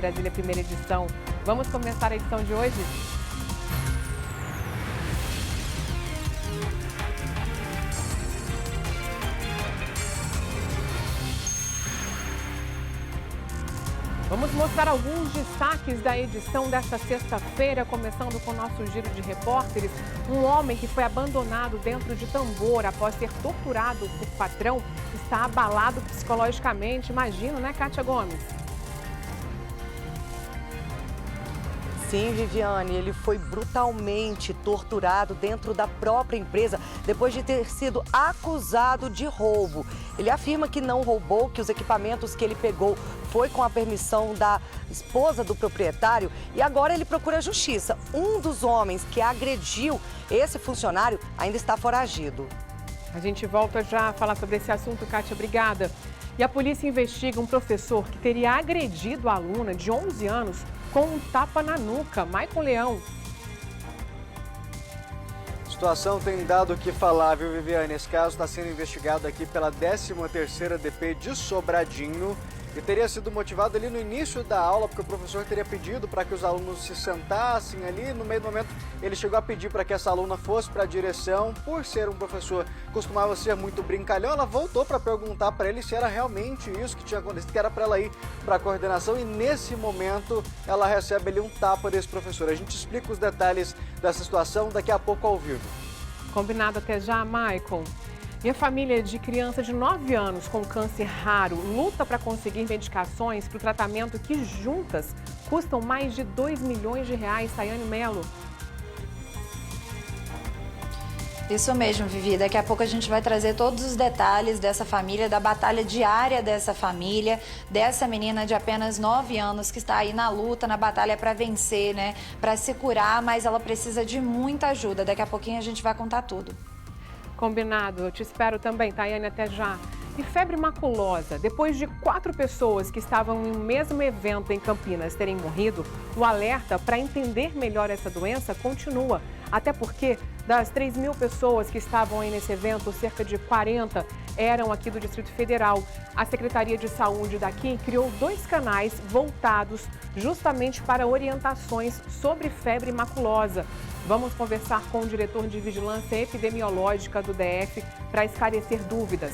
Brasília, primeira edição. Vamos começar a edição de hoje? Vamos mostrar alguns destaques da edição desta sexta-feira, começando com o nosso giro de repórteres. Um homem que foi abandonado dentro de tambor após ser torturado por patrão está abalado psicologicamente. Imagina, né, Kátia Gomes? Sim, Viviane, ele foi brutalmente torturado dentro da própria empresa depois de ter sido acusado de roubo. Ele afirma que não roubou, que os equipamentos que ele pegou foi com a permissão da esposa do proprietário e agora ele procura a justiça. Um dos homens que agrediu esse funcionário ainda está foragido. A gente volta já a falar sobre esse assunto, Kátia, obrigada. E a polícia investiga um professor que teria agredido a aluna de 11 anos com um tapa na nuca. Maicon Leão. A situação tem dado o que falar, viu, Viviane? Esse caso está sendo investigado aqui pela 13ª DP de Sobradinho e teria sido motivado ali no início da aula, porque o professor teria pedido para que os alunos se sentassem ali. No meio do momento, ele chegou a pedir para que essa aluna fosse para a direção. Por ser um professor que costumava ser muito brincalhão, ela voltou para perguntar para ele se era realmente isso que tinha acontecido, que era para ela ir para a coordenação. E nesse momento, ela recebe ali um tapa desse professor. A gente explica os detalhes dessa situação daqui a pouco ao vivo. Combinado, até já, Maicon. E a família de criança de 9 anos com câncer raro luta para conseguir medicações para o tratamento que juntas custam mais de 2 milhões de reais. Tayane Mello. Isso mesmo, Vivi. Daqui a pouco a gente vai trazer todos os detalhes dessa família, da batalha diária dessa família, dessa menina de apenas 9 anos que está aí na luta, na batalha para vencer, né? Para se curar, mas ela precisa de muita ajuda. Daqui a pouquinho a gente vai contar tudo. Combinado, eu te espero também, Tayane, até já. E febre maculosa, depois de 4 pessoas que estavam em um mesmo evento em Campinas terem morrido, o alerta para entender melhor essa doença continua. Até porque das 3.000 pessoas que estavam aí nesse evento, cerca de 40 eram aqui do Distrito Federal. A Secretaria de Saúde daqui criou 2 canais voltados justamente para orientações sobre febre maculosa. Vamos conversar com o diretor de Vigilância Epidemiológica do DF para esclarecer dúvidas.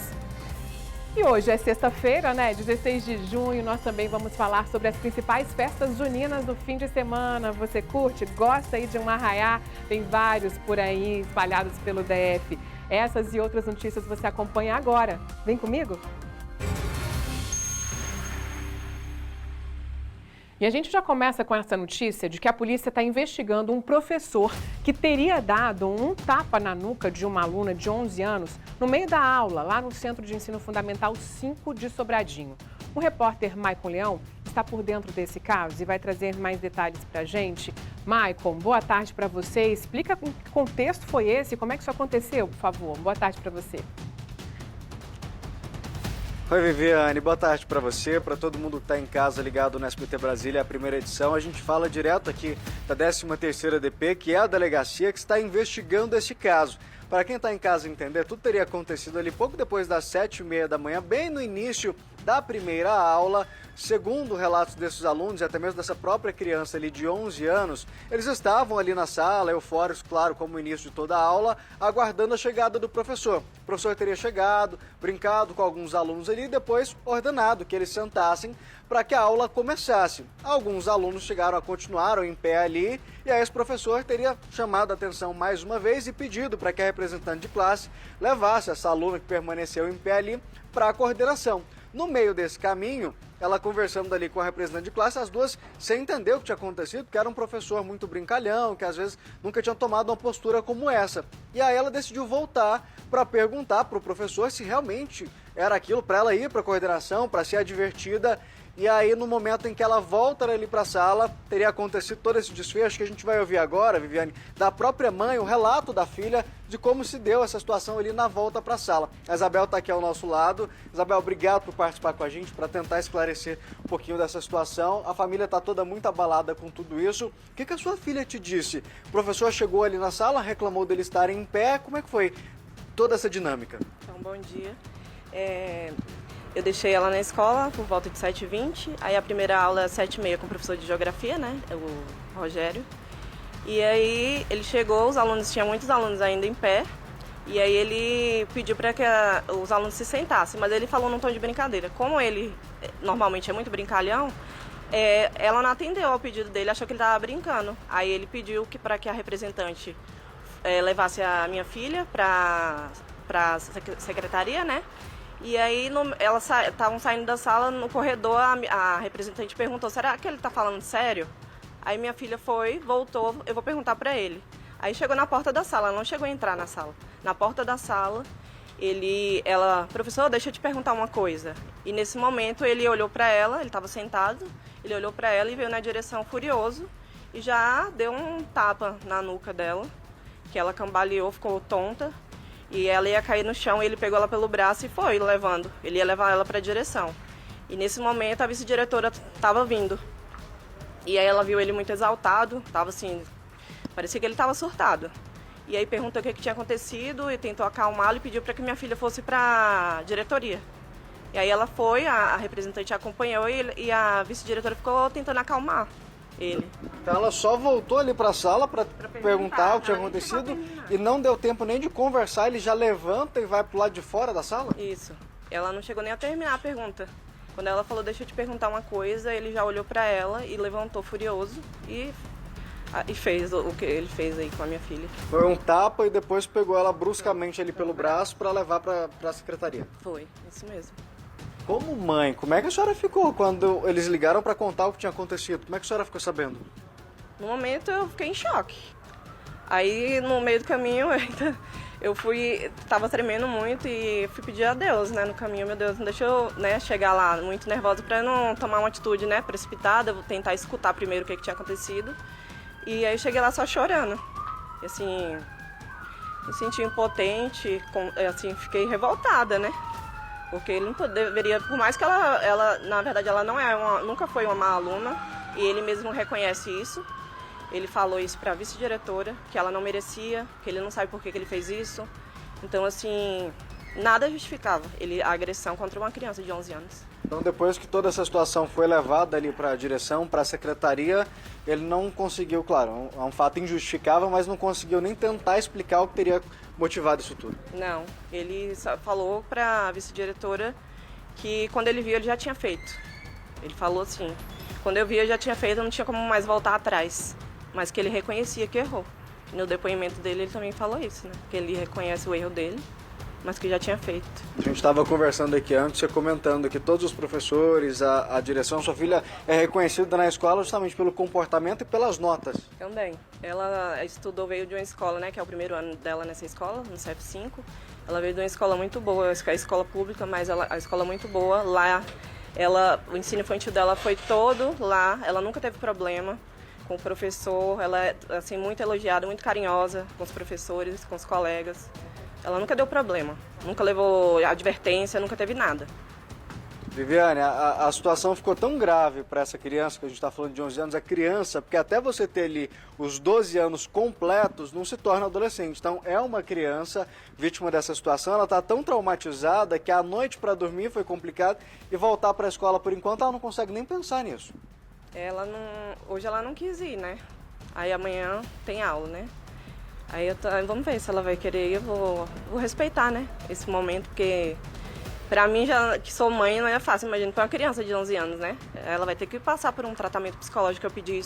E hoje é sexta-feira, né? 16 de junho, nós também vamos falar sobre as principais festas juninas do fim de semana. Você curte? Gosta aí de um arraiá? Tem vários por aí espalhados pelo DF. Essas e outras notícias você acompanha agora. Vem comigo? E a gente já começa com essa notícia de que a polícia está investigando um professor que teria dado um tapa na nuca de uma aluna de 11 anos no meio da aula, lá no Centro de Ensino Fundamental 5 de Sobradinho. O repórter Maicon Leão está por dentro desse caso e vai trazer mais detalhes para a gente. Maicon, boa tarde para você. Explica que contexto foi esse, como é que isso aconteceu, por favor. Boa tarde para você. Oi, Viviane, boa tarde para você, para todo mundo que está em casa ligado no SBT Brasília, a primeira edição. A gente fala direto aqui da 13ª DP, que é a delegacia que está investigando esse caso. Para quem está em casa entender, tudo teria acontecido ali pouco depois das 7h30 da manhã, bem no início da primeira aula. Segundo relatos desses alunos e até mesmo dessa própria criança ali de 11 anos, eles estavam ali na sala, eufóricos, claro, como o início de toda a aula, aguardando a chegada do professor. O professor teria chegado, brincado com alguns alunos ali e depois ordenado que eles sentassem para que a aula começasse. Alguns alunos continuaram em pé ali e aí esse professor teria chamado a atenção mais uma vez e pedido para que a representante de classe levasse essa aluna que permaneceu em pé ali para a coordenação. No meio desse caminho, ela conversando ali com a representante de classe, as duas sem entender o que tinha acontecido, porque era um professor muito brincalhão, que às vezes nunca tinha tomado uma postura como essa. E aí ela decidiu voltar para perguntar para o professor se realmente era aquilo para ela ir para a coordenação, para ser advertida. E aí, no momento em que ela volta ali para a sala, teria acontecido todo esse desfecho que a gente vai ouvir agora, Viviane, da própria mãe, o relato da filha de como se deu essa situação ali na volta para a sala. A Isabel está aqui ao nosso lado. Isabel, obrigado por participar com a gente, para tentar esclarecer um pouquinho dessa situação. A família está toda muito abalada com tudo isso. O que a sua filha te disse? O professor chegou ali na sala, reclamou dele estar em pé. Como é que foi toda essa dinâmica? Então, bom dia. Eu deixei ela na escola por volta de 7h20, aí a primeira aula é 7h30 com o professor de geografia, né, o Rogério. E aí ele chegou, tinha muitos alunos ainda em pé, e aí ele pediu para que os alunos se sentassem, mas ele falou num tom de brincadeira. Como ele normalmente é muito brincalhão, ela não atendeu ao pedido dele, achou que ele estava brincando. Aí ele pediu para que a representante levasse a minha filha para a secretaria, né? E aí elas estavam saindo da sala, no corredor, a representante perguntou: será que ele está falando sério? Aí minha filha voltou, eu vou perguntar para ele. Aí chegou na porta da sala, ela não chegou a entrar na sala. Na porta da sala, professor, deixa eu te perguntar uma coisa. E nesse momento ele olhou para ela, ele estava sentado, ele olhou para ela e veio na direção furioso e já deu um tapa na nuca dela, que ela cambaleou, ficou tonta. E ela ia cair no chão, ele pegou ela pelo braço e foi levando. Ele ia levar ela para a direção. E nesse momento a vice-diretora estava vindo. E aí ela viu ele muito exaltado, estava assim, parecia que ele estava surtado. E aí perguntou o que tinha acontecido e tentou acalmá-lo e pediu para que minha filha fosse para a diretoria. E aí ela foi, a representante acompanhou e a vice-diretora ficou tentando acalmar ele. Então ela só voltou ali para a sala para perguntar o que tinha acontecido e não deu tempo nem de conversar, ele já levanta e vai pro lado de fora da sala? Isso. Ela não chegou nem a terminar a pergunta. Quando ela falou, deixa eu te perguntar uma coisa, ele já olhou para ela e levantou furioso e fez o que ele fez aí com a minha filha. Foi um tapa e depois pegou ela bruscamente ali pelo braço para levar para a secretaria. Foi, isso mesmo. Como mãe, como é que a senhora ficou quando eles ligaram para contar o que tinha acontecido? Como é que a senhora ficou sabendo? No momento eu fiquei em choque. Aí no meio do caminho eu tava tremendo muito e fui pedir a Deus, né, no caminho. Meu Deus, não deixa eu, né, chegar lá muito nervosa para não tomar uma atitude, né, precipitada. Vou tentar escutar primeiro o que tinha acontecido. E aí eu cheguei lá só chorando. E assim, me senti impotente, assim, fiquei revoltada, né? Porque ele não deveria, por mais que ela na verdade, ela nunca foi uma má aluna, e ele mesmo reconhece isso. Ele falou isso para a vice-diretora, que ela não merecia, que ele não sabe por que ele fez isso. Então, assim, nada justificava a agressão contra uma criança de 11 anos. Então, depois que toda essa situação foi levada ali para a direção, para a secretaria, ele não conseguiu, claro, é um fato injustificável, mas não conseguiu nem tentar explicar o que teria motivado isso tudo. Não, ele só falou para a vice-diretora que quando ele viu, ele já tinha feito. Ele falou assim, quando eu vi, eu já tinha feito, não tinha como mais voltar atrás. Mas que ele reconhecia que errou. E no depoimento dele, ele também falou isso, né? Que ele reconhece o erro dele, mas que já tinha feito. A gente estava conversando aqui antes, você comentando que todos os professores, a direção, sua filha é reconhecida na escola justamente pelo comportamento e pelas notas. Também. Ela veio de uma escola, né, que é o primeiro ano dela nessa escola, no CF5. Ela veio de uma escola muito boa, a escola pública, mas a escola muito boa. Lá, o ensino infantil dela foi todo lá, ela nunca teve problema com o professor, ela é assim, muito elogiada, muito carinhosa com os professores, com os colegas. Ela nunca deu problema, nunca levou advertência, nunca teve nada. Viviane, a situação ficou tão grave para essa criança, que a gente está falando de 11 anos, a criança, porque até você ter ali os 12 anos completos, não se torna adolescente. Então, é uma criança vítima dessa situação, ela está tão traumatizada que a noite para dormir foi complicado e voltar para a escola, por enquanto, ela não consegue nem pensar nisso. Hoje ela não quis ir, né? Aí amanhã tem aula, né? Aí vamos ver se ela vai querer ir, eu vou respeitar, né? Esse momento, porque pra mim, já que sou mãe, não é fácil. Imagina para uma criança de 11 anos, né? Ela vai ter que passar por um tratamento psicológico. Eu pedi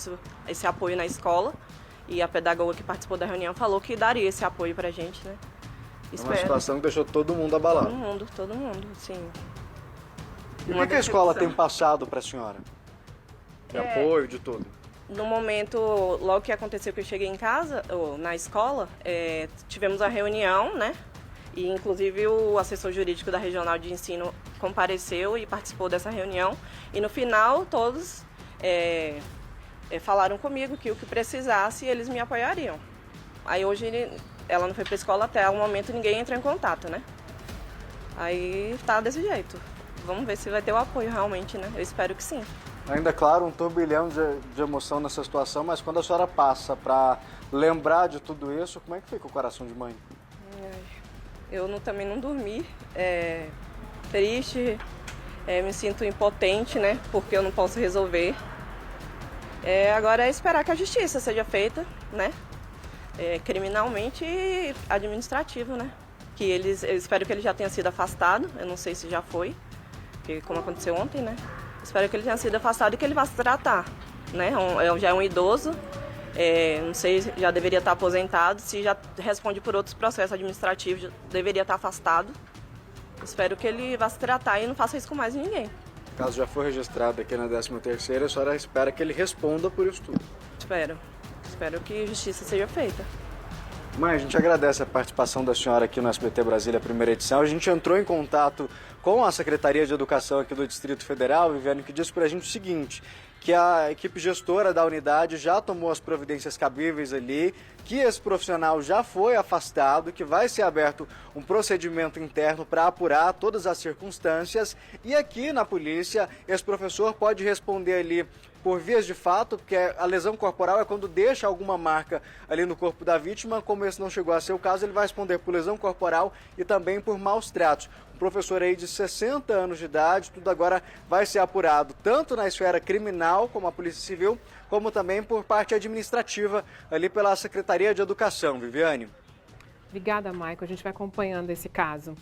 esse apoio na escola. E a pedagoga que participou da reunião falou que daria esse apoio pra gente, né? É uma situação que deixou todo mundo abalado. Todo mundo, sim. E o que a escola tem passado pra senhora? De apoio, de tudo? No momento, logo que aconteceu que eu cheguei em casa, ou na escola, tivemos a reunião, né? E inclusive o assessor jurídico da Regional de Ensino compareceu e participou dessa reunião. E no final, todos falaram comigo que o que precisasse, eles me apoiariam. Aí hoje ela não foi para a escola, até o momento ninguém entrou em contato, né? Aí tá desse jeito. Vamos ver se vai ter o apoio realmente, né? Eu espero que sim. Ainda, claro, um turbilhão de emoção nessa situação, mas quando a senhora passa para lembrar de tudo isso, como é que fica o coração de mãe? Eu também não dormi, triste, Me sinto impotente, né? Porque eu não posso resolver. Agora é esperar que a justiça seja feita, né? Criminalmente e administrativo, né? Eu espero que ele já tenha sido afastado, eu não sei se já foi, porque como aconteceu ontem, né? Espero que ele tenha sido afastado e que ele vá se tratar, né? Já é um idoso, não sei, já deveria estar aposentado, se já responde por outros processos administrativos, já deveria estar afastado. Espero que ele vá se tratar e não faça isso com mais ninguém. O caso já foi registrado aqui na 13ª, a senhora espera que ele responda por isso tudo? Espero que justiça seja feita. Mãe, a gente agradece a participação da senhora aqui no SBT Brasília, primeira edição. A gente entrou em contato com a Secretaria de Educação aqui do Distrito Federal, Viviane, que disse para a gente o seguinte, que a equipe gestora da unidade já tomou as providências cabíveis ali, que esse profissional já foi afastado, que vai ser aberto um procedimento interno para apurar todas as circunstâncias. E aqui na polícia, esse professor pode responder ali por vias de fato, porque a lesão corporal é quando deixa alguma marca ali no corpo da vítima. Como esse não chegou a ser o caso, ele vai responder por lesão corporal e também por maus tratos. Um professor aí de 60 anos de idade, tudo agora vai ser apurado tanto na esfera criminal, como a Polícia Civil, como também por parte administrativa ali pela Secretaria de Educação. Viviane. Obrigada, Maicon. A gente vai acompanhando esse caso.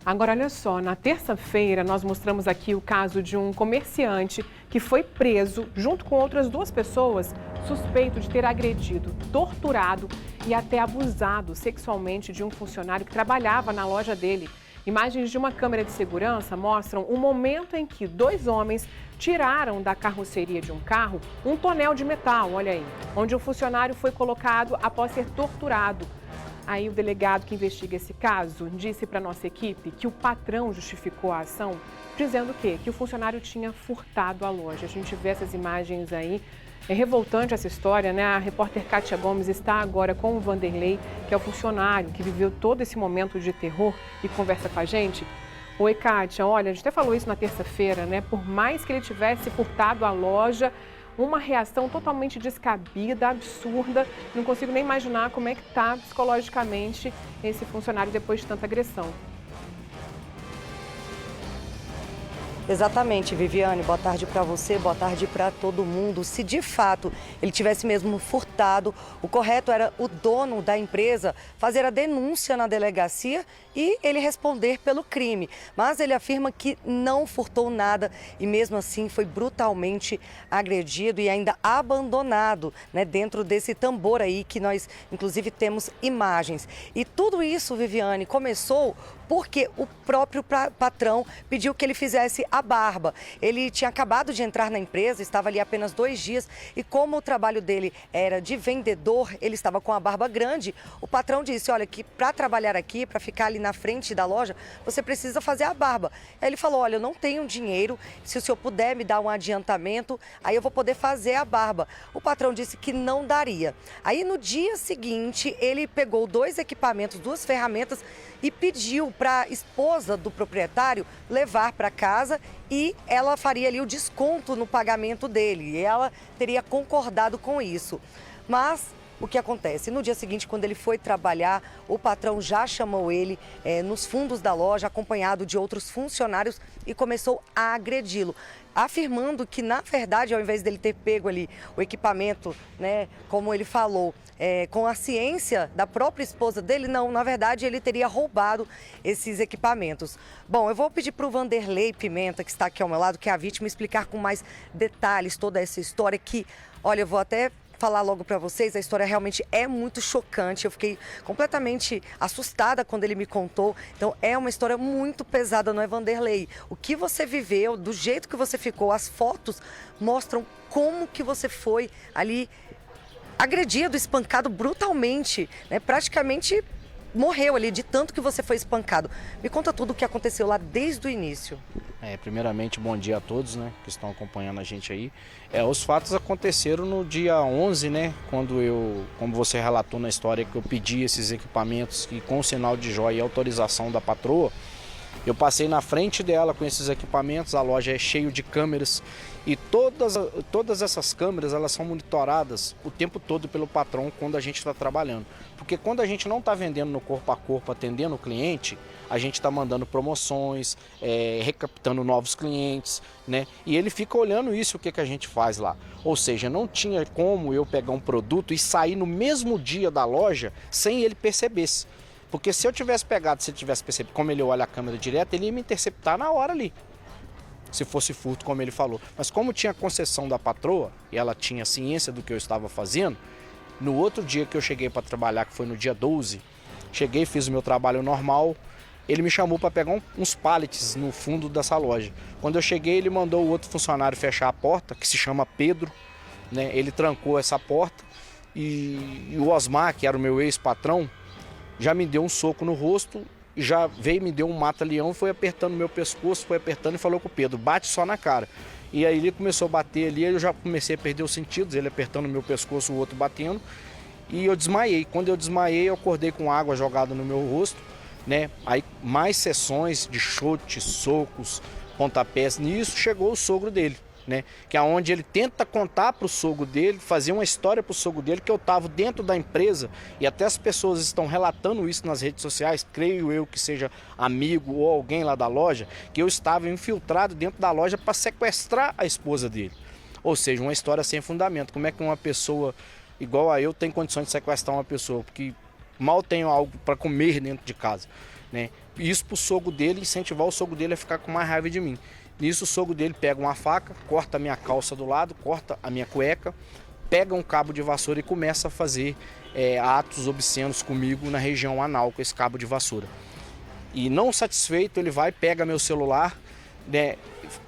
Agora, olha só, na terça-feira nós mostramos aqui o caso de um comerciante que foi preso junto com outras 2 pessoas, suspeito de ter agredido, torturado e até abusado sexualmente de um funcionário que trabalhava na loja dele. Imagens de uma câmera de segurança mostram o momento em que 2 homens tiraram da carroceria de um carro um tonel de metal, olha aí, onde o funcionário foi colocado após ser torturado. Aí o delegado que investiga esse caso disse para a nossa equipe que o patrão justificou a ação, dizendo o quê? Que o funcionário tinha furtado a loja. A gente vê essas imagens aí. É revoltante essa história, né? A repórter Kátia Gomes está agora com o Vanderlei, que é o funcionário que viveu todo esse momento de terror e conversa com a gente. Oi, Kátia, olha, a gente até falou isso na terça-feira, né? Por mais que ele tivesse furtado a loja, uma reação totalmente descabida, absurda. Não consigo nem imaginar como é que está psicologicamente esse funcionário depois de tanta agressão. Exatamente, Viviane. Boa tarde para você, boa tarde para todo mundo. Se de fato ele tivesse mesmo furtado, o correto era o dono da empresa fazer a denúncia na delegacia e ele responder pelo crime. Mas ele afirma que não furtou nada e mesmo assim foi brutalmente agredido e ainda abandonado, né, dentro desse tambor aí que nós inclusive temos imagens. E tudo isso, Viviane, começou porque o próprio patrão pediu que ele fizesse a barba. Ele tinha acabado de entrar na empresa, estava ali apenas 2 dias e como o trabalho dele era de vendedor, ele estava com a barba grande. O patrão disse, olha, que para trabalhar aqui, para ficar ali na frente da loja, você precisa fazer a barba. Aí ele falou, olha, eu não tenho dinheiro, se o senhor puder me dar um adiantamento, aí eu vou poder fazer a barba. O patrão disse que não daria. Aí no dia seguinte, ele pegou 2 equipamentos, 2 ferramentas e pediu para a esposa do proprietário levar para casa e ela faria ali o desconto no pagamento dele. E ela teria concordado com isso. Mas o que acontece? No dia seguinte, quando ele foi trabalhar, o patrão já chamou ele nos fundos da loja, acompanhado de outros funcionários e começou a agredi-lo, afirmando que, na verdade, ao invés dele ter pego ali o equipamento, né, como ele falou, com a ciência da própria esposa dele, não, na verdade, ele teria roubado esses equipamentos. Bom, eu vou pedir para o Vanderlei Pimenta, que está aqui ao meu lado, que é a vítima, explicar com mais detalhes toda essa história que, olha, eu vou até falar logo para vocês, a história realmente é muito chocante. Eu fiquei completamente assustada quando ele me contou. Então é uma história muito pesada, não é, Vanderlei? O que você viveu, do jeito que você ficou, as fotos mostram como que você foi ali agredido, espancado brutalmente, né? Praticamente morreu ali de tanto que você foi espancado. Me conta tudo o que aconteceu lá desde o início. Primeiramente, bom dia a todos, né, que estão acompanhando a gente aí. Os fatos aconteceram no dia 11, né, quando como você relatou na história, que eu pedi esses equipamentos e com o sinal de joia e autorização da patroa, Eu passei na frente dela com esses equipamentos, a loja é cheia de câmeras e todas essas câmeras elas são monitoradas o tempo todo pelo patrão quando a gente está trabalhando. Porque quando a gente não está vendendo no corpo a corpo, atendendo o cliente, a gente está mandando promoções, recaptando novos clientes, né? E ele fica olhando isso, o que a gente faz lá. Ou seja, não tinha como eu pegar um produto e sair no mesmo dia da loja sem ele percebesse. Porque se eu tivesse pegado, se ele tivesse percebido, como ele olha a câmera direto, ele ia me interceptar na hora ali. Se fosse furto, como ele falou. Mas como tinha concessão da patroa, e ela tinha ciência do que eu estava fazendo, no outro dia que eu cheguei para trabalhar, que foi no dia 12, cheguei, fiz o meu trabalho normal, ele me chamou para pegar uns pallets no fundo dessa loja. Quando eu cheguei, ele mandou o outro funcionário fechar a porta, que se chama Pedro, né? Ele trancou essa porta e o Osmar, que era o meu ex-patrão, já me deu um soco no rosto, já veio, me deu um mata-leão, foi apertando meu pescoço, foi apertando e falou com o Pedro, bate só na cara. E aí ele começou a bater ali, eu já comecei a perder os sentidos, ele apertando meu pescoço, o outro batendo, e eu desmaiei. Quando eu desmaiei, eu acordei com água jogada no meu rosto, né? Aí mais sessões de chute, socos, pontapés, nisso chegou o sogro dele, né? Que é onde ele tenta contar para o sogro dele, fazer uma história para o sogro dele, que eu estava dentro da empresa e até as pessoas estão relatando isso nas redes sociais, creio eu que seja amigo ou alguém lá da loja, que eu estava infiltrado dentro da loja para sequestrar a esposa dele. Ou seja, uma história sem fundamento. Como é que uma pessoa igual a eu tem condições de sequestrar uma pessoa? Porque mal tenho algo para comer dentro de casa, né? Isso para o sogro dele, incentivar o sogro dele a ficar com mais raiva de mim. Nisso o sogro dele pega uma faca, corta a minha calça do lado, corta a minha cueca, pega um cabo de vassoura e começa a fazer atos obscenos comigo na região anal com esse cabo de vassoura. E não satisfeito, ele vai, pega meu celular, né,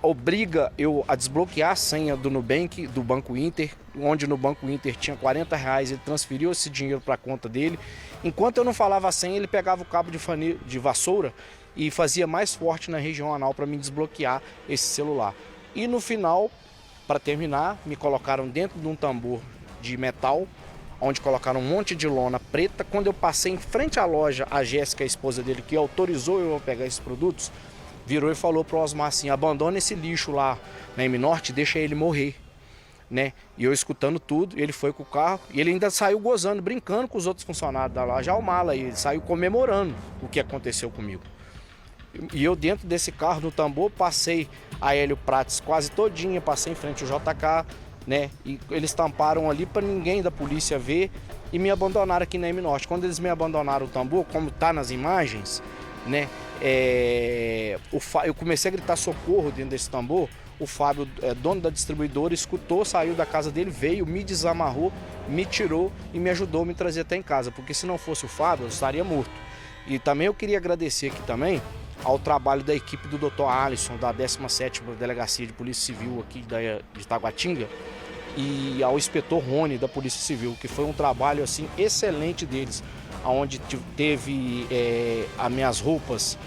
obriga eu a desbloquear a senha do Nubank, do Banco Inter, onde no Banco Inter tinha R$40, ele transferiu esse dinheiro para a conta dele. Enquanto eu não falava a senha, ele pegava o cabo de vassoura e fazia mais forte na região anal para me desbloquear esse celular. E no final, para terminar, me colocaram dentro de um tambor de metal, onde colocaram um monte de lona preta. Quando eu passei em frente à loja, a Jéssica, a esposa dele, que autorizou eu a pegar esses produtos, virou e falou para o Osmar assim, abandona esse lixo lá na M-Norte, deixa ele morrer, né? E eu escutando tudo, ele foi com o carro e ele ainda saiu gozando, brincando com os outros funcionários da loja, ao mala, e ele saiu comemorando o que aconteceu comigo. E eu dentro desse carro, no tambor, passei a Hélio Prates quase todinha, passei em frente ao JK, né? E eles tamparam ali para ninguém da polícia ver e me abandonaram aqui na M-Norte. Quando eles me abandonaram o tambor, como tá nas imagens, né? Eu comecei a gritar socorro dentro desse tambor. O Fábio, dono da distribuidora, escutou, saiu da casa dele, veio, me desamarrou, me tirou e me ajudou a me trazer até em casa, porque se não fosse o Fábio, eu estaria morto. E também eu queria agradecer aqui também ao trabalho da equipe do Dr. Alisson, da 17ª Delegacia de Polícia Civil aqui de Taguatinga, e ao inspetor Rony, da Polícia Civil, que foi um trabalho assim excelente deles, onde teve as minhas roupas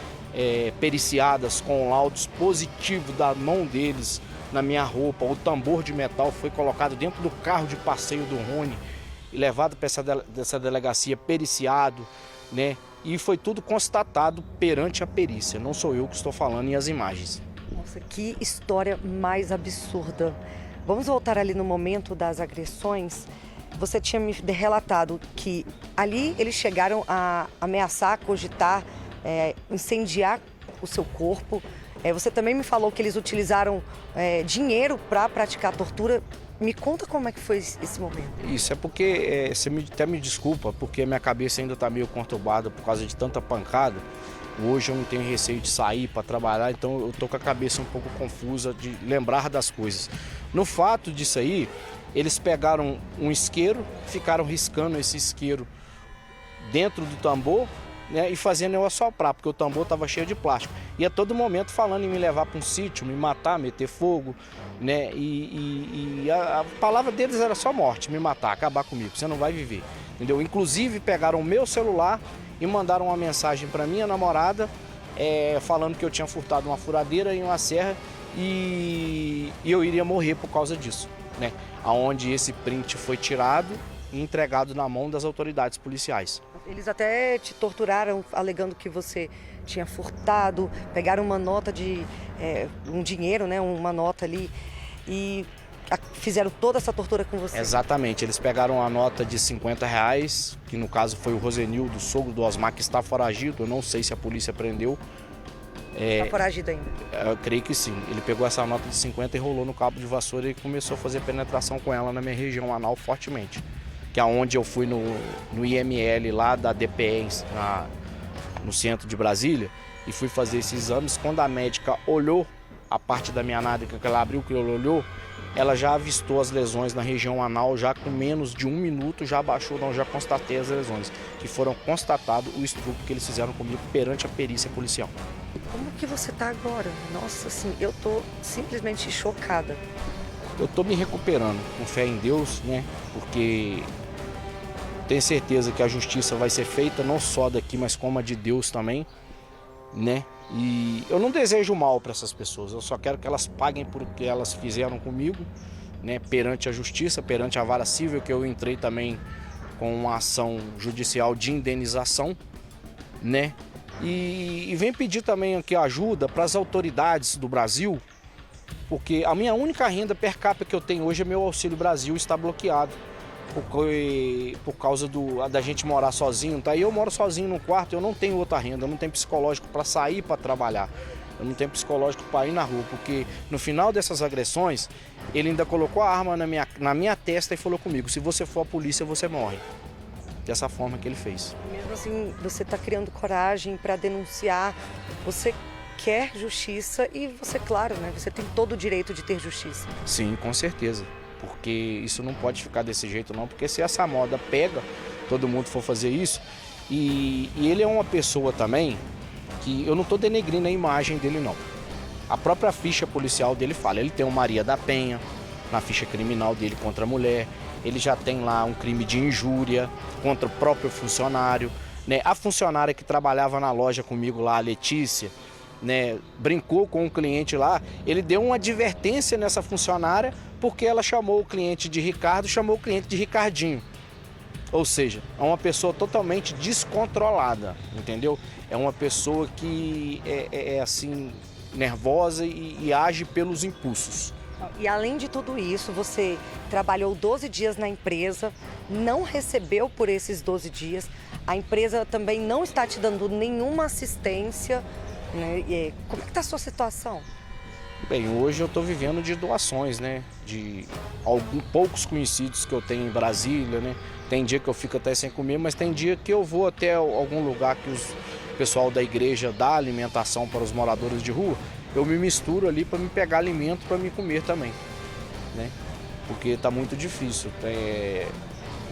periciadas com laudos positivos da mão deles na minha roupa. O tambor de metal foi colocado dentro do carro de passeio do Rony e levado para essa delegacia periciado, né? E foi tudo constatado perante a perícia. Não sou eu que estou falando, em as imagens. Nossa, que história mais absurda. Vamos voltar ali no momento das agressões. Você tinha me relatado que ali eles chegaram a ameaçar, cogitar, incendiar o seu corpo. Você também me falou que eles utilizaram dinheiro para praticar tortura. Me conta como é que foi esse momento. Isso é porque, você até me desculpa, porque minha cabeça ainda está meio conturbada por causa de tanta pancada. Hoje eu não tenho receio de sair para trabalhar, então eu tô com a cabeça um pouco confusa de lembrar das coisas. No fato disso aí, eles pegaram um isqueiro, ficaram riscando esse isqueiro dentro do tambor, né, e fazendo eu assoprar, porque o tambor estava cheio de plástico. E a todo momento falando em me levar para um sítio, me matar, meter fogo, né? E a palavra deles era só morte, me matar, acabar comigo, você não vai viver, entendeu? Inclusive pegaram o meu celular e mandaram uma mensagem para minha namorada, falando que eu tinha furtado uma furadeira e uma serra e eu iria morrer por causa disso, né? Aonde esse print foi tirado e entregado na mão das autoridades policiais. Eles até te torturaram alegando que você tinha furtado, pegaram uma nota de um dinheiro, né, uma nota ali, e fizeram toda essa tortura com você. Exatamente, eles pegaram a nota de R$50, que no caso foi o Rosenildo, sogro do Osmar, que está foragido, eu não sei se a polícia prendeu. Está foragido ainda? Eu creio que sim. Ele pegou essa nota de 50 e rolou no cabo de vassoura e começou a fazer penetração com ela na minha região anal fortemente. Que é onde eu fui no IML lá da DPE, no centro de Brasília, e fui fazer esses exames. Quando a médica olhou a parte da minha nádega, que ela abriu, que ela olhou, ela já avistou as lesões na região anal, já com menos de 1 minuto, já baixou, não, já constatei as lesões, que foram constatado o estupro que eles fizeram comigo perante a perícia policial. Como que você está agora? Nossa, assim, eu tô simplesmente chocada. Eu tô me recuperando, com fé em Deus, né, porque tenho certeza que a justiça vai ser feita, não só daqui, mas como a de Deus também, né? E eu não desejo mal para essas pessoas, eu só quero que elas paguem por o que elas fizeram comigo, né? Perante a justiça, perante a vara civil, que eu entrei também com uma ação judicial de indenização, né? E vem pedir também aqui ajuda para as autoridades do Brasil, porque a minha única renda per capita que eu tenho hoje é meu Auxílio Brasil, está bloqueado. Por causa da gente morar sozinho, tá? E eu moro sozinho no quarto, eu não tenho outra renda, eu não tenho psicológico para sair para trabalhar, eu não tenho psicológico para ir na rua, porque no final dessas agressões, ele ainda colocou a arma na minha testa e falou comigo: se você for a polícia, você morre. Dessa forma que ele fez. Mesmo assim, você está criando coragem para denunciar, você quer justiça e você, claro, né? Você tem todo o direito de ter justiça. Sim, com certeza. Porque isso não pode ficar desse jeito não, porque se essa moda pega, todo mundo for fazer isso, e ele é uma pessoa também que eu não estou denegrindo a imagem dele não. A própria ficha policial dele fala, ele tem um Maria da Penha na ficha criminal dele contra a mulher, ele já tem lá um crime de injúria contra o próprio funcionário, né? A funcionária que trabalhava na loja comigo lá, a Letícia, né, brincou com um cliente lá, ele deu uma advertência nessa funcionária porque ela chamou o cliente de Ricardo, chamou o cliente de Ricardinho. Ou seja, é uma pessoa totalmente descontrolada, entendeu? É uma pessoa que é assim, nervosa e age pelos impulsos. E além de tudo isso, você trabalhou 12 dias na empresa, não recebeu por esses 12 dias, a empresa também não está te dando nenhuma assistência, né? E como é que está a sua situação? Bem, hoje eu estou vivendo de doações, né? De poucos conhecidos que eu tenho em Brasília, né? Tem dia que eu fico até sem comer, mas tem dia que eu vou até algum lugar que o pessoal da igreja dá alimentação para os moradores de rua. Eu me misturo ali para me pegar alimento para me comer também, né? Porque está muito difícil.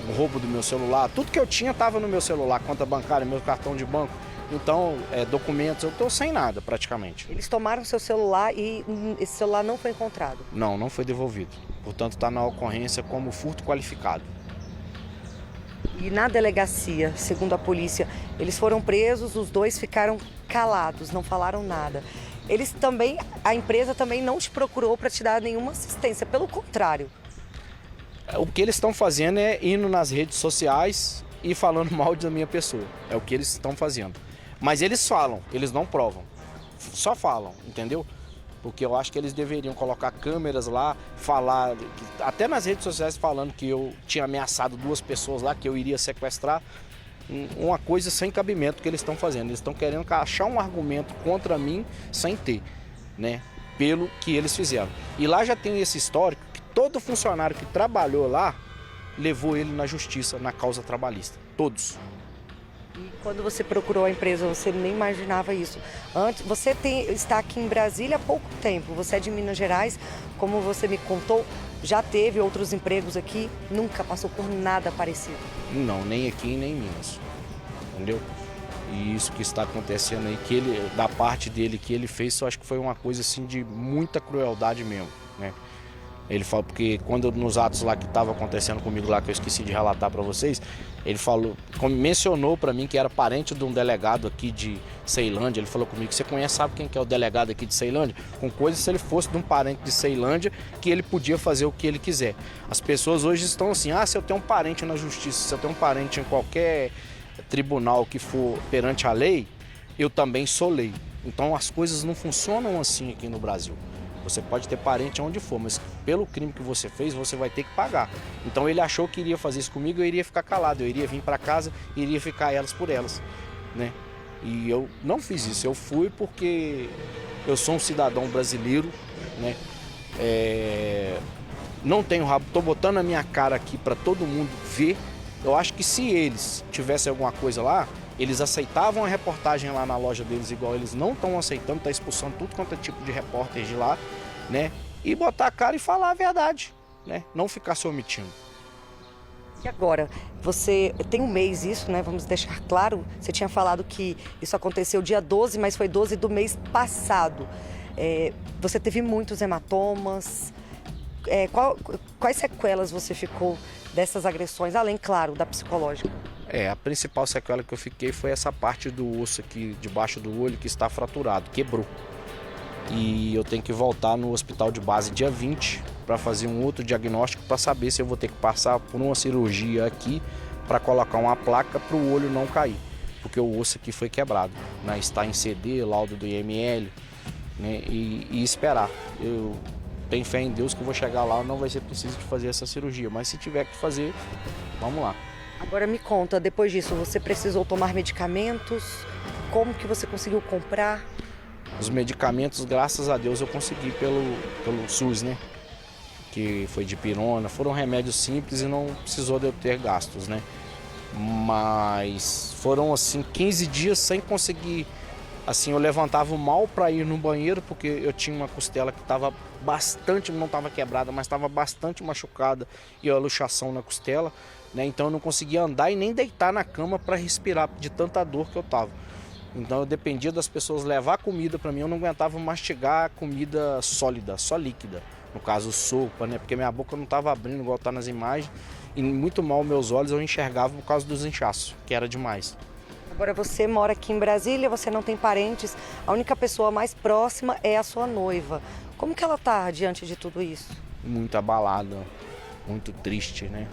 O roubo do meu celular, tudo que eu tinha estava no meu celular, conta bancária, meu cartão de banco. Então, documentos, eu estou sem nada praticamente. Eles tomaram seu celular e esse celular não foi encontrado? Não, não foi devolvido. Portanto, está na ocorrência como furto qualificado. E na delegacia, segundo a polícia, eles foram presos, os dois ficaram calados, não falaram nada. A empresa também não te procurou para te dar nenhuma assistência, pelo contrário. O que eles estão fazendo é indo nas redes sociais e falando mal da minha pessoa. É o que eles estão fazendo. Mas eles falam, eles não provam. Só falam, entendeu? Porque eu acho que eles deveriam colocar câmeras lá, falar, até nas redes sociais falando que eu tinha ameaçado 2 pessoas lá, que eu iria sequestrar. Uma coisa sem cabimento que eles estão fazendo. Eles estão querendo achar um argumento contra mim sem ter, né? Pelo que eles fizeram. E lá já tem esse histórico que todo funcionário que trabalhou lá levou ele na justiça, na causa trabalhista. Todos. E quando você procurou a empresa, você nem imaginava isso. Antes, você está aqui em Brasília há pouco tempo, você é de Minas Gerais, como você me contou, já teve outros empregos aqui, nunca passou por nada parecido. Não, nem aqui nem em Minas, entendeu? E isso que está acontecendo aí, que ele, da parte dele que ele fez, eu acho que foi uma coisa assim de muita crueldade mesmo, né? Ele falou, porque quando nos atos lá que estava acontecendo comigo lá, que eu esqueci de relatar para vocês, ele falou, mencionou para mim que era parente de um delegado aqui de Ceilândia. Ele falou comigo, você conhece, sabe quem que é o delegado aqui de Ceilândia? Com coisa, se ele fosse de um parente de Ceilândia, que ele podia fazer o que ele quiser. As pessoas hoje estão assim, se eu tenho um parente na justiça, se eu tenho um parente em qualquer tribunal que for perante a lei, eu também sou lei. Então as coisas não funcionam assim aqui no Brasil. Você pode ter parente onde for, mas pelo crime que você fez, você vai ter que pagar. Então ele achou que iria fazer isso comigo, eu iria ficar calado, eu iria vir para casa e iria ficar elas por elas, né? E eu não fiz isso, eu fui porque eu sou um cidadão brasileiro, né? Não tenho rabo, tô botando a minha cara aqui para todo mundo ver. Eu acho que se eles tivessem alguma coisa lá, eles aceitavam a reportagem lá na loja deles, igual eles não estão aceitando, tá expulsando tudo quanto é tipo de repórter de lá, né? E botar a cara e falar a verdade, né? Não ficar se omitindo. E agora, você tem um mês isso, né? Vamos deixar claro, você tinha falado que isso aconteceu dia 12, mas foi 12 do mês passado. Você teve muitos hematomas. Quais sequelas você ficou dessas agressões, além, claro, da psicológica? A principal sequela que eu fiquei foi essa parte do osso aqui debaixo do olho que está fraturado, quebrou. E eu tenho que voltar no hospital de base dia 20 para fazer um outro diagnóstico para saber se eu vou ter que passar por uma cirurgia aqui para colocar uma placa para o olho não cair, porque o osso aqui foi quebrado, né? Está em CD, laudo do IML, né? E esperar. Eu tenho fé em Deus que eu vou chegar lá, não vai ser preciso de fazer essa cirurgia, mas se tiver que fazer, vamos lá. Agora me conta, depois disso, você precisou tomar medicamentos? Como que você conseguiu comprar? Os medicamentos, graças a Deus, eu consegui pelo SUS, né? Que foi de pirona, foram remédios simples e não precisou de eu ter gastos, né? Mas foram assim 15 dias sem conseguir. Assim, eu levantava mal para ir no banheiro porque eu tinha uma costela que estava bastante, não estava quebrada, mas estava bastante machucada e a luxação na costela, né? Então eu não conseguia andar e nem deitar na cama para respirar de tanta dor que eu estava. Então eu dependia das pessoas levar comida para mim, eu não aguentava mastigar comida sólida, só líquida. No caso, sopa, né? Porque minha boca não estava abrindo igual está nas imagens e muito mal meus olhos eu enxergava por causa dos inchaços, que era demais. Agora você mora aqui em Brasília, você não tem parentes, a única pessoa mais próxima é a sua noiva. Como que ela está diante de tudo isso? Muito abalada, muito triste, né?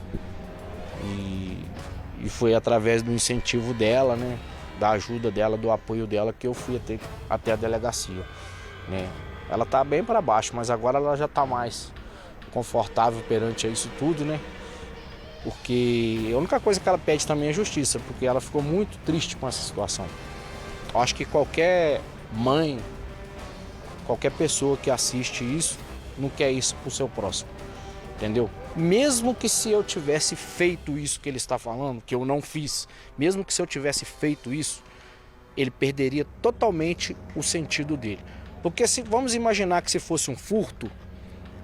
E foi através do incentivo dela, né? Da ajuda dela, do apoio dela, que eu fui até a delegacia, né? Ela está bem para baixo, mas agora ela já está mais confortável perante isso tudo, né? Porque a única coisa que ela pede também é justiça, porque ela ficou muito triste com essa situação. Eu acho que qualquer mãe, qualquer pessoa que assiste isso, não quer isso pro seu próximo, entendeu? Mesmo que se eu tivesse feito isso que ele está falando, que eu não fiz, mesmo que se eu tivesse feito isso, ele perderia totalmente o sentido dele. Porque vamos imaginar que se fosse um furto,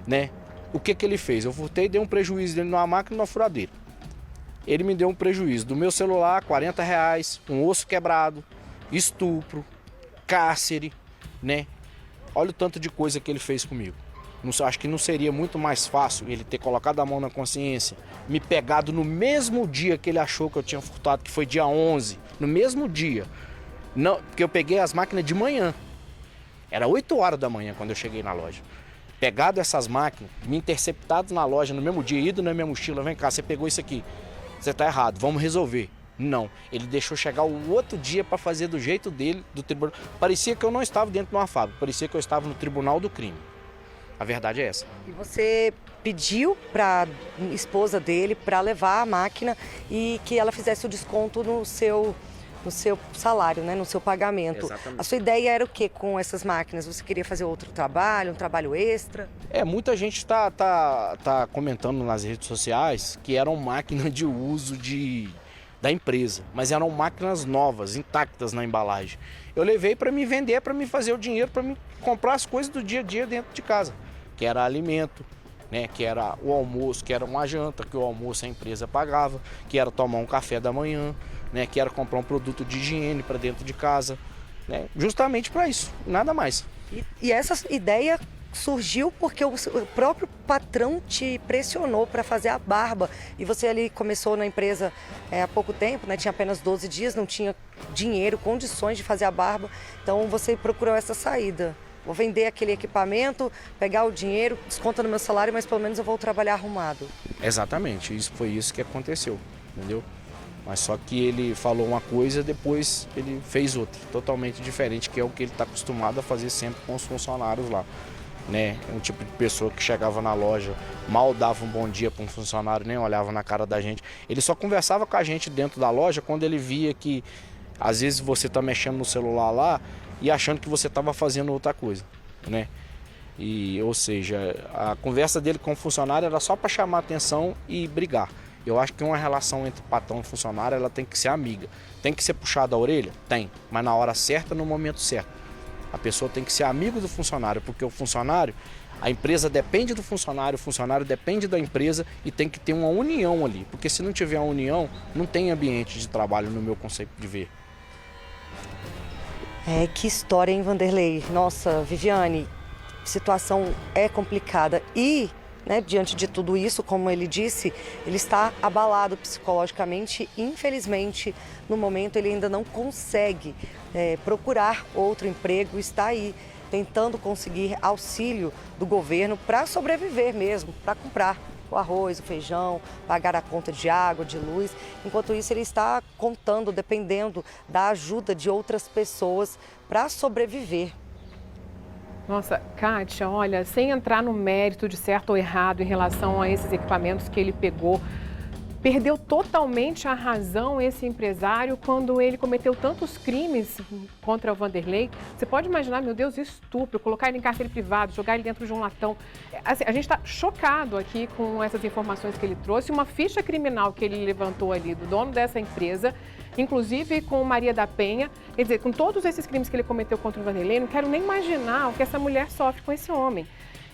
né? O que ele fez? Eu furtei e dei um prejuízo dele numa máquina e numa furadeira. Ele me deu um prejuízo do meu celular, R$40, um osso quebrado, estupro, cárcere, né? Olha o tanto de coisa que ele fez comigo. Acho que não seria muito mais fácil ele ter colocado a mão na consciência, me pegado no mesmo dia que ele achou que eu tinha furtado, que foi dia 11, no mesmo dia. Não, porque eu peguei as máquinas de manhã. Era 8 horas da manhã quando eu cheguei na loja. Pegado essas máquinas, me interceptado na loja no mesmo dia, ido na minha mochila, vem cá, você pegou isso aqui, você tá errado, vamos resolver. Não, ele deixou chegar o outro dia para fazer do jeito dele, do tribunal. Parecia que eu não estava dentro de uma fábrica, parecia que eu estava no tribunal do crime. A verdade é essa. E você pediu para esposa dele para levar a máquina e que ela fizesse o desconto no seu salário, né, no seu pagamento. Exatamente. A sua ideia era o que com essas máquinas? Você queria fazer outro trabalho, um trabalho extra? Muita gente tá comentando nas redes sociais que eram máquinas de uso da empresa, mas eram máquinas novas, intactas na embalagem. Eu levei para me vender, para me fazer o dinheiro, para me comprar as coisas do dia a dia dentro de casa, que era alimento, né, que era o almoço, que era uma janta, que o almoço a empresa pagava, que era tomar um café da manhã, né, que era comprar um produto de higiene para dentro de casa, né, justamente para isso, nada mais. E essa ideia surgiu porque o próprio patrão te pressionou para fazer a barba e você ali começou na empresa há pouco tempo, né, tinha apenas 12 dias, não tinha dinheiro, condições de fazer a barba, então você procurou essa saída. Vou vender aquele equipamento, pegar o dinheiro, desconta no meu salário, mas pelo menos eu vou trabalhar arrumado. Exatamente, foi isso que aconteceu, entendeu? Mas só que ele falou uma coisa, depois ele fez outra, totalmente diferente, que é o que ele está acostumado a fazer sempre com os funcionários lá. Né? É um tipo de pessoa que chegava na loja, mal dava um bom dia para um funcionário, nem olhava na cara da gente. Ele só conversava com a gente dentro da loja quando ele via que às vezes você está mexendo no celular lá e achando que você estava fazendo outra coisa, né? E, ou seja, a conversa dele com o funcionário era só para chamar atenção e brigar. Eu acho que uma relação entre patrão e funcionário, ela tem que ser amiga. Tem que ser puxada a orelha? Tem, mas na hora certa, no momento certo. A pessoa tem que ser amigo do funcionário, porque o funcionário, a empresa depende do funcionário, o funcionário depende da empresa e tem que ter uma união ali. Porque se não tiver uma união, não tem ambiente de trabalho no meu conceito de ver. Que história, hein, Vanderlei? Nossa, Viviane, situação é complicada e, né, diante de tudo isso, como ele disse, ele está abalado psicologicamente. Infelizmente, no momento ele ainda não consegue procurar outro emprego, está aí tentando conseguir auxílio do governo para sobreviver mesmo, para comprar o arroz, o feijão, pagar a conta de água, de luz. Enquanto isso, ele está contando, dependendo da ajuda de outras pessoas para sobreviver. Nossa, Kátia, olha, sem entrar no mérito de certo ou errado em relação a esses equipamentos que ele pegou, perdeu totalmente a razão esse empresário quando ele cometeu tantos crimes contra o Vanderlei. Você pode imaginar, meu Deus, estupro, colocar ele em cárcere privado, jogar ele dentro de um latão. Assim, a gente está chocado aqui com essas informações que ele trouxe. Uma ficha criminal que ele levantou ali do dono dessa empresa, inclusive com Maria da Penha. Quer dizer, com todos esses crimes que ele cometeu contra o Vanderlei, não quero nem imaginar o que essa mulher sofre com esse homem.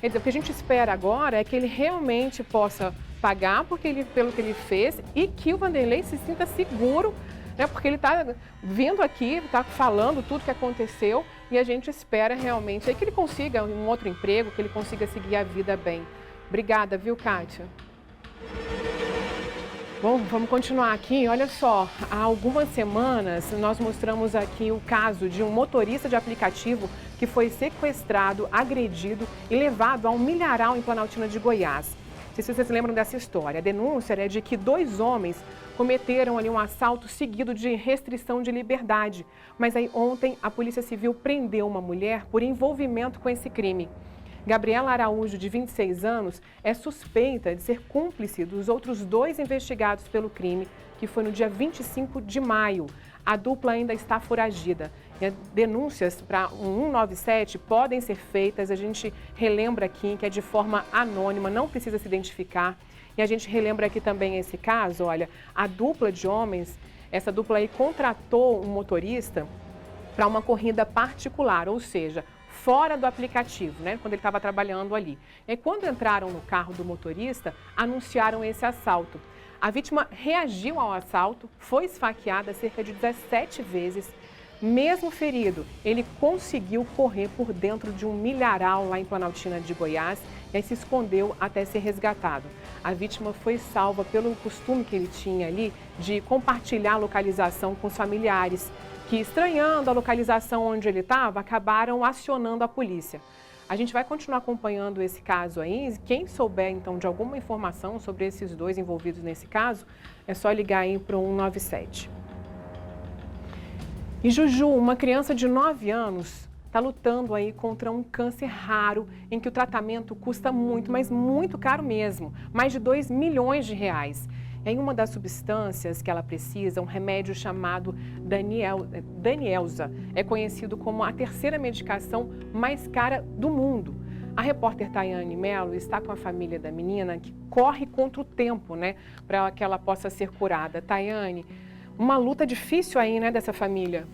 Quer dizer, o que a gente espera agora é que ele realmente possa pagar pelo que ele fez e que o Vanderlei se sinta seguro, né? Porque ele está vindo aqui, está falando tudo que aconteceu e a gente espera realmente que ele consiga um outro emprego, que ele consiga seguir a vida bem. Obrigada, viu, Kátia? Bom, vamos continuar aqui. Olha só, há algumas semanas nós mostramos aqui o caso de um motorista de aplicativo que foi sequestrado, agredido e levado a um milharal em Planaltina de Goiás. Não sei se vocês lembram dessa história. A denúncia é de que 2 homens cometeram ali um assalto seguido de restrição de liberdade. Mas aí ontem a Polícia Civil prendeu uma mulher por envolvimento com esse crime. Gabriela Araújo, de 26 anos, é suspeita de ser cúmplice dos outros 2 investigados pelo crime, que foi no dia 25 de maio. A dupla ainda está foragida. E denúncias para um 197 podem ser feitas, a gente relembra aqui que é de forma anônima, não precisa se identificar. E a gente relembra aqui também esse caso, olha, a dupla de homens, essa dupla aí contratou um motorista para uma corrida particular, ou seja, fora do aplicativo, né, quando ele estava trabalhando ali. E aí, quando entraram no carro do motorista, anunciaram esse assalto. A vítima reagiu ao assalto, foi esfaqueada cerca de 17 vezes. Mesmo ferido, ele conseguiu correr por dentro de um milharal lá em Planaltina de Goiás e aí se escondeu até ser resgatado. A vítima foi salva pelo costume que ele tinha ali de compartilhar a localização com os familiares, que, estranhando a localização onde ele estava, acabaram acionando a polícia. A gente vai continuar acompanhando esse caso aí. Quem souber, então, de alguma informação sobre esses 2 envolvidos nesse caso, é só ligar aí para o 197. E Juju, uma criança de 9 anos, está lutando aí contra um câncer raro, em que o tratamento custa muito, mas muito caro mesmo, mais de 2 milhões de reais. E aí uma das substâncias que ela precisa, um remédio chamado Danielza, é conhecido como a 3ª medicação mais cara do mundo. A repórter Tayane Mello está com a família da menina, que corre contra o tempo, né, para que ela possa ser curada. Tayane, uma luta difícil aí, né, dessa família.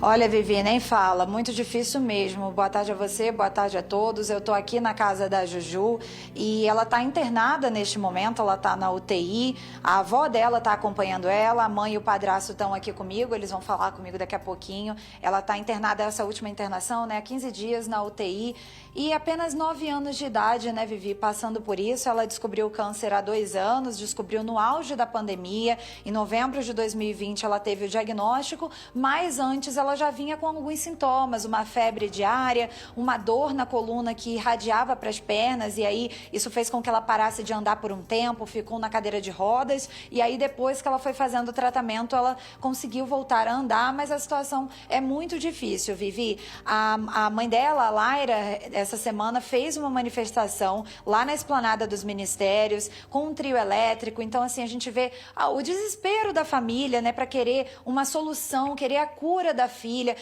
Olha, Vivi, nem fala, muito difícil mesmo. Boa tarde a você, boa tarde a todos. Eu estou aqui na casa da Juju e ela está internada neste momento, ela está na UTI. A avó dela está acompanhando ela, a mãe e o padrasto estão aqui comigo, eles vão falar comigo daqui a pouquinho. Ela está internada, essa última internação, né, há 15 dias na UTI e apenas 9 anos de idade, né, Vivi, passando por isso. Ela descobriu o câncer há 2 anos, descobriu no auge da pandemia. Em novembro de 2020 ela teve o diagnóstico, mas antes ela ela já vinha com alguns sintomas, uma febre diária, uma dor na coluna que irradiava para as pernas, e aí isso fez com que ela parasse de andar por um tempo, ficou na cadeira de rodas, e aí depois que ela foi fazendo o tratamento, ela conseguiu voltar a andar, mas a situação é muito difícil, Vivi. A mãe dela, a Laira, essa semana fez uma manifestação lá na esplanada dos ministérios, com um trio elétrico. Então, assim, a gente vê o desespero da família, né, para querer uma solução, querer a cura da filha.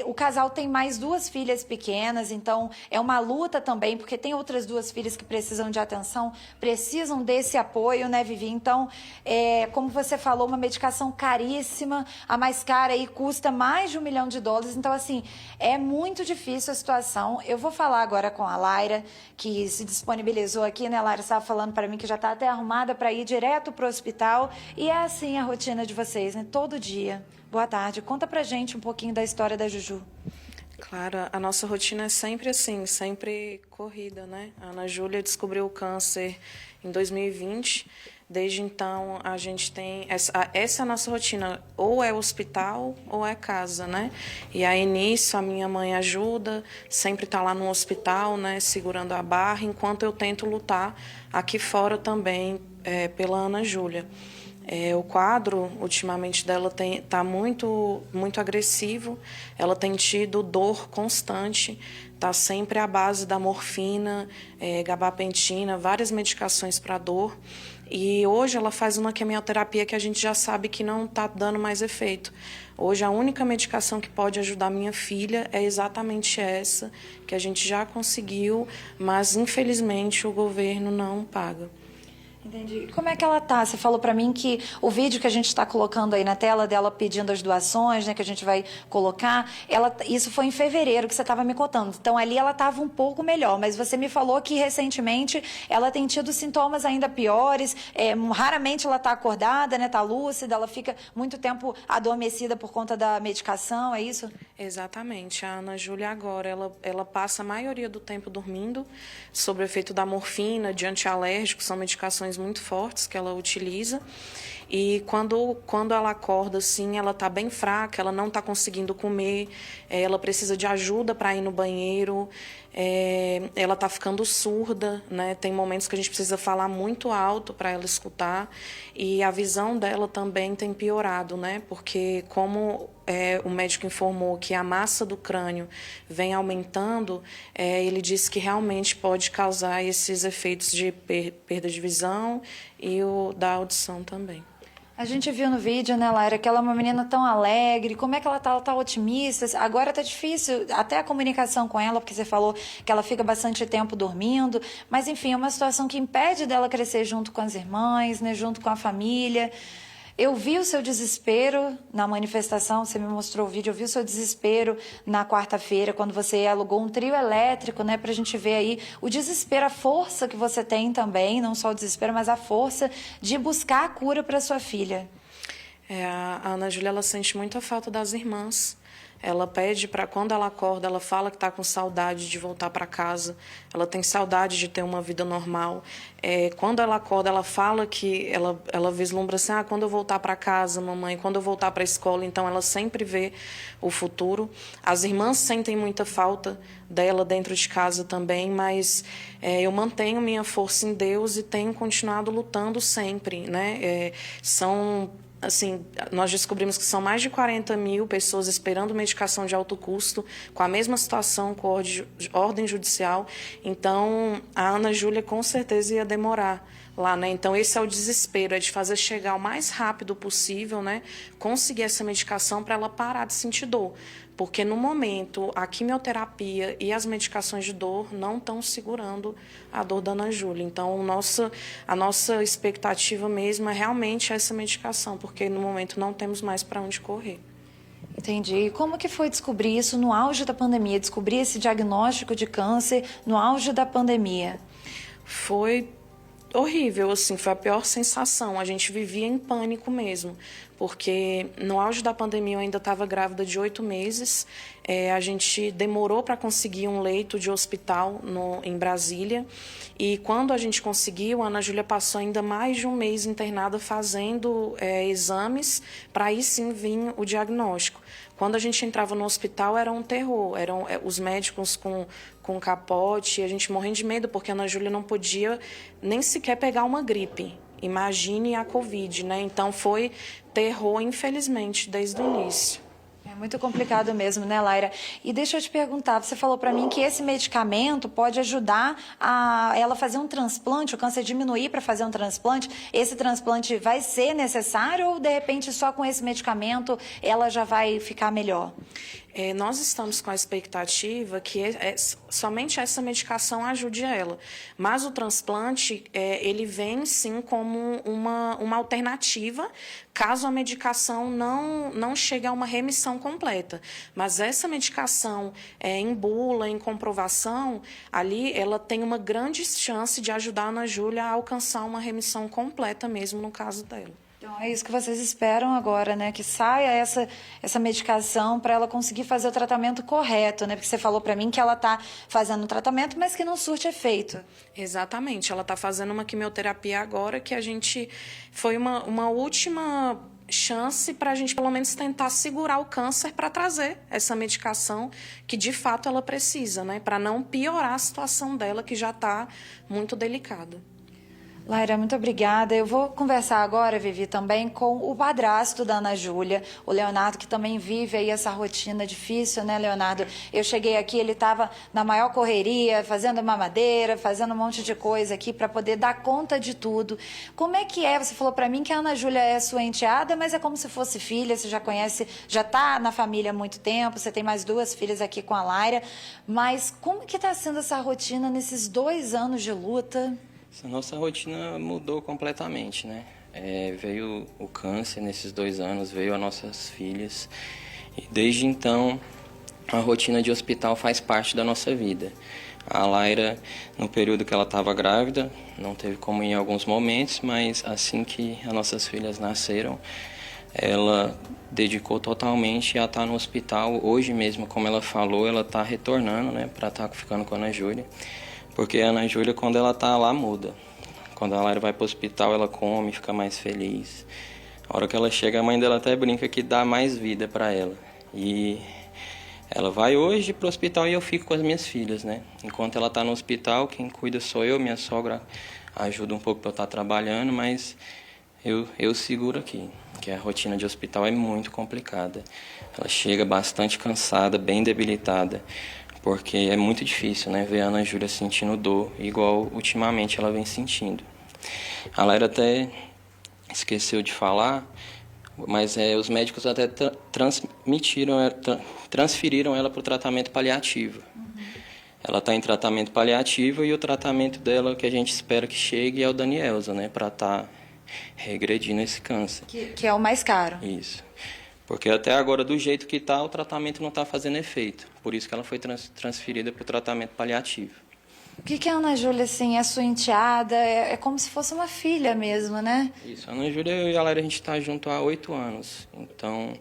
O casal tem mais 2 filhas pequenas, então é uma luta também, porque tem outras 2 filhas que precisam de atenção, precisam desse apoio, né, Vivi? Então, como você falou, uma medicação caríssima, a mais cara aí custa mais de $1 milhão. Então, assim, é muito difícil a situação. Eu vou falar agora com a Laira, que se disponibilizou aqui, né? A Laira estava falando para mim que já está até arrumada para ir direto para o hospital. E é assim a rotina de vocês, né? Todo dia. Boa tarde. Conta pra gente um pouquinho da história da Juju. Claro, a nossa rotina é sempre assim, sempre corrida, né? A Ana Júlia descobriu o câncer em 2020. Desde então, a gente tem... Essa é a nossa rotina. Ou é hospital ou é casa, né? E aí, nisso, a minha mãe ajuda, sempre está lá no hospital, né? Segurando a barra, enquanto eu tento lutar aqui fora também pela Ana Júlia. O quadro, ultimamente, dela está muito agressivo. Ela tem tido dor constante. Está sempre à base da morfina, gabapentina, várias medicações para dor. E hoje ela faz uma quimioterapia que a gente já sabe que não está dando mais efeito. Hoje a única medicação que pode ajudar minha filha é exatamente essa, que a gente já conseguiu, mas infelizmente o governo não paga. Entendi. Como é que ela tá? Você falou para mim que o vídeo que a gente está colocando aí na tela dela pedindo as doações, né, que a gente vai colocar, isso foi em fevereiro que você estava me contando. Então ali ela estava um pouco melhor, mas você me falou que recentemente ela tem tido sintomas ainda piores. Raramente ela está acordada, né, tá lúcida, ela fica muito tempo adormecida por conta da medicação, é isso? Exatamente. A Ana Júlia agora, ela passa a maioria do tempo dormindo, sob o efeito da morfina, de antialérgicos, são medicações muito fortes que ela utiliza. E quando ela acorda, assim, ela está bem fraca, ela não está conseguindo comer, ela precisa de ajuda para ir no banheiro, ela está ficando surda, né? Tem momentos que a gente precisa falar muito alto para ela escutar, e a visão dela também tem piorado, né? Porque como o médico informou que a massa do crânio vem aumentando, ele disse que realmente pode causar esses efeitos de perda de visão e da audição também. A gente viu no vídeo, né, Laira, que ela é uma menina tão alegre. Como é que ela tá? Ela tá otimista. Agora tá difícil até a comunicação com ela, porque você falou que ela fica bastante tempo dormindo. Mas, enfim, é uma situação que impede dela crescer junto com as irmãs, né, junto com a família. Eu vi o seu desespero na manifestação, você me mostrou o vídeo, eu vi o seu desespero na quarta-feira, quando você alugou um trio elétrico, né, pra gente ver aí o desespero, a força que você tem também, não só o desespero, mas a força de buscar a cura para sua filha. A Ana Júlia, ela sente muita falta das irmãs. Ela pede para, quando ela acorda, ela fala que está com saudade de voltar para casa. Ela tem saudade de ter uma vida normal. Quando ela acorda, ela fala que ela vislumbra assim, quando eu voltar para casa, mamãe, quando eu voltar para a escola. Então, ela sempre vê o futuro. As irmãs sentem muita falta dela dentro de casa também, mas eu mantenho minha força em Deus e tenho continuado lutando sempre, né? Assim, nós descobrimos que são mais de 40 mil pessoas esperando medicação de alto custo, com a mesma situação, com ordem judicial. Então, a Ana Júlia com certeza ia demorar lá, né? Então, esse é o desespero, é de fazer chegar o mais rápido possível, né? Conseguir essa medicação para ela parar de sentir dor. Porque, no momento, a quimioterapia e as medicações de dor não estão segurando a dor da Ana Júlia. Então, a nossa expectativa mesmo é realmente essa medicação, porque, no momento, não temos mais para onde correr. Entendi. E como que foi descobrir isso no auge da pandemia? Descobrir esse diagnóstico de câncer no auge da pandemia? Foi horrível, assim, foi a pior sensação. A gente vivia em pânico mesmo, porque no auge da pandemia eu ainda estava grávida de 8 meses. A gente demorou para conseguir um leito de hospital em Brasília. E quando a gente conseguiu, a Ana Júlia passou ainda mais de um mês internada fazendo exames para aí sim vir o diagnóstico. Quando a gente entrava no hospital era um terror, eram os médicos com capote, a gente morrendo de medo porque a Ana Júlia não podia nem sequer pegar uma gripe. Imagine a Covid, né? Então foi terror, infelizmente, desde o início. É muito complicado mesmo, né, Laira? E deixa eu te perguntar, você falou para mim que esse medicamento pode ajudar a ela fazer um transplante, o câncer diminuir para fazer um transplante. Esse transplante vai ser necessário ou, de repente, só com esse medicamento ela já vai ficar melhor? Nós estamos com a expectativa que somente essa medicação ajude ela. Mas o transplante, ele vem sim como uma alternativa, caso a medicação não chegue a uma remissão completa. Mas essa medicação em bula, em comprovação, ali ela tem uma grande chance de ajudar a Ana Júlia a alcançar uma remissão completa mesmo no caso dela. Então, é isso que vocês esperam agora, né? Que saia essa medicação para ela conseguir fazer o tratamento correto, né? Porque você falou para mim que ela está fazendo um tratamento, mas que não surte efeito. Exatamente. Ela está fazendo uma quimioterapia agora que foi uma última chance para a gente, pelo menos, tentar segurar o câncer para trazer essa medicação que, de fato, ela precisa, né? Para não piorar a situação dela, que já está muito delicada. Laira, muito obrigada. Eu vou conversar agora, Vivi, também com o padrasto da Ana Júlia, o Leonardo, que também vive aí essa rotina difícil, né, Leonardo? Eu cheguei aqui, ele estava na maior correria, fazendo mamadeira, fazendo um monte de coisa aqui para poder dar conta de tudo. Como é que é? Você falou para mim que a Ana Júlia é sua enteada, mas é como se fosse filha, você já conhece, já está na família há muito tempo, você tem mais 2 filhas aqui com a Laira, mas como que está sendo essa rotina nesses 2 anos de luta? A nossa rotina mudou completamente, né? Veio o câncer nesses 2 anos, veio as nossas filhas. E desde então, a rotina de hospital faz parte da nossa vida. A Laira, no período que ela estava grávida, não teve como ir em alguns momentos, mas assim que as nossas filhas nasceram, ela dedicou totalmente a estar no hospital. Hoje mesmo, como ela falou, ela está retornando, né, para estar ficando com a Ana Júlia. Porque a Ana Júlia, quando ela tá lá, muda. Quando a Laira vai pro hospital, ela come, fica mais feliz. A hora que ela chega, a mãe dela até brinca que dá mais vida para ela. E ela vai hoje pro hospital e eu fico com as minhas filhas, né? Enquanto ela tá no hospital, quem cuida sou eu, minha sogra ajuda um pouco para eu estar trabalhando, mas eu seguro aqui, que a rotina de hospital é muito complicada. Ela chega bastante cansada, bem debilitada. Porque é muito difícil, né, ver a Ana Júlia sentindo dor, igual ultimamente ela vem sentindo. A Laira até esqueceu de falar, mas os médicos até transferiram ela para o tratamento paliativo. Ela está em tratamento paliativo e o tratamento dela que a gente espera que chegue é o Danielza, né, para estar regredindo esse câncer. Que é o mais caro. Isso. Porque até agora, do jeito que está, o tratamento não está fazendo efeito. Por isso que ela foi transferida para o tratamento paliativo. O que a Ana Júlia, assim, é sua enteada? É como se fosse uma filha mesmo, né? Isso. A Ana Júlia e a Laira, a gente está junto há 8 anos. Então,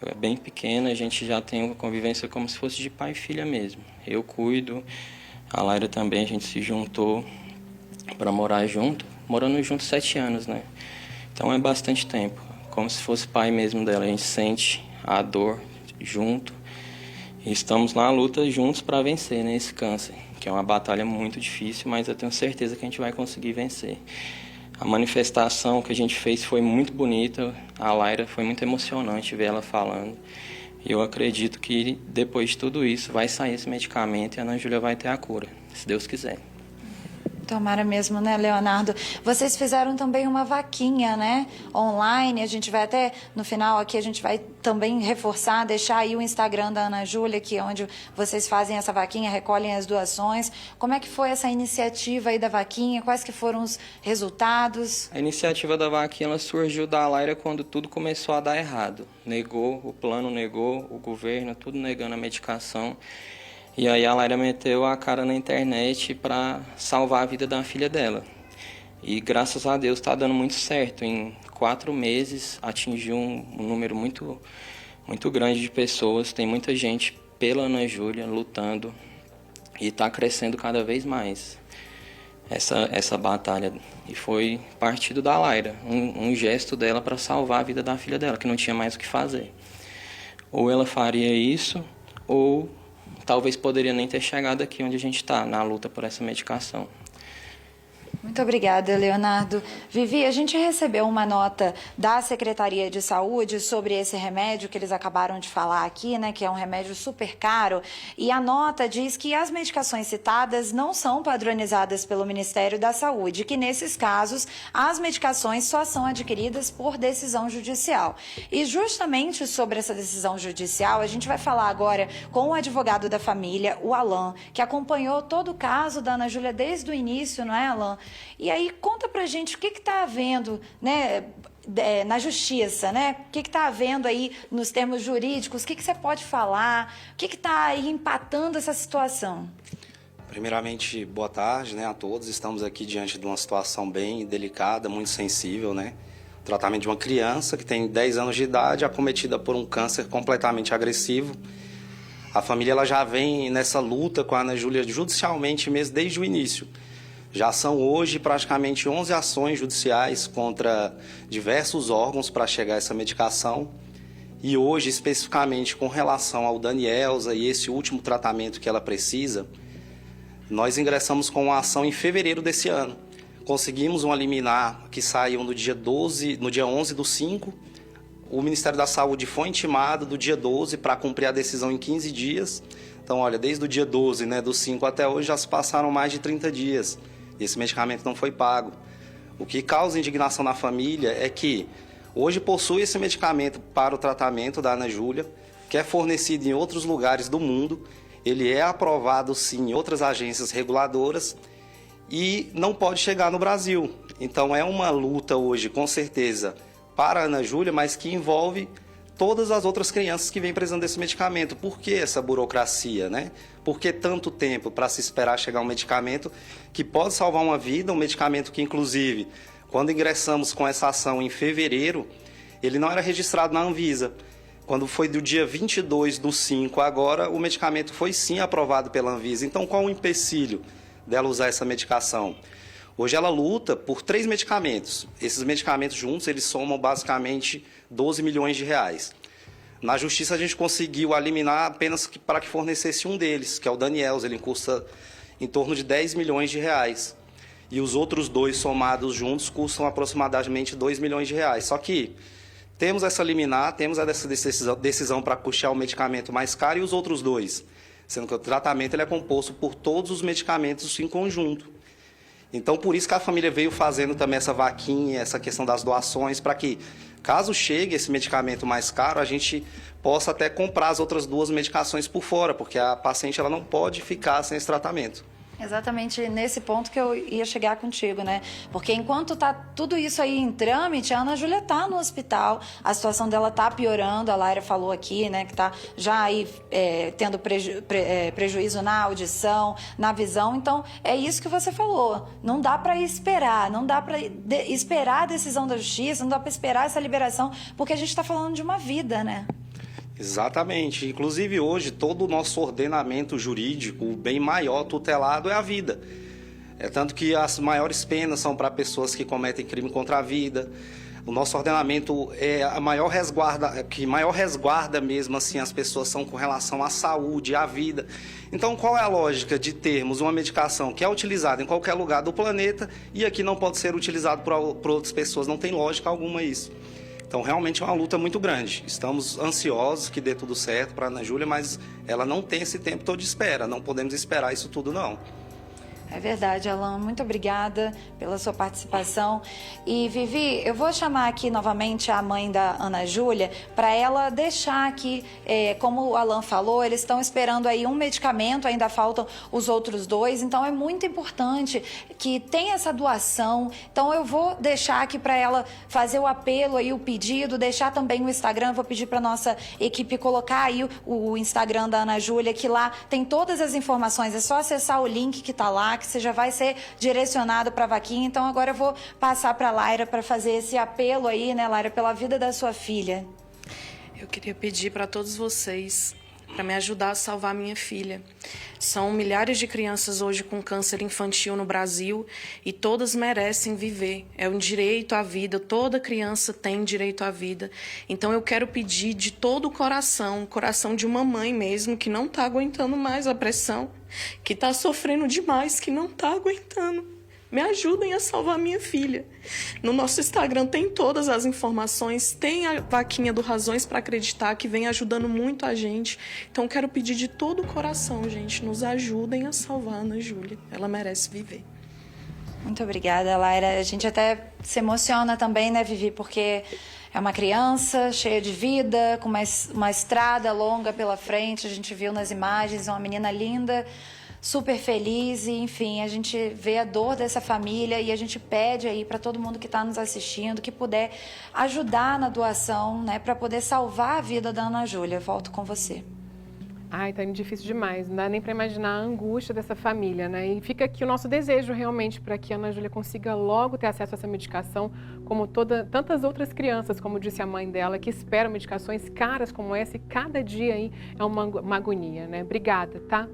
é bem pequena, a gente já tem uma convivência como se fosse de pai e filha mesmo. Eu cuido, a Laira também, a gente se juntou para morar junto. Morando junto 7 anos, né? Então, é bastante tempo. Como se fosse pai mesmo dela. A gente sente a dor junto e estamos na luta juntos para vencer, né, esse câncer, que é uma batalha muito difícil, mas eu tenho certeza que a gente vai conseguir vencer. A manifestação que a gente fez foi muito bonita, a Laira foi muito emocionante ver ela falando. E eu acredito que depois de tudo isso vai sair esse medicamento e a Ana Júlia vai ter a cura, se Deus quiser. Tomara mesmo, né, Leonardo? Vocês fizeram também uma vaquinha, né, online. A gente vai até, no final aqui, a gente vai também reforçar, deixar aí o Instagram da Ana Júlia, que é onde vocês fazem essa vaquinha, recolhem as doações. Como é que foi essa iniciativa aí da vaquinha? Quais que foram os resultados? A iniciativa da vaquinha ela surgiu da Laira quando tudo começou a dar errado. Negou, o plano negou, o governo, tudo negando a medicação. E aí a Laira meteu a cara na internet para salvar a vida da filha dela. E graças a Deus está dando muito certo. Em 4 meses atingiu um número muito grande de pessoas. Tem muita gente pela Ana Júlia lutando e está crescendo cada vez mais essa batalha. E foi partido da Laira, um gesto dela para salvar a vida da filha dela, que não tinha mais o que fazer. ou ela faria isso, ou talvez poderia nem ter chegado aqui onde a gente está, na luta por essa medicação. Muito obrigada, Leonardo. Vivi, a gente recebeu uma nota da Secretaria de Saúde sobre esse remédio que eles acabaram de falar aqui, né, que é um remédio super caro, e a nota diz que as medicações citadas não são padronizadas pelo Ministério da Saúde, que nesses casos as medicações só são adquiridas por decisão judicial. E justamente sobre essa decisão judicial, a gente vai falar agora com o advogado da família, o Alan, que acompanhou todo o caso da Ana Júlia desde o início, não é, Alan? E aí, conta pra gente o que está havendo, né, na justiça, né? O que está havendo aí nos termos jurídicos? O que você pode falar? O que está aí empatando essa situação? Primeiramente, boa tarde, né, a todos. Estamos aqui diante de uma situação bem delicada, muito sensível, né? O tratamento de uma criança que tem 10 anos de idade, acometida por um câncer completamente agressivo. A família ela já vem nessa luta com a Ana Júlia judicialmente mesmo desde o início. Já são hoje praticamente 11 ações judiciais contra diversos órgãos para chegar a essa medicação. E hoje, especificamente com relação ao Danielza e esse último tratamento que ela precisa, nós ingressamos com uma ação em fevereiro desse ano. Conseguimos uma liminar que saiu no dia 11/5. O Ministério da Saúde foi intimado do dia 12 para cumprir a decisão em 15 dias. Então, olha, desde o dia 12, né, do 5 até hoje, já se passaram mais de 30 dias. Esse medicamento não foi pago. O que causa indignação na família é que hoje possui esse medicamento para o tratamento da Ana Júlia, que é fornecido em outros lugares do mundo, ele é aprovado sim em outras agências reguladoras e não pode chegar no Brasil. Então é uma luta hoje, com certeza, para a Ana Júlia, mas que envolve todas as outras crianças que vêm precisando desse medicamento. Por que essa burocracia, né? Por que tanto tempo para se esperar chegar um medicamento que pode salvar uma vida, um medicamento que, inclusive, quando ingressamos com essa ação em fevereiro, ele não era registrado na Anvisa. Quando foi do dia 22/5 agora, o medicamento foi sim aprovado pela Anvisa. Então, qual o empecilho dela usar essa medicação? Hoje ela luta por 3 medicamentos. Esses medicamentos juntos, eles somam basicamente 12 milhões de reais. Na justiça a gente conseguiu eliminar apenas para que fornecesse um deles, que é o Danielza. Ele custa em torno de 10 milhões de reais. E os outros 2 somados juntos custam aproximadamente 2 milhões de reais. Só que temos essa liminar, temos essa decisão para custear o medicamento mais caro e os outros 2. Sendo que o tratamento ele é composto por todos os medicamentos em conjunto. Então, por isso que a família veio fazendo também essa vaquinha, essa questão das doações, para que, caso chegue esse medicamento mais caro, a gente possa até comprar as outras 2 medicações por fora, porque a paciente ela não pode ficar sem esse tratamento. Exatamente nesse ponto que eu ia chegar contigo, né? Porque enquanto tá tudo isso aí em trâmite, a Ana Júlia tá no hospital, a situação dela tá piorando, a Laira falou aqui, né, que tá já aí tendo prejuízo na audição, na visão. Então, é isso que você falou. Não dá para esperar, não dá para esperar a decisão da justiça, não dá para esperar essa liberação, porque a gente tá falando de uma vida, né? Exatamente. Inclusive hoje todo o nosso ordenamento jurídico, o bem maior tutelado é a vida. É tanto que as maiores penas são para pessoas que cometem crime contra a vida. O nosso ordenamento é a maior resguarda, que maior resguarda mesmo assim as pessoas são com relação à saúde, à vida. Então qual é a lógica de termos uma medicação que é utilizada em qualquer lugar do planeta e aqui não pode ser utilizado por outras pessoas? Não tem lógica alguma isso. Então, realmente é uma luta muito grande. Estamos ansiosos que dê tudo certo para a Ana Júlia, mas ela não tem esse tempo todo de espera. Não podemos esperar isso tudo, não. É verdade, Alan. Muito obrigada pela sua participação. E, Vivi, eu vou chamar aqui novamente a mãe da Ana Júlia para ela deixar aqui, como o Alan falou, eles estão esperando aí um medicamento, ainda faltam os outros 2, então é muito importante que tenha essa doação. Então eu vou deixar aqui para ela fazer o apelo aí, o pedido, deixar também o Instagram, vou pedir para nossa equipe colocar aí o Instagram da Ana Júlia, que lá tem todas as informações, é só acessar o link que está lá, que você já vai ser direcionado para a vaquinha. Então agora eu vou passar para a Laira para fazer esse apelo aí, né, Laira, pela vida da sua filha. Eu queria pedir para todos vocês para me ajudar a salvar minha filha. São milhares de crianças hoje com câncer infantil no Brasil e todas merecem viver. É um direito à vida, toda criança tem direito à vida. Então eu quero pedir de todo o coração de uma mãe mesmo, que não está aguentando mais a pressão, que está sofrendo demais, que não está aguentando. Me ajudem a salvar minha filha. No nosso Instagram tem todas as informações, tem a vaquinha do Razões para Acreditar, que vem ajudando muito a gente. Então quero pedir de todo o coração, gente, nos ajudem a salvar a Ana Júlia. Ela merece viver. Muito obrigada, Laira. A gente até se emociona também, né, Vivi, porque é uma criança cheia de vida, com uma estrada longa pela frente. A gente viu nas imagens uma menina linda, super feliz, e enfim, a gente vê a dor dessa família e a gente pede aí para todo mundo que está nos assistindo, que puder ajudar na doação, né, para poder salvar a vida da Ana Júlia. Volto com você. Ai, tá difícil demais, não dá nem para imaginar a angústia dessa família, né? E fica aqui o nosso desejo realmente para que a Ana Júlia consiga logo ter acesso a essa medicação, como tantas outras crianças, como disse a mãe dela, que esperam medicações caras como essa, e cada dia aí é uma agonia, né? Obrigada, tá?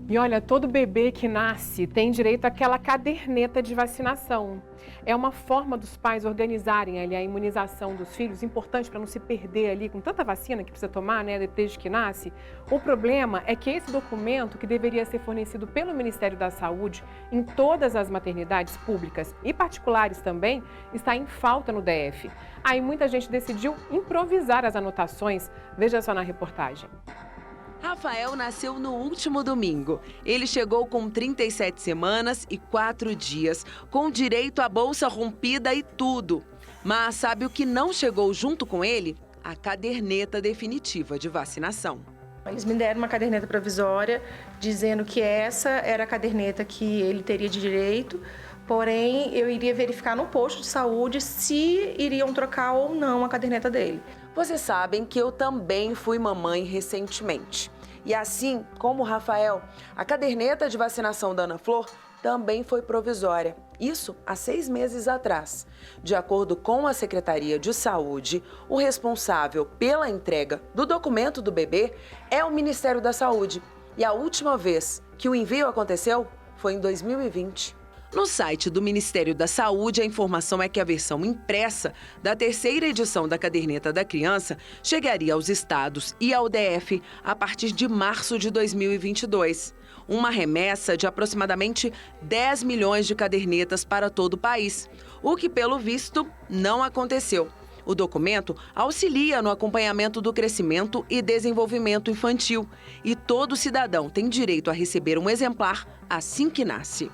E olha, todo bebê que nasce tem direito àquela caderneta de vacinação. É uma forma dos pais organizarem ali a imunização dos filhos, importante para não se perder ali com tanta vacina que precisa tomar, né, desde que nasce. O problema é que esse documento, que deveria ser fornecido pelo Ministério da Saúde em todas as maternidades públicas e particulares também, está em falta no DF. Aí muita gente decidiu improvisar as anotações. Veja só na reportagem. Rafael nasceu no último domingo. Ele chegou com 37 semanas e 4 dias, com direito à bolsa rompida e tudo. Mas sabe o que não chegou junto com ele? A caderneta definitiva de vacinação. Eles me deram uma caderneta provisória, dizendo que essa era a caderneta que ele teria de direito, porém eu iria verificar no posto de saúde se iriam trocar ou não a caderneta dele. Vocês sabem que eu também fui mamãe recentemente. E assim como o Rafael, a caderneta de vacinação da Ana Flor também foi provisória. Isso há 6 meses atrás. De acordo com a Secretaria de Saúde, o responsável pela entrega do documento do bebê é o Ministério da Saúde. E a última vez que o envio aconteceu foi em 2020. No site do Ministério da Saúde, a informação é que a versão impressa da 3ª edição da caderneta da criança chegaria aos estados e ao DF a partir de março de 2022. Uma remessa de aproximadamente 10 milhões de cadernetas para todo o país, o que, pelo visto, não aconteceu. O documento auxilia no acompanhamento do crescimento e desenvolvimento infantil, e todo cidadão tem direito a receber um exemplar assim que nasce.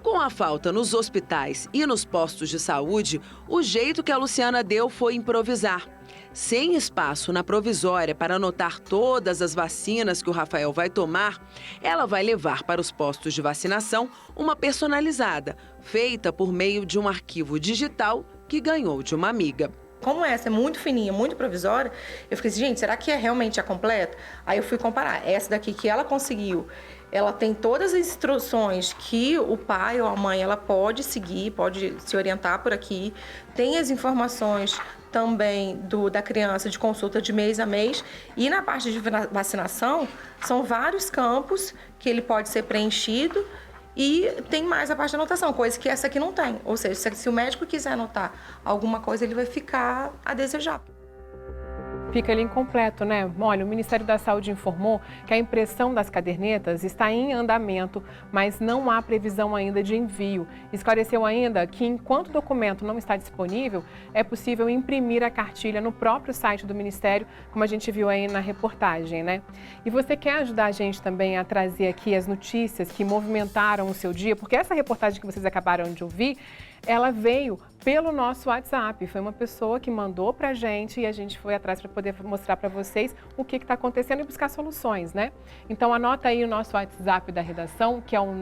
Com a falta nos hospitais e nos postos de saúde, o jeito que a Luciana deu foi improvisar. Sem espaço na provisória para anotar todas as vacinas que o Rafael vai tomar, ela vai levar para os postos de vacinação uma personalizada, feita por meio de um arquivo digital que ganhou de uma amiga. Como essa é muito fininha, muito provisória, eu fiquei assim, gente, será que é realmente a completa? Aí eu fui comparar. Essa daqui que ela conseguiu, ela tem todas as instruções que o pai ou a mãe ela pode seguir, pode se orientar por aqui. Tem as informações também da criança de consulta de mês a mês. E na parte de vacinação, são vários campos que ele pode ser preenchido. E tem mais a parte da anotação, coisa que essa aqui não tem. Ou seja, se o médico quiser anotar alguma coisa, ele vai ficar a desejar. Fica ali incompleto, né? Olha, o Ministério da Saúde informou que a impressão das cadernetas está em andamento, mas não há previsão ainda de envio. Esclareceu ainda que, enquanto o documento não está disponível, é possível imprimir a cartilha no próprio site do Ministério, como a gente viu aí na reportagem, né? E você quer ajudar a gente também a trazer aqui as notícias que movimentaram o seu dia? Porque essa reportagem que vocês acabaram de ouvir, ela veio pelo nosso WhatsApp. Foi uma pessoa que mandou pra gente e a gente foi atrás para poder mostrar para vocês o que está acontecendo e buscar soluções, né? Então anota aí o nosso WhatsApp da redação, que é o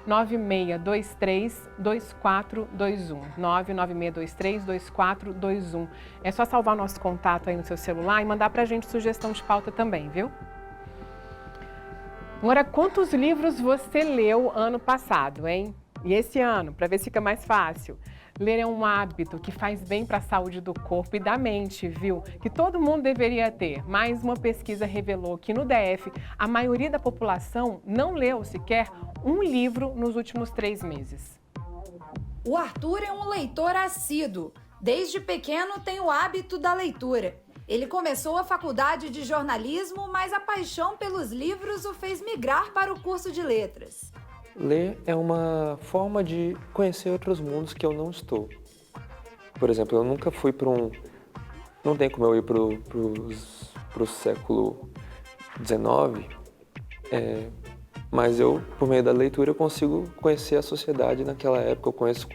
996232421. 996232421. É só salvar o nosso contato aí no seu celular e mandar pra gente sugestão de pauta também, viu? Agora, quantos livros você leu ano passado, hein? E esse ano, para ver se fica mais fácil. Ler é um hábito que faz bem para a saúde do corpo e da mente, viu? Que todo mundo deveria ter. Mas uma pesquisa revelou que no DF, a maioria da população não leu sequer um livro nos últimos 3 meses. O Arthur é um leitor assíduo. Desde pequeno tem o hábito da leitura. Ele começou a faculdade de jornalismo, mas a paixão pelos livros o fez migrar para o curso de letras. Ler é uma forma de conhecer outros mundos que eu não estou. Por exemplo, eu nunca fui para um... Não tem como eu ir para o século XIX, mas eu, por meio da leitura, eu consigo conhecer a sociedade naquela época. Eu conheço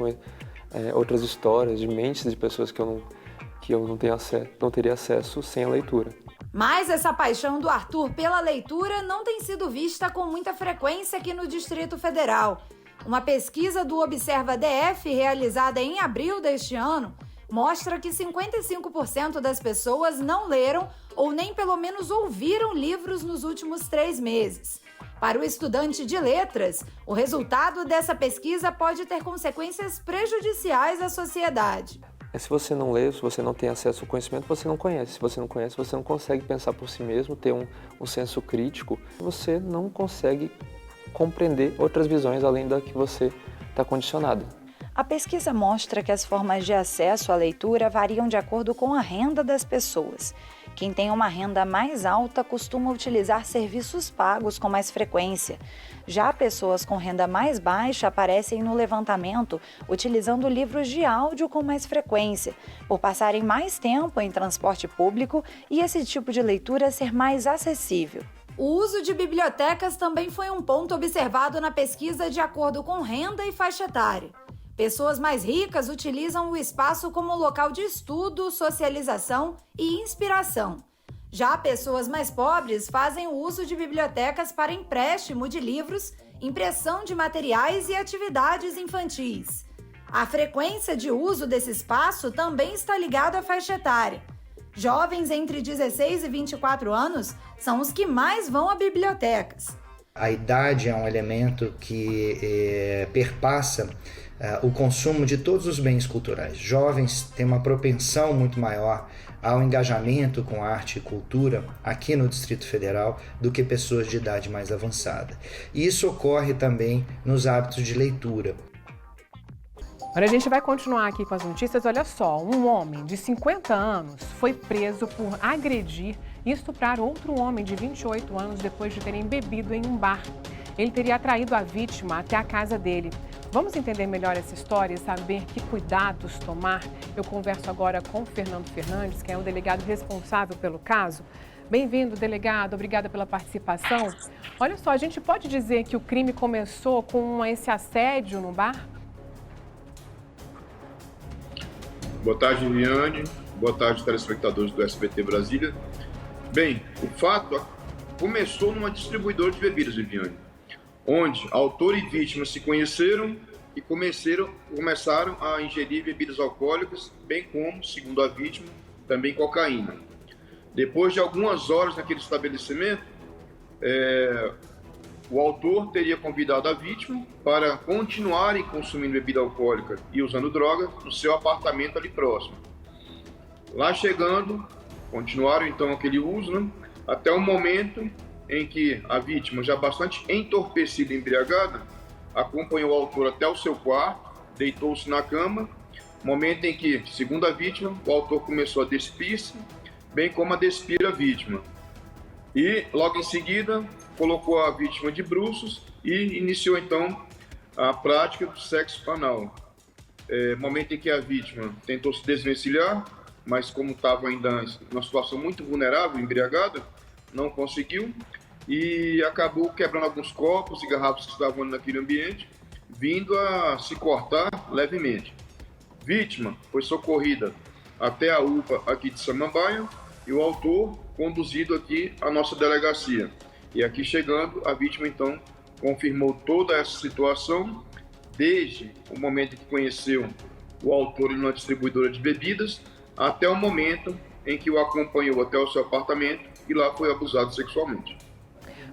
outras histórias de mentes de pessoas que eu não teria acesso sem a leitura. Mas essa paixão do Arthur pela leitura não tem sido vista com muita frequência aqui no Distrito Federal. Uma pesquisa do Observa DF, realizada em abril deste ano, mostra que 55% das pessoas não leram ou nem pelo menos ouviram livros nos últimos 3 meses. Para o estudante de letras, o resultado dessa pesquisa pode ter consequências prejudiciais à sociedade. Se você não lê, se você não tem acesso ao conhecimento, você não conhece. Se você não conhece, você não consegue pensar por si mesmo, ter um senso crítico. Você não consegue compreender outras visões além da que você está condicionado. A pesquisa mostra que as formas de acesso à leitura variam de acordo com a renda das pessoas. Quem tem uma renda mais alta costuma utilizar serviços pagos com mais frequência. Já pessoas com renda mais baixa aparecem no levantamento utilizando livros de áudio com mais frequência, por passarem mais tempo em transporte público e esse tipo de leitura ser mais acessível. O uso de bibliotecas também foi um ponto observado na pesquisa de acordo com renda e faixa etária. Pessoas mais ricas utilizam o espaço como local de estudo, socialização e inspiração. Já pessoas mais pobres fazem o uso de bibliotecas para empréstimo de livros, impressão de materiais e atividades infantis. A frequência de uso desse espaço também está ligada à faixa etária. Jovens entre 16 e 24 anos são os que mais vão a bibliotecas. A idade é um elemento que perpassa o consumo de todos os bens culturais. Jovens têm uma propensão muito maior ao engajamento com arte e cultura aqui no Distrito Federal do que pessoas de idade mais avançada. E isso ocorre também nos hábitos de leitura. Agora a gente vai continuar aqui com as notícias. Olha só, um homem de 50 anos foi preso por agredir e estuprar outro homem de 28 anos depois de terem bebido em um bar. Ele teria atraído a vítima até a casa dele. Vamos entender melhor essa história e saber que cuidados tomar? Eu converso agora com Fernando Fernandes, que é o delegado responsável pelo caso. Bem-vindo, delegado. Obrigada pela participação. Olha só, a gente pode dizer que o crime começou com esse assédio no bar? Boa tarde, Viviane. Boa tarde, telespectadores do SBT Brasília. Bem, o fato começou numa distribuidora de bebidas, Viviane, onde autor e vítima se conheceram e começaram a ingerir bebidas alcoólicas, bem como, segundo a vítima, também cocaína. Depois de algumas horas naquele estabelecimento, o autor teria convidado a vítima para continuarem consumindo bebida alcoólica e usando droga no seu apartamento ali próximo. Lá chegando, continuaram então aquele uso, até o momento em que a vítima, já bastante entorpecida e embriagada, acompanhou o autor até o seu quarto, deitou-se na cama, momento em que, segundo a vítima, o autor começou a despir-se, bem como a despir a vítima. E, logo em seguida, colocou a vítima de bruços e iniciou, então, a prática do sexo anal. Momento em que a vítima tentou se desvencilhar, mas como estava ainda em uma situação muito vulnerável, embriagada, não conseguiu e acabou quebrando alguns copos e garrafas que estavam naquele ambiente, vindo a se cortar levemente. Vítima foi socorrida até a UPA aqui de Samambaia e o autor conduzido aqui à nossa delegacia. E aqui chegando, a vítima então confirmou toda essa situação, desde o momento em que conheceu o autor na distribuidora de bebidas, até o momento em que o acompanhou até o seu apartamento e lá foi abusado sexualmente.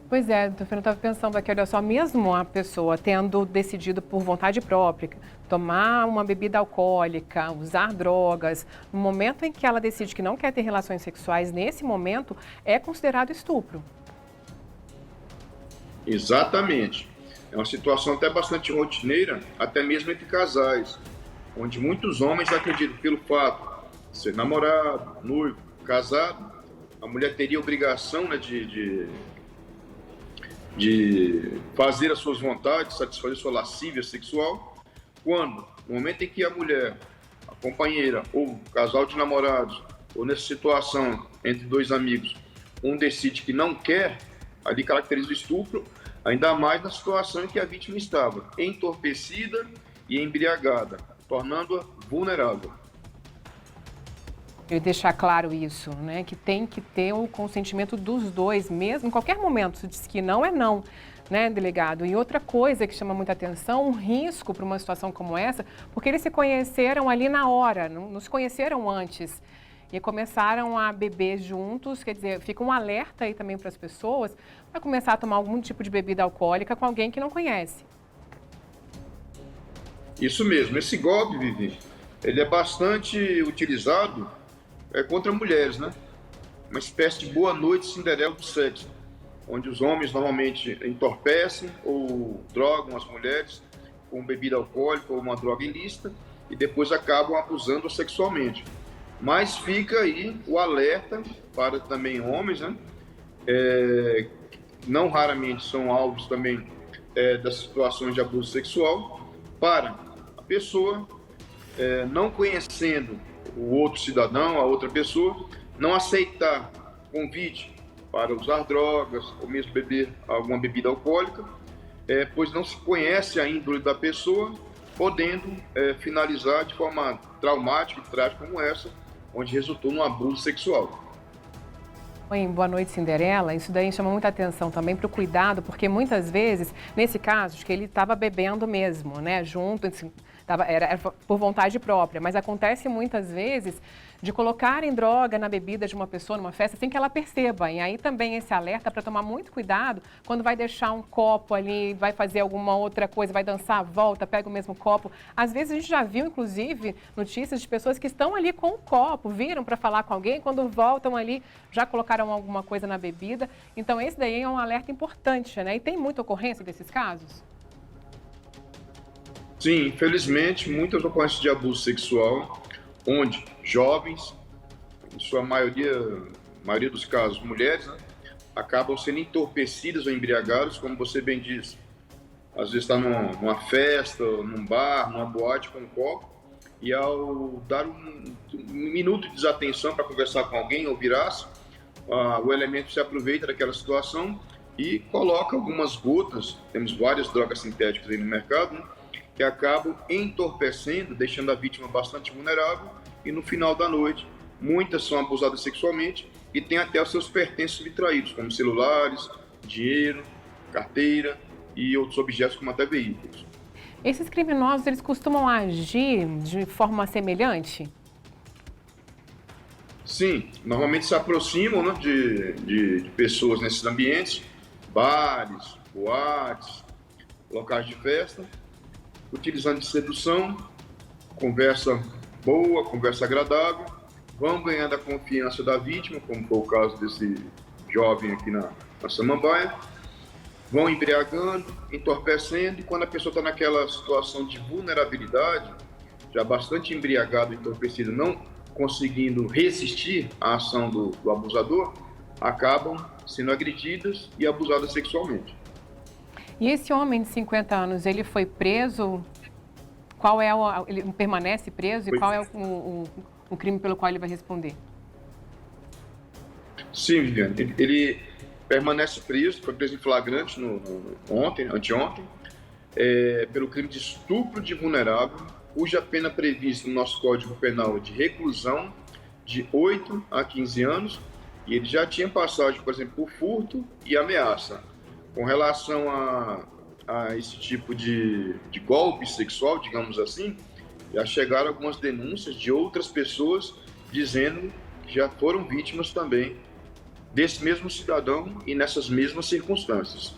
Pois é, eu estava pensando aqui, olha só, mesmo a pessoa tendo decidido por vontade própria tomar uma bebida alcoólica, usar drogas, no momento em que ela decide que não quer ter relações sexuais, nesse momento é considerado estupro. Exatamente. É uma situação até bastante rotineira, até mesmo entre casais, onde muitos homens acreditam que pelo fato de ser namorado, noivo, casado, a mulher teria obrigação, né, de fazer as suas vontades, satisfazer sua lascívia sexual, quando, no momento em que a mulher, a companheira ou o casal de namorados, ou nessa situação entre dois amigos, um decide que não quer, ali caracteriza o estupro, ainda mais na situação em que a vítima estava entorpecida e embriagada, tornando-a vulnerável. E deixar claro isso, né? Que tem que ter o consentimento dos dois, mesmo em qualquer momento. Se diz que não é não, né, delegado? E outra coisa que chama muita atenção, um risco para uma situação como essa, porque eles se conheceram ali na hora, não se conheceram antes. E começaram a beber juntos, quer dizer, fica um alerta aí também para as pessoas para começar a tomar algum tipo de bebida alcoólica com alguém que não conhece. Isso mesmo, esse golpe, Vivi, ele é bastante utilizado contra mulheres, né? Uma espécie de boa noite Cinderela do sexo, onde os homens normalmente entorpecem ou drogam as mulheres com bebida alcoólica ou uma droga ilícita e depois acabam abusando sexualmente. Mas fica aí o alerta para também homens, né? Não raramente são alvos também das situações de abuso sexual, para a pessoa, não conhecendo o outro cidadão, a outra pessoa, não aceitar convite para usar drogas ou mesmo beber alguma bebida alcoólica, pois não se conhece a índole da pessoa, podendo finalizar de forma traumática e trágica como essa, onde resultou num abuso sexual. Oi, boa noite, Cinderela. Isso daí chama muita atenção também para o cuidado, porque muitas vezes, nesse caso, acho que ele estava bebendo mesmo, né, junto, assim, era por vontade própria, mas acontece muitas vezes de colocarem droga na bebida de uma pessoa numa festa sem que ela perceba. E aí também esse alerta para tomar muito cuidado quando vai deixar um copo ali, vai fazer alguma outra coisa, vai dançar, volta, pega o mesmo copo. Às vezes a gente já viu, inclusive, notícias de pessoas que estão ali com o copo, viram para falar com alguém, quando voltam ali já colocaram alguma coisa na bebida. Então esse daí é um alerta importante, né? E tem muita ocorrência desses casos? Sim, infelizmente, muitas ocorrências de abuso sexual, onde jovens, em sua maioria dos casos mulheres, né, acabam sendo entorpecidas ou embriagadas, como você bem disse. Às vezes está numa festa, num bar, numa boate com um copo, e ao dar um minuto de desatenção para conversar com alguém ou virar-se, o elemento se aproveita daquela situação e coloca algumas gotas, temos várias drogas sintéticas aí no mercado, né, que acabam entorpecendo, deixando a vítima bastante vulnerável, e no final da noite, muitas são abusadas sexualmente e têm até os seus pertences subtraídos, como celulares, dinheiro, carteira e outros objetos, como até veículos. Esses criminosos, eles costumam agir de forma semelhante? Sim, normalmente se aproximam, né, de pessoas nesses ambientes, bares, boates, locais de festa, utilizando de sedução, conversa boa, conversa agradável, vão ganhando a confiança da vítima, como foi o caso desse jovem aqui na Samambaia, vão embriagando, entorpecendo, e quando a pessoa está naquela situação de vulnerabilidade, já bastante embriagado e entorpecido, não conseguindo resistir à ação do abusador, acabam sendo agredidas e abusadas sexualmente. E esse homem de 50 anos, ele foi preso? Ele permanece preso? E qual é o crime pelo qual ele vai responder? Sim, Viviane. Ele permanece preso, foi preso em flagrante anteontem, pelo crime de estupro de vulnerável, cuja pena prevista no nosso Código Penal é de reclusão de 8 a 15 anos, e ele já tinha passagem, por exemplo, por furto e ameaça. Com relação a esse tipo de golpe sexual, digamos assim, já chegaram algumas denúncias de outras pessoas dizendo que já foram vítimas também desse mesmo cidadão e nessas mesmas circunstâncias.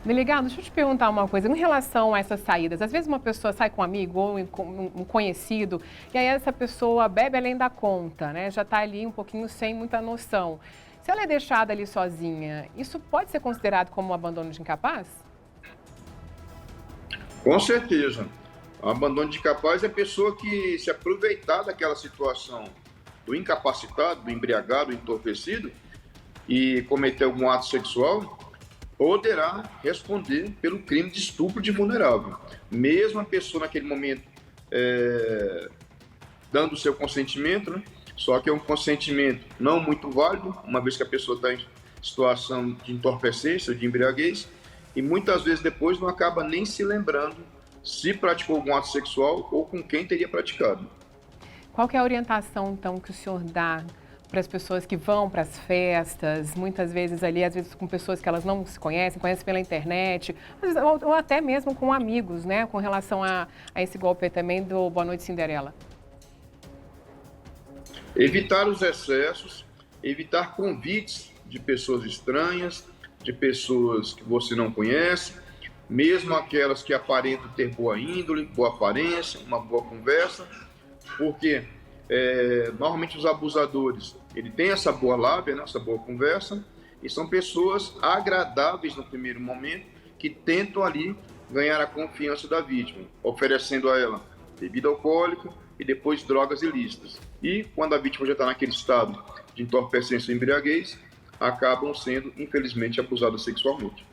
Delegado, deixa eu te perguntar uma coisa. Em relação a essas saídas, às vezes uma pessoa sai com um amigo ou com um conhecido e aí essa pessoa bebe além da conta, né? Já está ali um pouquinho sem muita noção. Se ela é deixada ali sozinha, isso pode ser considerado como um abandono de incapaz? Com certeza. O abandono de incapaz é a pessoa que se aproveitar daquela situação do incapacitado, do embriagado, do entorpecido e cometer algum ato sexual, poderá responder pelo crime de estupro de vulnerável. Mesmo a pessoa naquele momento dando o seu consentimento, né? Só que é um consentimento não muito válido, uma vez que a pessoa está em situação de entorpecência, de embriaguez, e muitas vezes depois não acaba nem se lembrando se praticou algum ato sexual ou com quem teria praticado. Qual que é a orientação, então, que o senhor dá para as pessoas que vão para as festas, muitas vezes ali, às vezes com pessoas que elas não se conhecem pela internet, ou até mesmo com amigos, né, com relação a esse golpe também do Boa Noite Cinderela? Evitar os excessos, evitar convites de pessoas estranhas, de pessoas que você não conhece, mesmo aquelas que aparentam ter boa índole, boa aparência, uma boa conversa, porque normalmente os abusadores, ele tem essa boa lábia, né, essa boa conversa, e são pessoas agradáveis no primeiro momento, que tentam ali ganhar a confiança da vítima, oferecendo a ela bebida alcoólica e depois drogas ilícitas. E quando a vítima já está naquele estado de entorpecência e embriaguez, acabam sendo, infelizmente, abusadas sexualmente.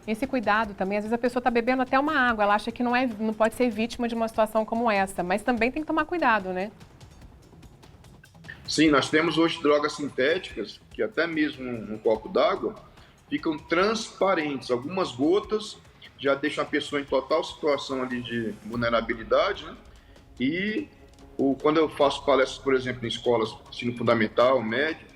Esse cuidado também, às vezes a pessoa está bebendo até uma água, ela acha que não pode ser vítima de uma situação como essa, mas também tem que tomar cuidado, né? Sim, nós temos hoje drogas sintéticas que até mesmo num copo d'água ficam transparentes. Algumas gotas já deixam a pessoa em total situação ali de vulnerabilidade, né? E quando eu faço palestras, por exemplo, em escolas ensino fundamental, médio,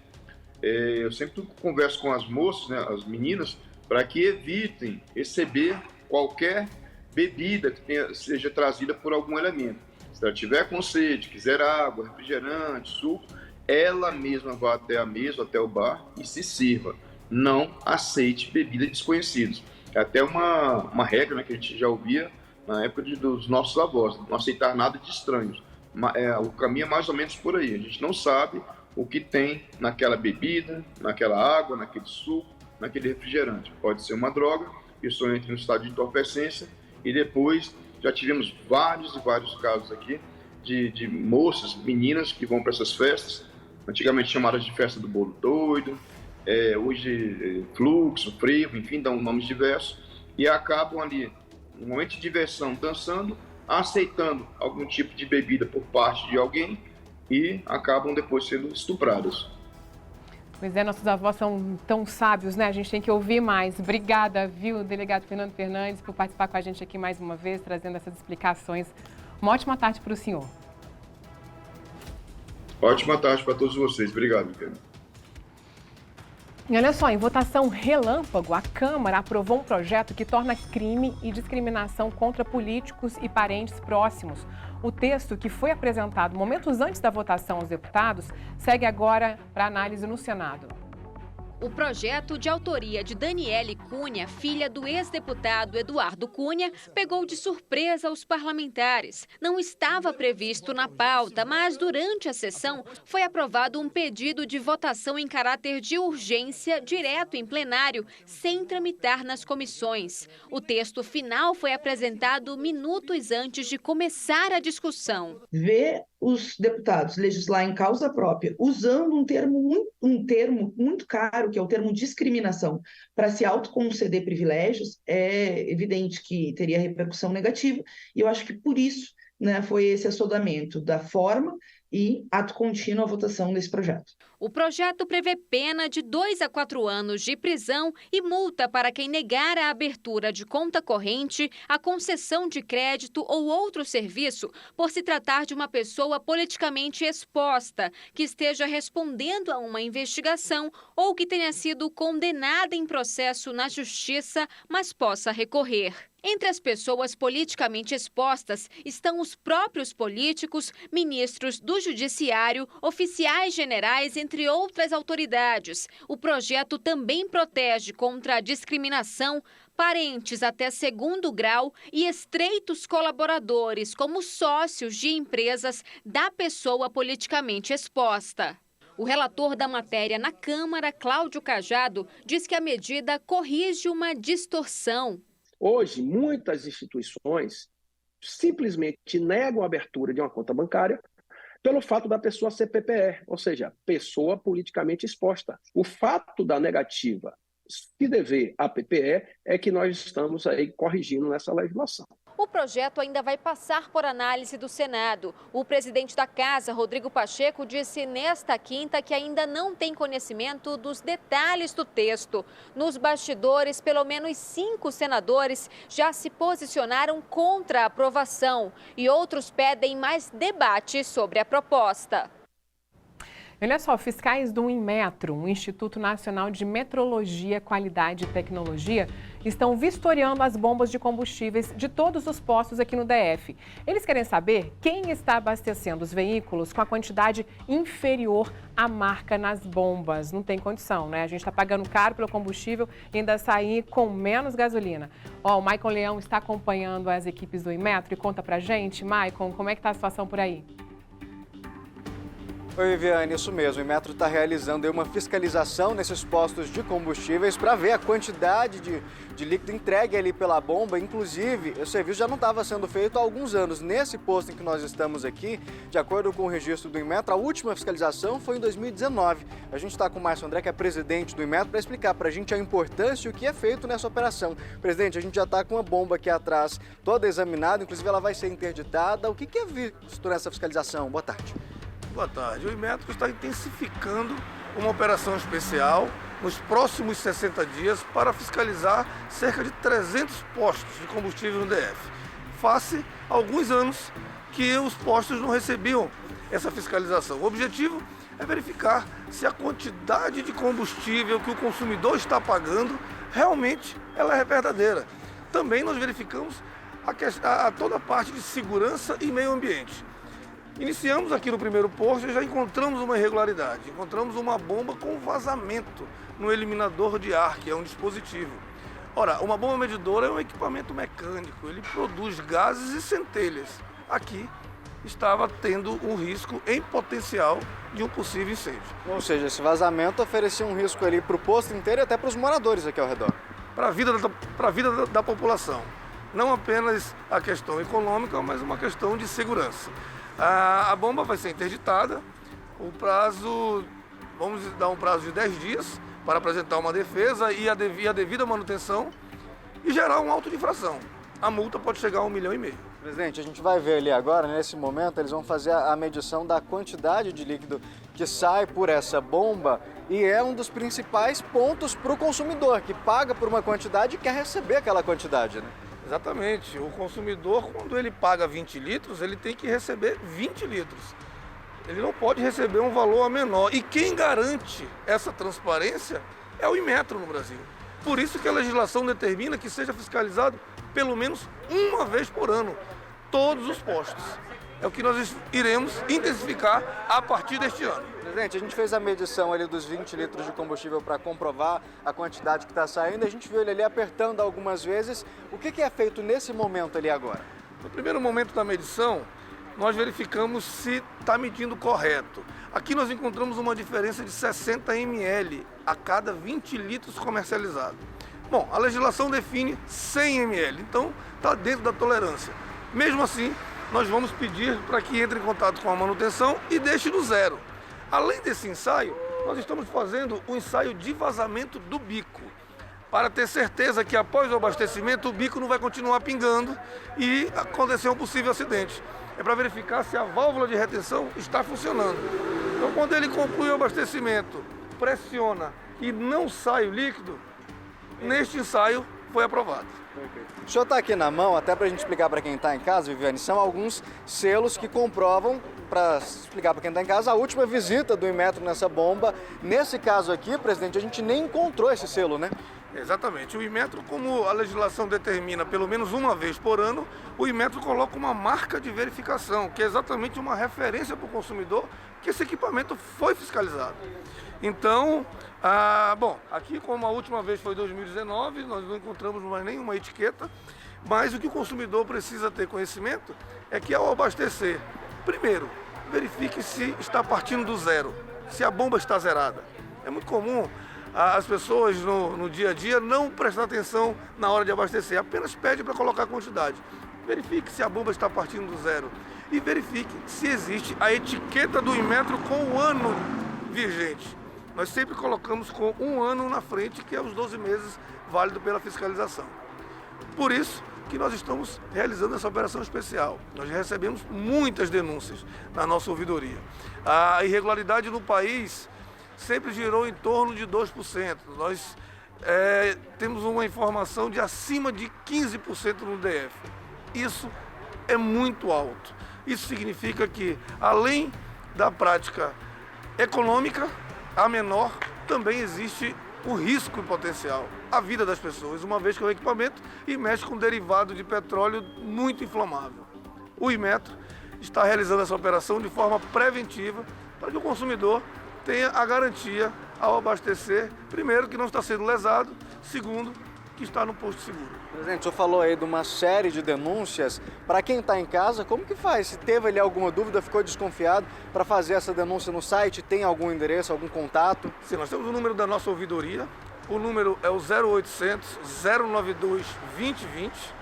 eu sempre converso com as moças, né, as meninas, para que evitem receber qualquer bebida que seja trazida por algum elemento. Se ela tiver com sede, quiser água, refrigerante, suco, ela mesma vá até a mesa, até o bar e se sirva. Não aceite bebidas desconhecidas. É até uma regra, né, que a gente já ouvia na época dos nossos avós, não aceitar nada de estranhos. O caminho é mais ou menos por aí. A gente não sabe o que tem naquela bebida, naquela água, naquele suco, naquele refrigerante. Pode ser uma droga, a pessoa entra no estado de entorpecência e depois já tivemos vários e vários casos aqui de moças, meninas que vão para essas festas, antigamente chamadas de festa do bolo doido, hoje fluxo, frevo, enfim, dão nomes diversos, e acabam ali, no momento de diversão, dançando, aceitando algum tipo de bebida por parte de alguém e acabam depois sendo estupradas. Pois é, nossos avós são tão sábios, né? A gente tem que ouvir mais. Obrigada, viu, delegado Fernando Fernandes, por participar com a gente aqui mais uma vez, trazendo essas explicações. Uma ótima tarde para o senhor. Ótima tarde para todos vocês. Obrigado, Fernando. E olha só, em votação relâmpago, a Câmara aprovou um projeto que torna crime e discriminação contra políticos e parentes próximos. O texto, que foi apresentado momentos antes da votação aos deputados, segue agora para análise no Senado. O projeto, de autoria de Daniele Cunha, filha do ex-deputado Eduardo Cunha, pegou de surpresa os parlamentares. Não estava previsto na pauta, mas durante a sessão foi aprovado um pedido de votação em caráter de urgência direto em plenário, sem tramitar nas comissões. O texto final foi apresentado minutos antes de começar a discussão. Ver os deputados legislar em causa própria, usando um termo muito caro, que é o termo discriminação, para se autoconceder privilégios, é evidente que teria repercussão negativa, e eu acho que por isso, né, foi esse assodamento da forma e ato contínuo a votação desse projeto. O projeto prevê pena de 2 a 4 anos de prisão e multa para quem negar a abertura de conta corrente, a concessão de crédito ou outro serviço por se tratar de uma pessoa politicamente exposta, que esteja respondendo a uma investigação ou que tenha sido condenada em processo na justiça, mas possa recorrer. Entre as pessoas politicamente expostas estão os próprios políticos, ministros do Judiciário, oficiais generais, entre outras autoridades. O projeto também protege contra a discriminação parentes até segundo grau e estreitos colaboradores, como sócios de empresas da pessoa politicamente exposta. O relator da matéria na Câmara, Cláudio Cajado, diz que a medida corrige uma distorção. Hoje, muitas instituições simplesmente negam a abertura de uma conta bancária pelo fato da pessoa ser PPE, ou seja, pessoa politicamente exposta. O fato da negativa se dever à PPE é que nós estamos aí corrigindo nessa legislação. O projeto ainda vai passar por análise do Senado. O presidente da Casa, Rodrigo Pacheco, disse nesta quinta que ainda não tem conhecimento dos detalhes do texto. Nos bastidores, pelo menos 5 senadores já se posicionaram contra a aprovação e outros pedem mais debate sobre a proposta. Olha só, fiscais do Inmetro, o Instituto Nacional de Metrologia, Qualidade e Tecnologia, estão vistoriando as bombas de combustíveis de todos os postos aqui no DF. Eles querem saber quem está abastecendo os veículos com a quantidade inferior à marca nas bombas. Não tem condição, né? A gente está pagando caro pelo combustível e ainda sair com menos gasolina. Ó, o Maicon Leão está acompanhando as equipes do Inmetro e conta pra gente, Maicon, como é que está a situação por aí? Oi, Viviane, isso mesmo. O Inmetro está realizando uma fiscalização nesses postos de combustíveis para ver a quantidade de líquido entregue ali pela bomba. Inclusive, o serviço já não estava sendo feito há alguns anos. Nesse posto em que nós estamos aqui, de acordo com o registro do Inmetro, a última fiscalização foi em 2019. A gente está com o Márcio André, que é presidente do Inmetro, para explicar para a gente a importância e o que é feito nessa operação. Presidente, a gente já está com uma bomba aqui atrás toda examinada, inclusive ela vai ser interditada. O que é visto nessa fiscalização? Boa tarde. Boa tarde. O Inmetro está intensificando uma operação especial nos próximos 60 dias para fiscalizar cerca de 300 postos de combustível no DF. Face a alguns anos que os postos não recebiam essa fiscalização. O objetivo é verificar se a quantidade de combustível que o consumidor está pagando realmente ela é verdadeira. Também nós verificamos toda a parte de segurança e meio ambiente. Iniciamos aqui no primeiro posto e já encontramos uma irregularidade. Encontramos uma bomba com vazamento no eliminador de ar, que é um dispositivo. Ora, uma bomba medidora é um equipamento mecânico, ele produz gases e centelhas. Aqui estava tendo um risco em potencial de um possível incêndio. Ou seja, esse vazamento oferecia um risco ali para o posto inteiro e até para os moradores aqui ao redor. Para a vida da população. Não apenas a questão econômica, mas uma questão de segurança. A bomba vai ser interditada, vamos dar um prazo de 10 dias para apresentar uma defesa e a devida manutenção e gerar um auto de infração. A multa pode chegar a R$1,5 milhão. Presidente, a gente vai ver ali agora, nesse momento, eles vão fazer a medição da quantidade de líquido que sai por essa bomba e é um dos principais pontos para o consumidor, que paga por uma quantidade e quer receber aquela quantidade, né? Exatamente. O consumidor, quando ele paga 20 litros, ele tem que receber 20 litros. Ele não pode receber um valor menor. E quem garante essa transparência é o Inmetro no Brasil. Por isso que a legislação determina que seja fiscalizado pelo menos uma vez por ano, todos os postos. É o que nós iremos intensificar a partir deste ano. Presidente, a gente fez a medição ali dos 20 litros de combustível para comprovar a quantidade que está saindo. A gente viu ele ali apertando algumas vezes. O que é feito nesse momento ali agora? No primeiro momento da medição, nós verificamos se está medindo correto. Aqui nós encontramos uma diferença de 60 ml a cada 20 litros comercializados. Bom, a legislação define 100 ml, então está dentro da tolerância. Mesmo assim, nós vamos pedir para que entre em contato com a manutenção e deixe no zero. Além desse ensaio, nós estamos fazendo o ensaio de vazamento do bico, para ter certeza que após o abastecimento o bico não vai continuar pingando e acontecer um possível acidente. É para verificar se a válvula de retenção está funcionando. Então, quando ele conclui o abastecimento, pressiona e não sai o líquido, neste ensaio foi aprovado. O senhor está aqui na mão, até para a gente explicar para quem está em casa, Viviane, são alguns selos que comprovam, para explicar para quem está em casa, a última visita do Inmetro nessa bomba. Nesse caso aqui, presidente, a gente nem encontrou esse selo, né? Exatamente. O Inmetro, como a legislação determina pelo menos uma vez por ano, o Inmetro coloca uma marca de verificação, que é exatamente uma referência para o consumidor que esse equipamento foi fiscalizado. Então, aqui como a última vez foi em 2019, nós não encontramos mais nenhuma etiqueta, mas o que o consumidor precisa ter conhecimento é que ao abastecer, primeiro, verifique se está partindo do zero, se a bomba está zerada. É muito comum as pessoas no dia a dia não prestar atenção na hora de abastecer, apenas pede para colocar a quantidade. Verifique se a bomba está partindo do zero e verifique se existe a etiqueta do Inmetro com o ano vigente. Nós sempre colocamos com um ano na frente, que é os 12 meses válido pela fiscalização. Por isso que nós estamos realizando essa operação especial. Nós recebemos muitas denúncias na nossa ouvidoria. A irregularidade no país sempre girou em torno de 2%. Nós temos uma informação de acima de 15% no DF. Isso é muito alto. Isso significa que, além da prática econômica, a menor, também existe o risco potencial, a vida das pessoas, uma vez que é um equipamento e mexe com um derivado de petróleo muito inflamável. O Inmetro está realizando essa operação de forma preventiva para que o consumidor tenha a garantia ao abastecer, primeiro, que não está sendo lesado, segundo, que está no posto seguro. Presidente, o senhor falou aí de uma série de denúncias. Para quem está em casa, como que faz? Se teve ali alguma dúvida, ficou desconfiado, para fazer essa denúncia no site, tem algum endereço, algum contato? Sim, nós temos o número da nossa ouvidoria. O número é o 0800 092 2020,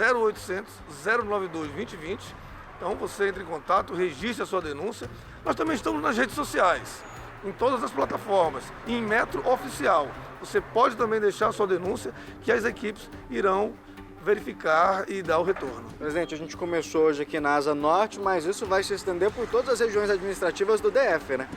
0800 092 2020. Então você entra em contato, registre a sua denúncia. Nós também estamos nas redes sociais, em todas as plataformas, em Inmetro Oficial. Você pode também deixar a sua denúncia, que as equipes irão verificar e dar o retorno. Presidente, a gente começou hoje aqui na Asa Norte, mas isso vai se estender por todas as regiões administrativas do DF, né?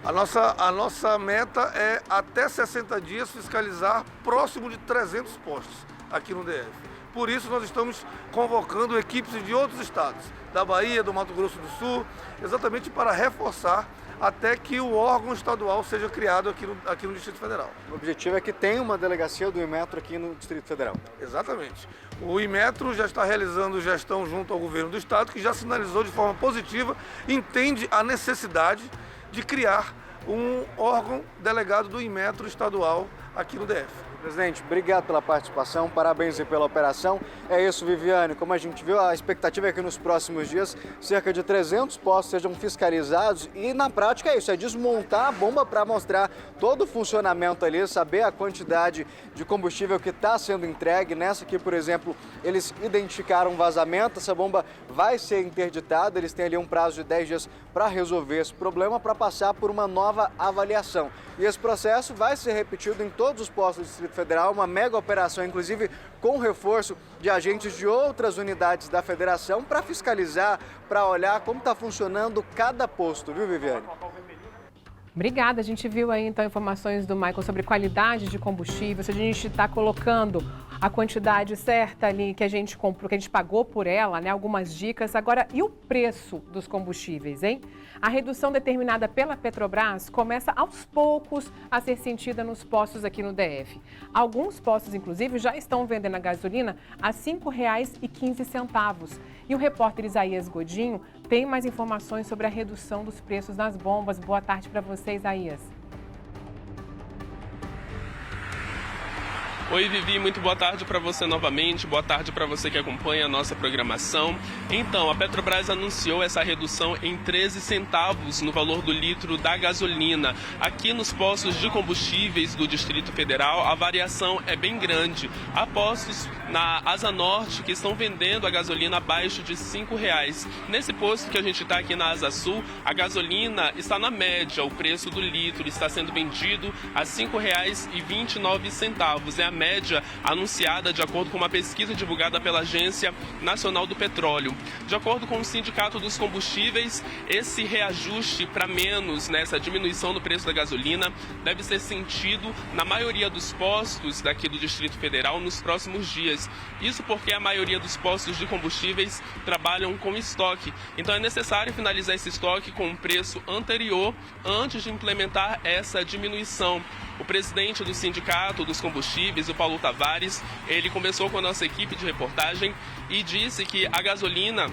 A nossa meta é, até 60 dias, fiscalizar próximo de 300 postos aqui no DF. Por isso, nós estamos convocando equipes de outros estados, da Bahia, do Mato Grosso do Sul, exatamente para reforçar até que o órgão estadual seja criado aqui no Distrito Federal. O objetivo é que tenha uma delegacia do Inmetro aqui no Distrito Federal. Exatamente. O Inmetro já está realizando gestão junto ao governo do estado, que já sinalizou de forma positiva, entende a necessidade de criar um órgão delegado do Inmetro estadual aqui no DF. Presidente, obrigado pela participação, parabéns aí pela operação. É isso, Viviane, como a gente viu, a expectativa é que nos próximos dias cerca de 300 postos sejam fiscalizados e na prática é isso, é desmontar a bomba para mostrar todo o funcionamento ali, saber a quantidade de combustível que está sendo entregue. Nessa aqui, por exemplo, eles identificaram um vazamento, essa bomba vai ser interditada, eles têm ali um prazo de 10 dias para resolver esse problema, para passar por uma nova avaliação. E esse processo vai ser repetido em todos os postos do Distrito Federal, uma mega operação, inclusive com reforço de agentes de outras unidades da federação para fiscalizar, para olhar como está funcionando cada posto, viu, Viviane? Obrigada, a gente viu aí então informações do Michael sobre qualidade de combustível, se a gente está colocando a quantidade certa ali que a gente comprou, que a gente pagou por ela, né? Algumas dicas. Agora, e o preço dos combustíveis, hein? A redução determinada pela Petrobras começa aos poucos a ser sentida nos postos aqui no DF. Alguns postos, inclusive, já estão vendendo a gasolina a R$ 5,15. E o repórter Isaías Godinho tem mais informações sobre a redução dos preços das bombas. Boa tarde para você, Isaías. Oi, Vivi, muito boa tarde para você novamente, boa tarde para você que acompanha a nossa programação. Então, a Petrobras anunciou essa redução em 13 centavos no valor do litro da gasolina. Aqui nos postos de combustíveis do Distrito Federal, a variação é bem grande. Há postos na Asa Norte que estão vendendo a gasolina abaixo de R$ 5,00. Nesse posto que a gente está aqui na Asa Sul, a gasolina está na média, o preço do litro está sendo vendido a R$ 5,29. É a média anunciada de acordo com uma pesquisa divulgada pela Agência Nacional do Petróleo. De acordo com o Sindicato dos Combustíveis, esse reajuste para menos, essa diminuição do preço da gasolina, deve ser sentido na maioria dos postos daqui do Distrito Federal nos próximos dias. Isso porque a maioria dos postos de combustíveis trabalham com estoque. Então é necessário finalizar esse estoque com um preço anterior antes de implementar essa diminuição. O presidente do Sindicato dos Combustíveis, o Paulo Tavares, ele conversou com a nossa equipe de reportagem e disse que a gasolina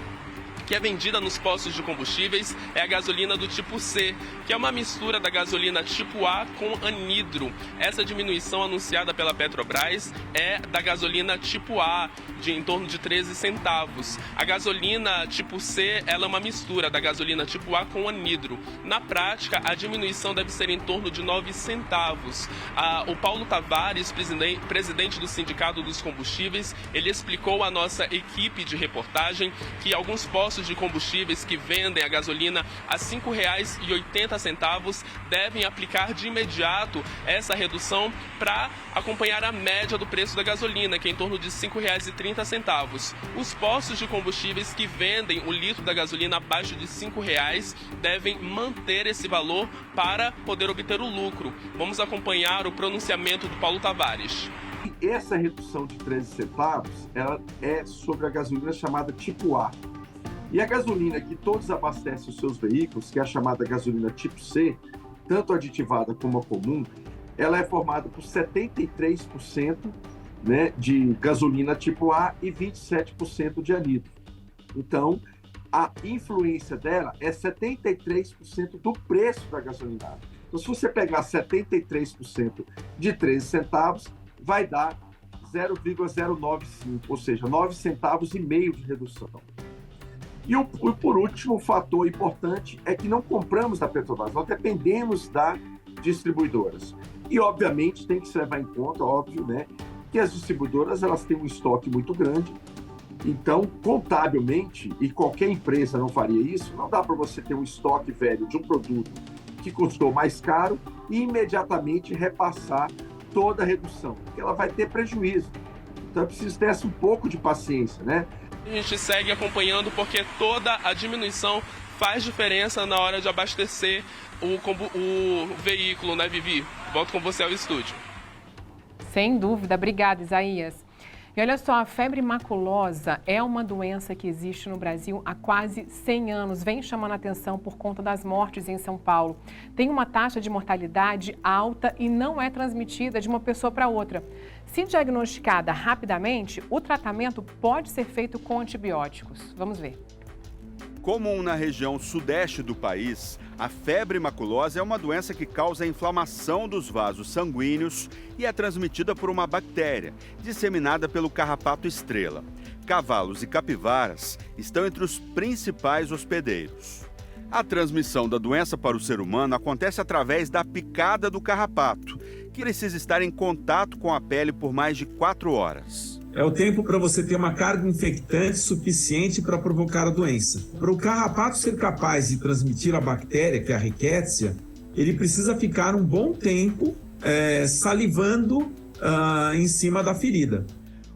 que é vendida nos postos de combustíveis é a gasolina do tipo C, que é uma mistura da gasolina tipo A com anidro. Essa diminuição anunciada pela Petrobras é da gasolina tipo A, de em torno de 13 centavos. A gasolina tipo C, ela é uma mistura da gasolina tipo A com anidro. Na prática, a diminuição deve ser em torno de 9 centavos. O Paulo Tavares, presidente do Sindicato dos Combustíveis, ele explicou à nossa equipe de reportagem que alguns postos de combustíveis que vendem a gasolina a R$ 5,80 devem aplicar de imediato essa redução para acompanhar a média do preço da gasolina, que é em torno de R$ 5,30. Os postos de combustíveis que vendem o litro da gasolina abaixo de R$ 5,00 devem manter esse valor para poder obter o lucro. Vamos acompanhar o pronunciamento do Paulo Tavares. Essa redução de 13 centavos ela é sobre a gasolina chamada tipo A. E a gasolina que todos abastecem os seus veículos, que é a chamada gasolina tipo C, tanto aditivada como a comum, ela é formada por 73%, né, de gasolina tipo A e 27% de anidro. Então, a influência dela é 73% do preço da gasolina. Então, se você pegar 73% de 13 centavos, vai dar 0,095, ou seja, 9 centavos e meio de redução. E por último, o fator importante é que não compramos da Petrobras, nós dependemos das distribuidoras. E, obviamente, tem que se levar em conta, óbvio, né, que as distribuidoras elas têm um estoque muito grande. Então, contabilmente, e qualquer empresa não faria isso, não dá para você ter um estoque velho de um produto que custou mais caro e imediatamente repassar toda a redução, porque ela vai ter prejuízo. Então, é preciso ter um pouco de paciência, né? A gente segue acompanhando porque toda a diminuição faz diferença na hora de abastecer o veículo, né, Vivi? Volto com você ao estúdio. Sem dúvida. Obrigada, Isaías. E olha só, a febre maculosa é uma doença que existe no Brasil há quase 100 anos. Vem chamando a atenção por conta das mortes em São Paulo. Tem uma taxa de mortalidade alta e não é transmitida de uma pessoa para outra. Se diagnosticada rapidamente, o tratamento pode ser feito com antibióticos. Vamos ver. Comum na região sudeste do país, a febre maculosa é uma doença que causa inflamação dos vasos sanguíneos e é transmitida por uma bactéria, disseminada pelo carrapato estrela. Cavalos e capivaras estão entre os principais hospedeiros. A transmissão da doença para o ser humano acontece através da picada do carrapato, que precisa estar em contato com a pele por mais de 4 horas. É o tempo para você ter uma carga infectante suficiente para provocar a doença. Para o carrapato ser capaz de transmitir a bactéria, que é a rickettsia, ele precisa ficar um bom tempo salivando em cima da ferida.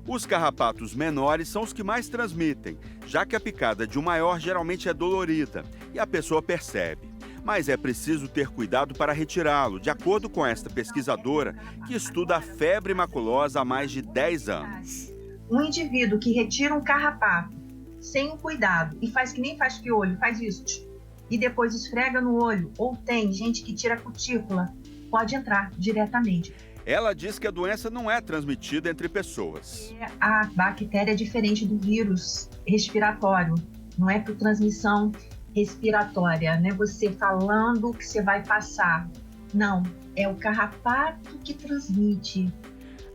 Os carrapatos menores são os que mais transmitem, já que a picada de um maior geralmente é dolorida e a pessoa percebe. Mas é preciso ter cuidado para retirá-lo, de acordo com esta pesquisadora que estuda a febre maculosa há mais de 10 anos. Um indivíduo que retira um carrapato sem um cuidado e faz que nem faz piolho, faz isso, e depois esfrega no olho, ou tem gente que tira a cutícula, pode entrar diretamente. Ela diz que a doença não é transmitida entre pessoas. A bactéria é diferente do vírus respiratório, não é por transmissão respiratória, né? Você falando que você vai passar. Não, é o carrapato que transmite.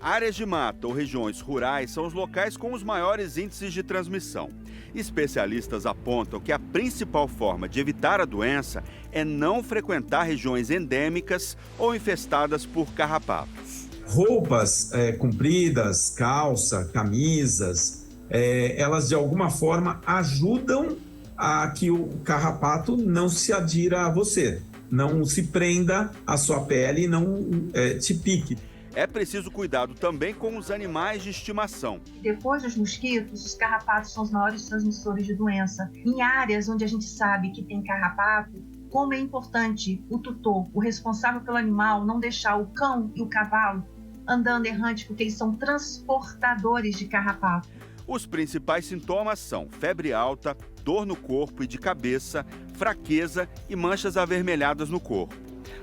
Áreas de mata ou regiões rurais são os locais com os maiores índices de transmissão. Especialistas apontam que a principal forma de evitar a doença é não frequentar regiões endêmicas ou infestadas por carrapatos. Roupas compridas, calça, camisas, elas de alguma forma ajudam a que o carrapato não se adira a você, não se prenda à sua pele e não te pique. É preciso cuidado também com os animais de estimação. Depois dos mosquitos, os carrapatos são os maiores transmissores de doença. Em áreas onde a gente sabe que tem carrapato, como é importante o tutor, o responsável pelo animal, não deixar o cão e o cavalo andando errante, porque eles são transportadores de carrapato. Os principais sintomas são febre alta, dor no corpo e de cabeça, fraqueza e manchas avermelhadas no corpo.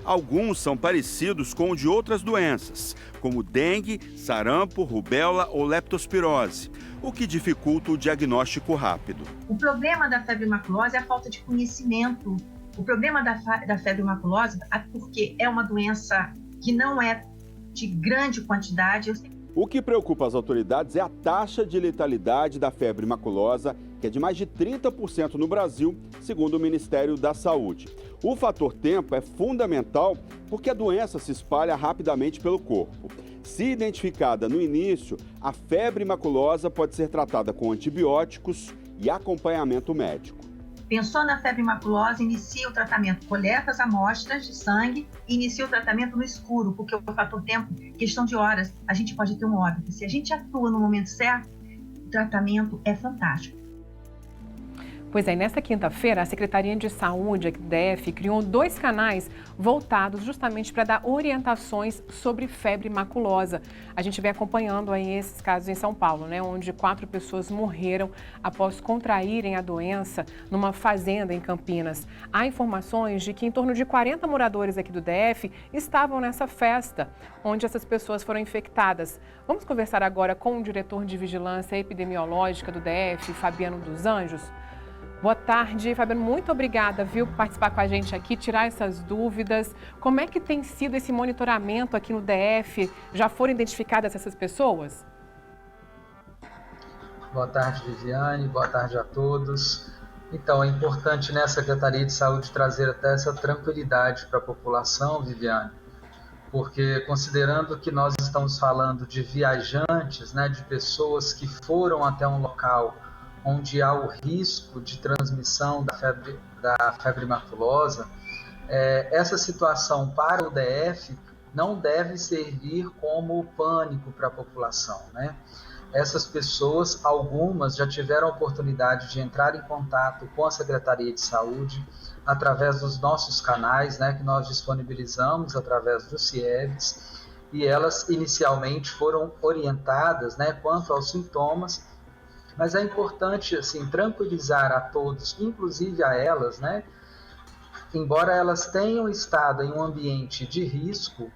Alguns são parecidos com o de outras doenças, como dengue, sarampo, rubéola ou leptospirose, o que dificulta o diagnóstico rápido. O problema da febre maculosa é a falta de conhecimento. O problema da febre maculosa é porque é uma doença que não é de grande quantidade. O que preocupa as autoridades é a taxa de letalidade da febre maculosa, que é de mais de 30% no Brasil, segundo o Ministério da Saúde. O fator tempo é fundamental porque a doença se espalha rapidamente pelo corpo. Se identificada no início, a febre maculosa pode ser tratada com antibióticos e acompanhamento médico. Pensou na febre maculosa, inicia o tratamento, coleta as amostras de sangue e inicia o tratamento no escuro, porque o fator tempo, questão de horas, a gente pode ter um óbito. Se a gente atua no momento certo, o tratamento é fantástico. Pois é, nesta quinta-feira, a Secretaria de Saúde aqui do DF criou 2 canais voltados justamente para dar orientações sobre febre maculosa. A gente vem acompanhando aí esses casos em São Paulo, né, onde 4 pessoas morreram após contraírem a doença numa fazenda em Campinas. Há informações de que em torno de 40 moradores aqui do DF estavam nessa festa, onde essas pessoas foram infectadas. Vamos conversar agora com o diretor de Vigilância Epidemiológica do DF, Fabiano dos Anjos. Boa tarde, Fabiano. Muito obrigada, viu, por participar com a gente aqui, tirar essas dúvidas. Como é que tem sido esse monitoramento aqui no DF? Já foram identificadas essas pessoas? Boa tarde, Viviane. Boa tarde a todos. Então, é importante, né, a Secretaria de Saúde trazer até essa tranquilidade para a população, Viviane, porque considerando que nós estamos falando de viajantes, né, de pessoas que foram até um local onde há o risco de transmissão da febre maculosa, essa situação para o DF não deve servir como pânico para a população, né? Essas pessoas, algumas já tiveram a oportunidade de entrar em contato com a Secretaria de Saúde através dos nossos canais, né, que nós disponibilizamos através do CIEVS, e elas inicialmente foram orientadas, né, quanto aos sintomas. Mas é importante, assim, tranquilizar a todos, inclusive a elas, né? Embora elas tenham estado em um ambiente de risco,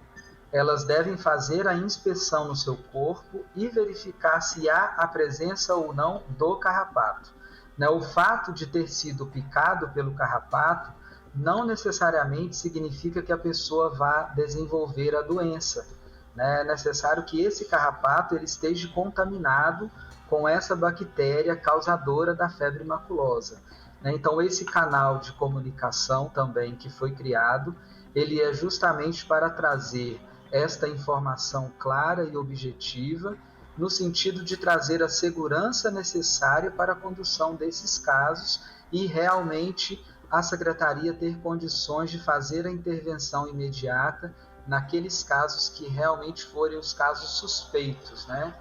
elas devem fazer a inspeção no seu corpo e verificar se há a presença ou não do carrapato. Né? O fato de ter sido picado pelo carrapato não necessariamente significa que a pessoa vá desenvolver a doença. Né? É necessário que esse carrapato ele esteja contaminado com essa bactéria causadora da febre maculosa. Então, esse canal de comunicação também que foi criado, ele é justamente para trazer esta informação clara e objetiva, no sentido de trazer a segurança necessária para a condução desses casos e realmente a Secretaria ter condições de fazer a intervenção imediata naqueles casos que realmente forem os casos suspeitos, né?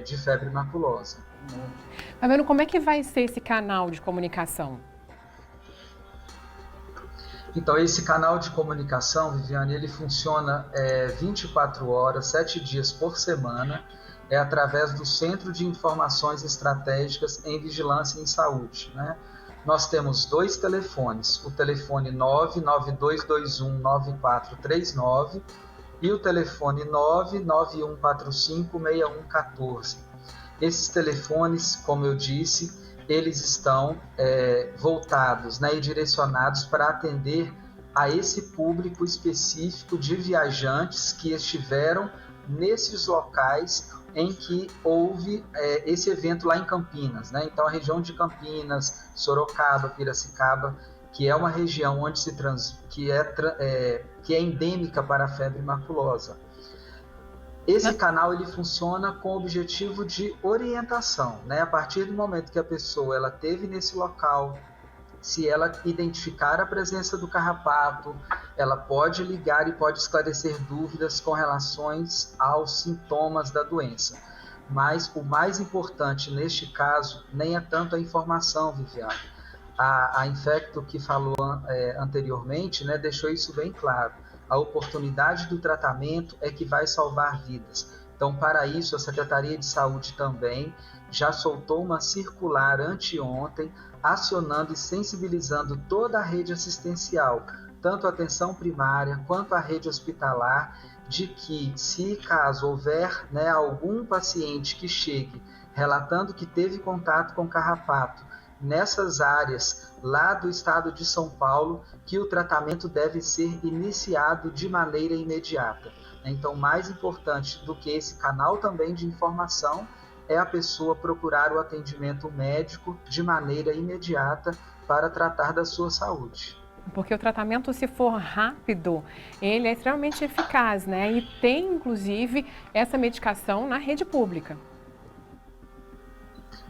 De febre maculosa. Fabiano, como é que vai ser esse canal de comunicação? Então, esse canal de comunicação, Viviane, ele funciona 24 horas, 7 dias por semana, através do Centro de Informações Estratégicas em Vigilância em Saúde, né? Nós temos 2 telefones, o telefone 992219439 e o telefone 991456114. Esses telefones, como eu disse, eles estão voltados, né, e direcionados para atender a esse público específico de viajantes que estiveram nesses locais em que houve esse evento lá em Campinas, né? Então, a região de Campinas, Sorocaba, Piracicaba, que é uma região onde que é endêmica para a febre maculosa. Esse canal ele funciona com o objetivo de orientação, né? A partir do momento que a pessoa ela esteve nesse local, se ela identificar a presença do carrapato, ela pode ligar e pode esclarecer dúvidas com relações aos sintomas da doença. Mas o mais importante neste caso nem é tanto a informação, Viviane. A Infecto, que falou anteriormente, né, deixou isso bem claro. A oportunidade do tratamento é que vai salvar vidas. Então, para isso, a Secretaria de Saúde também já soltou uma circular anteontem, acionando e sensibilizando toda a rede assistencial tanto a atenção primária quanto a rede hospitalar, de que se caso houver, né, algum paciente que chegue relatando que teve contato com carrapato nessas áreas lá do estado de São Paulo, que o tratamento deve ser iniciado de maneira imediata. Então, mais importante do que esse canal também de informação é a pessoa procurar o atendimento médico de maneira imediata para tratar da sua saúde. Porque o tratamento, se for rápido, ele é extremamente eficaz, né? E tem, inclusive, essa medicação na rede pública.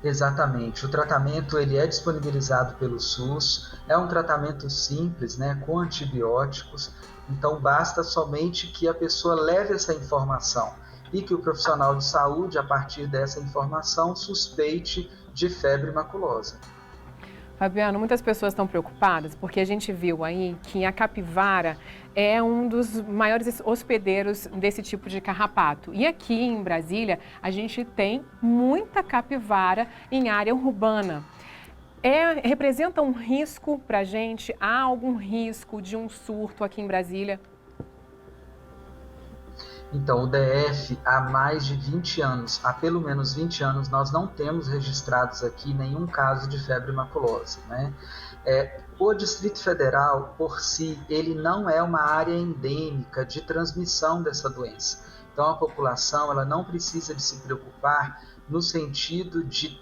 Exatamente. O tratamento ele é disponibilizado pelo SUS, é um tratamento simples, né, com antibióticos, então basta somente que a pessoa leve essa informação e que o profissional de saúde, a partir dessa informação, suspeite de febre maculosa. Fabiano, muitas pessoas estão preocupadas porque a gente viu aí que a capivara é um dos maiores hospedeiros desse tipo de carrapato. E aqui em Brasília, a gente tem muita capivara em área urbana. Representa um risco para a gente? Há algum risco de um surto aqui em Brasília? Então, o DF, há mais de 20 anos, há pelo menos 20 anos, nós não temos registrados aqui nenhum caso de febre maculosa, né? O Distrito Federal, por si, ele não é uma área endêmica de transmissão dessa doença. Então, a população ela não precisa de se preocupar no sentido de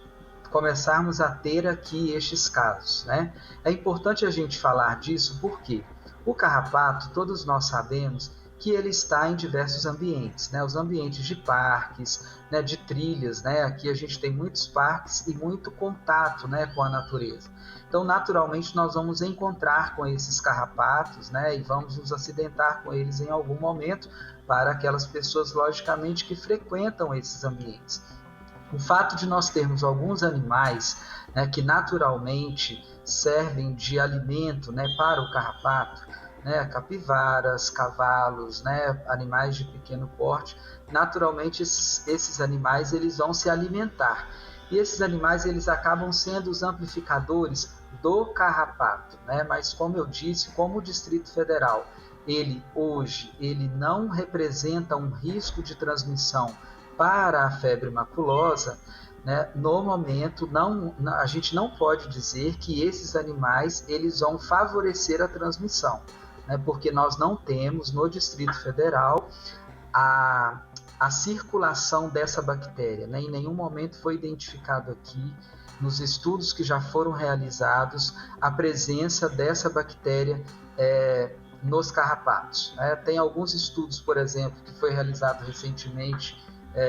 começarmos a ter aqui estes casos, né? É importante a gente falar disso porque o carrapato, todos nós sabemos, que ele está em diversos ambientes, né? Os ambientes de parques, né? De trilhas, né? Aqui a gente tem muitos parques e muito contato, né? Com a natureza. Então, naturalmente, nós vamos encontrar com esses carrapatos, né? E vamos nos acidentar com eles em algum momento para aquelas pessoas, logicamente, que frequentam esses ambientes. O fato de nós termos alguns animais, né? Que naturalmente servem de alimento, né? Para o carrapato, né, capivaras, cavalos, né, animais de pequeno porte, naturalmente esses animais eles vão se alimentar. E esses animais eles acabam sendo os amplificadores do carrapato, né? Mas como eu disse, como o Distrito Federal, ele não representa um risco de transmissão para a febre maculosa, né? No momento, a gente não pode dizer que esses animais eles vão favorecer a transmissão, né? Porque nós não temos no Distrito Federal a circulação dessa bactéria, né? Em nenhum momento foi identificado aqui, nos estudos que já foram realizados, a presença dessa bactéria nos carrapatos, né? Tem alguns estudos, por exemplo, que foi realizado recentemente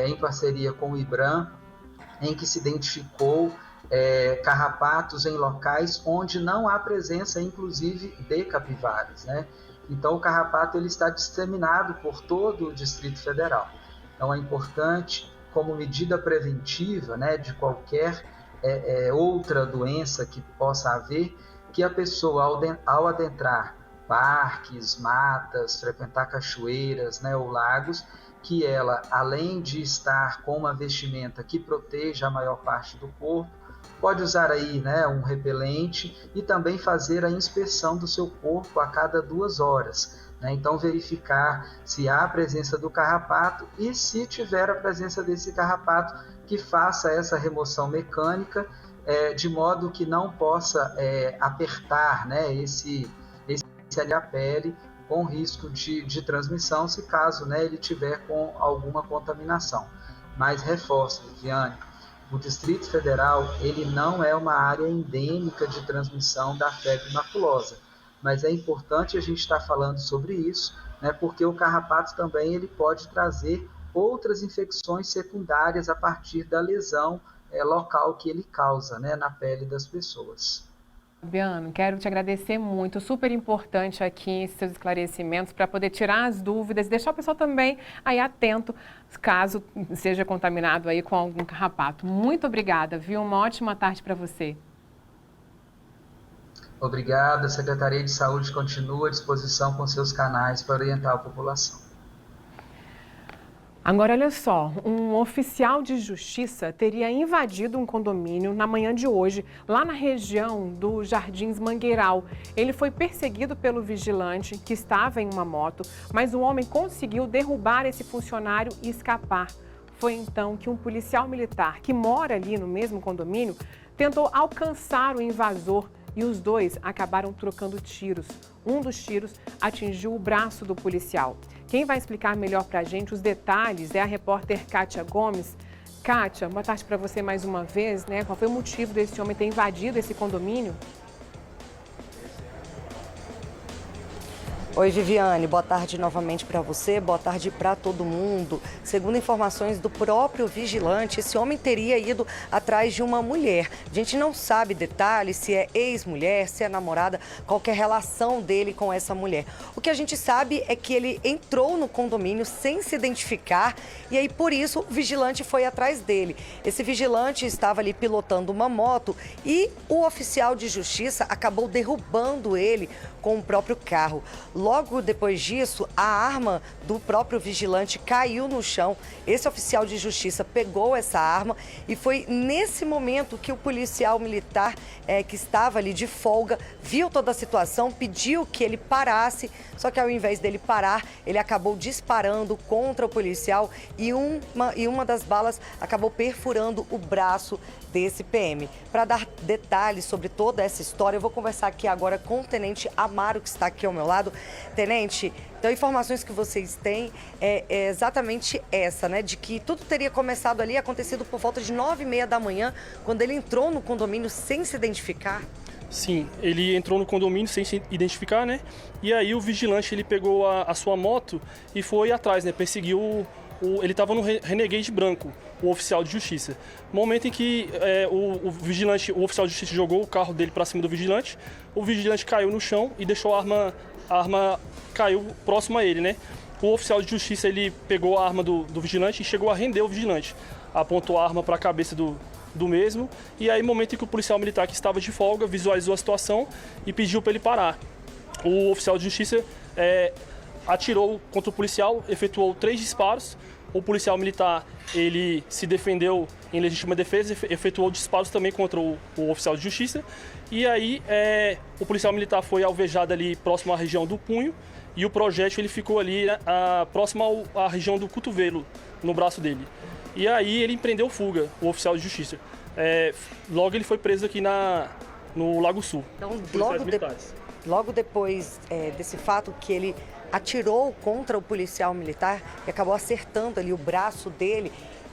em parceria com o IBRAM, em que se identificou carrapatos em locais onde não há presença, inclusive, de capivaras, né? Então, o carrapato ele está disseminado por todo o Distrito Federal. Então, é importante, como medida preventiva, né, de qualquer outra doença que possa haver, que a pessoa, ao adentrar parques, matas, frequentar cachoeiras, né, ou lagos, que ela, além de estar com uma vestimenta que proteja a maior parte do corpo, pode usar aí, né, um repelente e também fazer a inspeção do seu corpo a cada 2 horas. Né? Então, verificar se há a presença do carrapato e, se tiver a presença desse carrapato, que faça essa remoção mecânica, de modo que não possa apertar, né, a pele, com risco de transmissão, se caso, né, ele tiver com alguma contaminação. Mas reforço, Viviane, o Distrito Federal ele não é uma área endêmica de transmissão da febre maculosa, mas é importante a gente estar falando sobre isso, né, porque o carrapato também ele pode trazer outras infecções secundárias a partir da lesão local que ele causa, né, na pele das pessoas. Fabiano, quero te agradecer muito, super importante aqui seus esclarecimentos para poder tirar as dúvidas, deixar o pessoal também aí atento caso seja contaminado aí com algum carrapato. Muito obrigada, viu? Uma ótima tarde para você. Obrigado, a Secretaria de Saúde continua à disposição com seus canais para orientar a população. Agora, olha só, um oficial de justiça teria invadido um condomínio na manhã de hoje, lá na região do Jardins Mangueiral. Ele foi perseguido pelo vigilante, que estava em uma moto, mas o homem conseguiu derrubar esse funcionário e escapar. Foi então que um policial militar, que mora ali no mesmo condomínio, tentou alcançar o invasor e os dois acabaram trocando tiros. Um dos tiros atingiu o braço do policial. Quem vai explicar melhor para a gente os detalhes é a repórter Kátia Gomes. Kátia, boa tarde para você mais uma vez, né? Qual foi o motivo desse homem ter invadido esse condomínio? Oi, Viviane, boa tarde novamente para você, boa tarde para todo mundo. Segundo informações do próprio vigilante, esse homem teria ido atrás de uma mulher. A gente não sabe detalhes, se é ex-mulher, se é namorada, qualquer relação dele com essa mulher. O que a gente sabe é que ele entrou no condomínio sem se identificar e aí por isso o vigilante foi atrás dele. Esse vigilante estava ali pilotando uma moto e o oficial de justiça acabou derrubando ele com o próprio carro. Logo depois disso, a arma do próprio vigilante caiu no chão. Esse oficial de justiça pegou essa arma e foi nesse momento que o policial militar que estava ali de folga viu toda a situação, pediu que ele parasse, só que ao invés dele parar, ele acabou disparando contra o policial e uma das balas acabou perfurando o braço desse PM. Para dar detalhes sobre toda essa história, eu vou conversar aqui agora com o Tenente Amaro, que está aqui ao meu lado. Tenente, então informações que vocês têm é exatamente essa, né? De que tudo teria começado ali, acontecido por volta de 9h30 da manhã, quando ele entrou no condomínio sem se identificar. Sim, ele entrou no condomínio sem se identificar, né? E aí o vigilante, ele pegou a sua moto e foi atrás, né? Perseguiu ele estava no Renegade branco, o oficial de justiça. No momento em que o oficial de justiça jogou o carro dele para cima do vigilante, o vigilante caiu no chão e deixou a arma caiu próximo a ele, né? O oficial de justiça, ele pegou a arma do vigilante e chegou a render o vigilante. Apontou a arma para a cabeça do mesmo e aí, no momento em que o policial militar, que estava de folga, visualizou a situação e pediu para ele parar. O oficial de justiça atirou contra o policial, efetuou 3 disparos. O policial militar, ele se defendeu em legítima defesa, efetuou disparos também contra o oficial de justiça. E aí o policial militar foi alvejado ali próximo à região do punho e o projétil ele ficou ali próximo à região do cotovelo, no braço dele. E aí ele empreendeu fuga, o oficial de justiça. Logo ele foi preso aqui no Lago Sul. Então, logo depois desse fato que ele atirou contra o policial militar e acabou acertando ali o braço dele,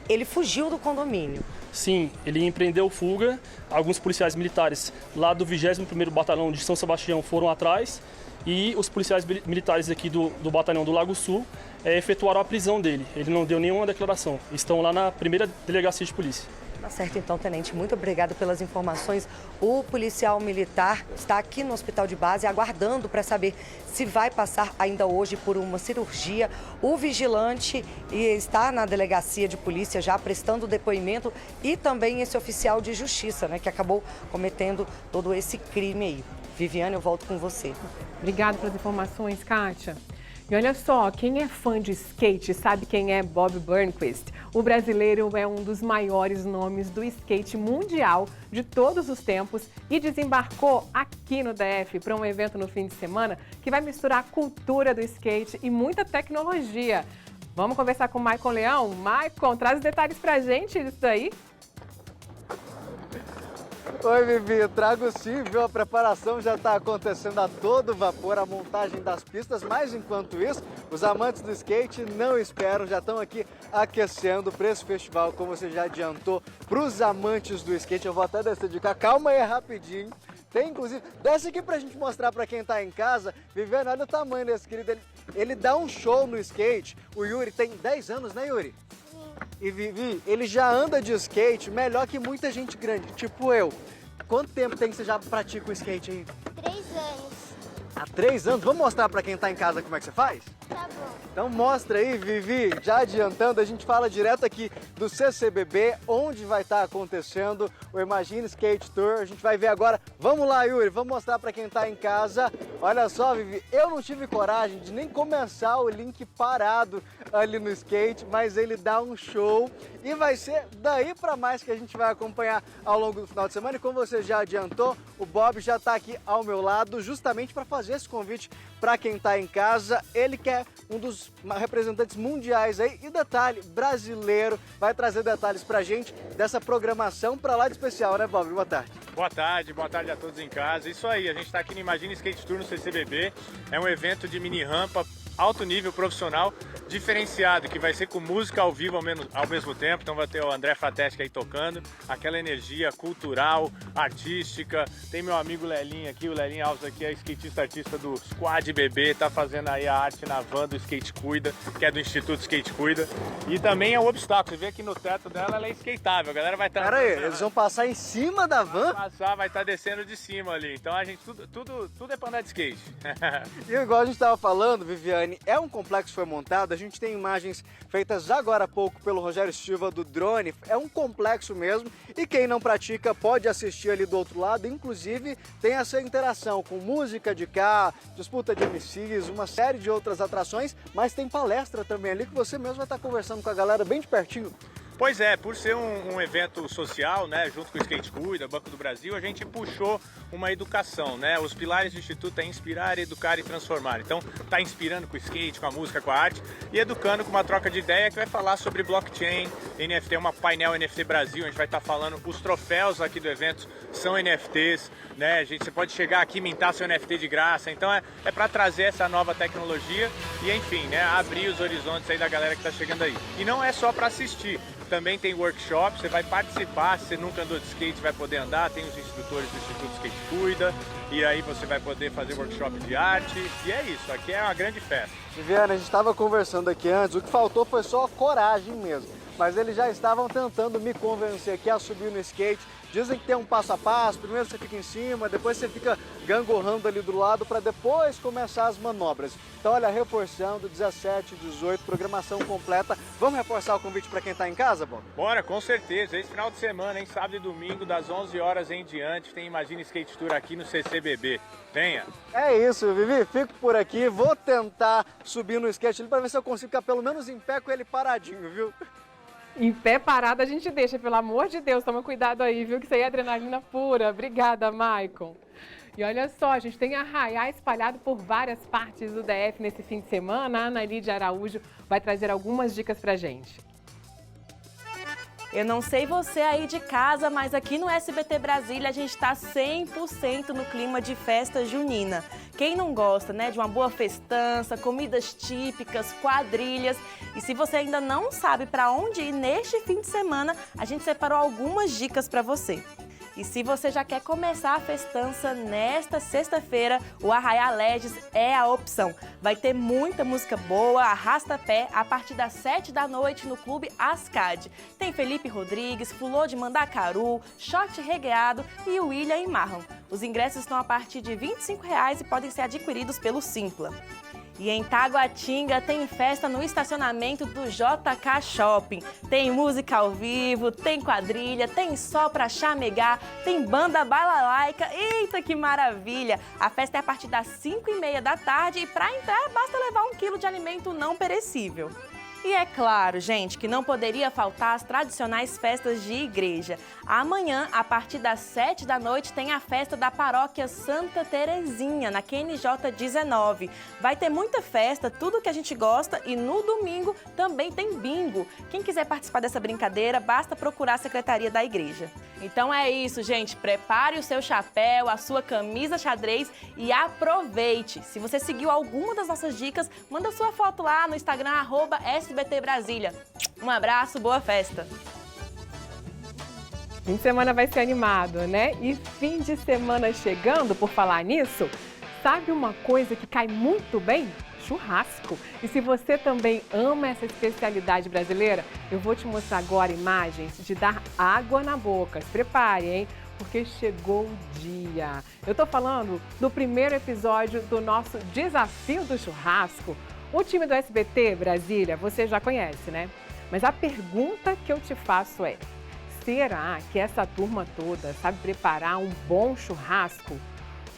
ele fugiu do condomínio. Sim, ele empreendeu fuga. Alguns policiais militares lá do 21º Batalhão de São Sebastião foram atrás e os policiais militares aqui do Batalhão do Lago Sul efetuaram a prisão dele. Ele não deu nenhuma declaração. Estão lá na primeira delegacia de polícia. Tá certo, então, Tenente. Muito obrigada pelas informações. O policial militar está aqui no hospital de base aguardando para saber se vai passar ainda hoje por uma cirurgia. O vigilante está na delegacia de polícia já prestando depoimento e também esse oficial de justiça, né, que acabou cometendo todo esse crime aí. Viviane, eu volto com você. Obrigada pelas informações, Kátia. E olha só, quem é fã de skate sabe quem é Bob Burnquist. O brasileiro é um dos maiores nomes do skate mundial de todos os tempos e desembarcou aqui no DF para um evento no fim de semana que vai misturar a cultura do skate e muita tecnologia. Vamos conversar com o Maicon Leão? Maicon, traz os detalhes pra gente disso aí. Oi, Vivi, trago sim, viu? A preparação já está acontecendo a todo vapor, a montagem das pistas, mas enquanto isso, os amantes do skate não esperam, já estão aqui aquecendo para esse festival, como você já adiantou, para os amantes do skate. Eu vou até descer de cá, calma aí rapidinho. Tem, inclusive, desce aqui pra gente mostrar pra quem tá em casa. Viviane, olha o tamanho desse querido, ele dá um show no skate. O Yuri tem 10 anos, né, Yuri? E Vivi, ele já anda de skate melhor que muita gente grande, tipo eu. Quanto tempo tem que você já pratica o skate aí? 3 anos. Há 3 anos? Vamos mostrar pra quem tá em casa como é que você faz? Tá bom. Então mostra aí, Vivi, já adiantando, a gente fala direto aqui do CCBB, onde vai estar acontecendo o Imagine Skate Tour. A gente vai ver agora. Vamos lá, Yuri, vamos mostrar para quem tá em casa. Olha só, Vivi, eu não tive coragem de nem começar o link parado ali no skate, mas ele dá um show e vai ser daí para mais que a gente vai acompanhar ao longo do final de semana. E como você já adiantou, o Bob já está aqui ao meu lado justamente para fazer esse convite para quem está em casa. Ele que é um dos representantes mundiais aí e detalhe, brasileiro, vai trazer detalhes pra gente dessa programação para lá de especial, né, Bob? Boa tarde. Boa tarde a todos em casa. Isso aí, a gente está aqui no Imagine Skate Tour no CCBB. É um evento de mini rampa alto nível profissional diferenciado, que vai ser com música ao vivo ao mesmo tempo. Então vai ter o André Fateschi aí tocando, aquela energia cultural, artística. Tem meu amigo Lelinho aqui, o Lelinho Alves aqui é skatista artista do Squad BB, tá fazendo aí a arte na van do Skate Cuida, que é do Instituto Skate Cuida. E também é o obstáculo, você vê aqui no teto dela, ela é skateável, a galera vai estar... Pera aí, eles vão passar em cima da van? Vai estar descendo de cima ali, então a gente, tudo é pra andar de skate. E igual a gente tava falando, Viviane, é um complexo que foi montado, a gente tem imagens feitas agora há pouco pelo Rogério Silva do drone, é um complexo mesmo e quem não pratica pode assistir ali do outro lado, inclusive tem essa interação com música de cá, disputa de MCs, uma série de outras atrações, mas tem palestra também ali que você mesmo vai estar conversando com a galera bem de pertinho. Pois é, por ser um evento social, né, junto com o Skate Cuida, Banco do Brasil, a gente puxou uma educação, né? Os pilares do Instituto é inspirar, educar e transformar. Então, tá inspirando com o skate, com a música, com a arte e educando com uma troca de ideia que vai falar sobre blockchain, NFT, uma painel NFT Brasil, a gente vai estar falando, os troféus aqui do evento são NFTs, né? Você pode chegar aqui e mintar seu NFT de graça, então é para trazer essa nova tecnologia e, enfim, né, abrir os horizontes aí da galera que tá chegando aí. E não é só para assistir. Também tem workshop, você vai participar, se você nunca andou de skate, vai poder andar, tem os instrutores do Instituto Skate Cuida, e aí você vai poder fazer workshop de arte, e é isso, aqui é uma grande festa. Viviane, a gente estava conversando aqui antes, o que faltou foi só a coragem mesmo, mas eles já estavam tentando me convencer aqui a subir no skate. Dizem que tem um passo a passo, primeiro você fica em cima, depois você fica gangorrando ali do lado para depois começar as manobras. Então olha, reforçando, 17, 18, programação completa. Vamos reforçar o convite para quem está em casa, Bob? Bora, com certeza. Esse final de semana, hein, sábado e domingo, das 11 horas em diante, tem Imagine Skate Tour aqui no CCBB. Venha! É isso, Vivi, fico por aqui, vou tentar subir no skate para ver se eu consigo ficar pelo menos em pé com ele paradinho, viu? Em pé parado a gente deixa, pelo amor de Deus, toma cuidado aí, viu? Que isso aí é adrenalina pura. Obrigada, Maicon. E olha só, a gente tem arraiá espalhado por várias partes do DF nesse fim de semana. A Ana Lídia Araújo vai trazer algumas dicas pra gente. Eu não sei você aí de casa, mas aqui no SBT Brasília a gente está 100% no clima de festa junina. Quem não gosta, né, de uma boa festança, comidas típicas, quadrilhas. E se você ainda não sabe para onde ir neste fim de semana, a gente separou algumas dicas para você. E se você já quer começar a festança nesta sexta-feira, o Arraiá Legends é a opção. Vai ter muita música boa, arrasta-pé, a partir das 7 da noite no Clube Ascad. Tem Felipe Rodrigues, Fulô de Mandacaru, Shot Regueado e William e Marlon. Os ingressos estão a partir de R$ 25,00 e podem ser adquiridos pelo Simpla. E em Taguatinga tem festa no estacionamento do JK Shopping. Tem música ao vivo, tem quadrilha, tem só pra chamegar, tem banda balalaica. Eita, que maravilha! A festa é a partir das 5h30 da tarde e pra entrar basta levar 1 quilo de alimento não perecível. E é claro, gente, que não poderia faltar as tradicionais festas de igreja. Amanhã, a partir das 7 da noite, tem a festa da paróquia Santa Terezinha, na QNJ 19. Vai ter muita festa, tudo que a gente gosta, e no domingo também tem bingo. Quem quiser participar dessa brincadeira, basta procurar a secretaria da igreja. Então é isso, gente. Prepare o seu chapéu, a sua camisa xadrez e aproveite. Se você seguiu alguma das nossas dicas, manda sua foto lá no Instagram, @SBT Brasília. Um abraço, boa festa! Fim de semana vai ser animado, né? E fim de semana chegando, por falar nisso, sabe uma coisa que cai muito bem? Churrasco. E se você também ama essa especialidade brasileira, eu vou te mostrar agora imagens de dar água na boca. Se prepare, hein? Porque chegou o dia. Eu tô falando do primeiro episódio do nosso Desafio do Churrasco. O time do SBT Brasília você já conhece, né? Mas a pergunta que eu te faço é: será que essa turma toda sabe preparar um bom churrasco?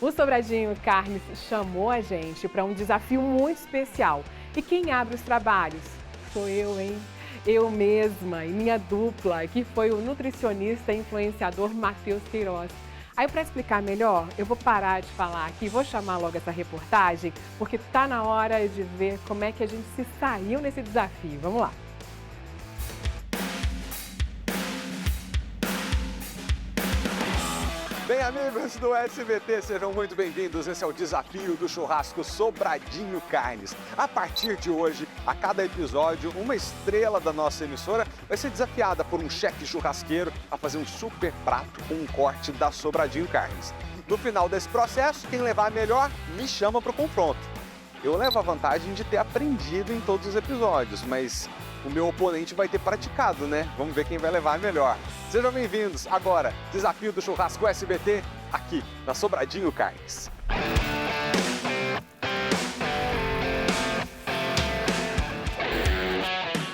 O Sobradinho Carnes chamou a gente para um desafio muito especial. E quem abre os trabalhos? Sou eu, hein? Eu mesma e minha dupla, que foi o nutricionista e influenciador Matheus Queiroz. Aí, para explicar melhor, eu vou parar de falar aqui, vou chamar logo essa reportagem, porque tá na hora de ver como é que a gente se saiu nesse desafio. Vamos lá. Bem, amigos do SBT, sejam muito bem-vindos. Esse é o desafio do churrasco Sobradinho Carnes. A partir de hoje, a cada episódio, uma estrela da nossa emissora vai ser desafiada por um chefe churrasqueiro a fazer um super prato com um corte da Sobradinho Carnes. No final desse processo, quem levar a melhor me chama para o confronto. Eu levo a vantagem de ter aprendido em todos os episódios, mas o meu oponente vai ter praticado, né? Vamos ver quem vai levar a melhor. Sejam bem-vindos. Agora, desafio do churrasco SBT, aqui na Sobradinho Carnes.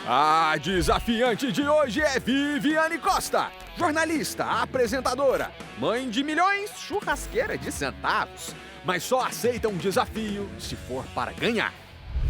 A desafiante de hoje é Viviane Costa, jornalista, apresentadora, mãe de milhões, churrasqueira de centavos, mas só aceita um desafio se for para ganhar.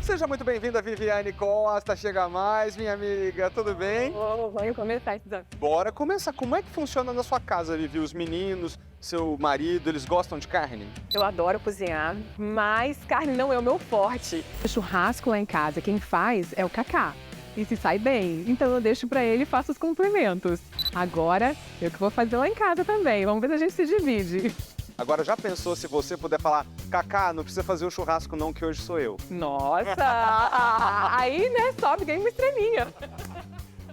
Seja muito bem-vinda, Viviane Costa. Chega mais, minha amiga. Tudo bem? Vamos começar esse desafio. Bora começar. Como é que funciona na sua casa, Vivi? Os meninos, seu marido, eles gostam de carne? Eu adoro cozinhar, mas carne não é o meu forte. O churrasco lá em casa, quem faz é o Cacá. E se sai bem, então eu deixo pra ele e faço os complementos. Agora, eu que vou fazer lá em casa também. Vamos ver se a gente se divide. Agora, já pensou se você puder falar: Cacá, não precisa fazer o churrasco não, que hoje sou eu? Nossa! Aí, né, sobe, ganha uma estrelinha.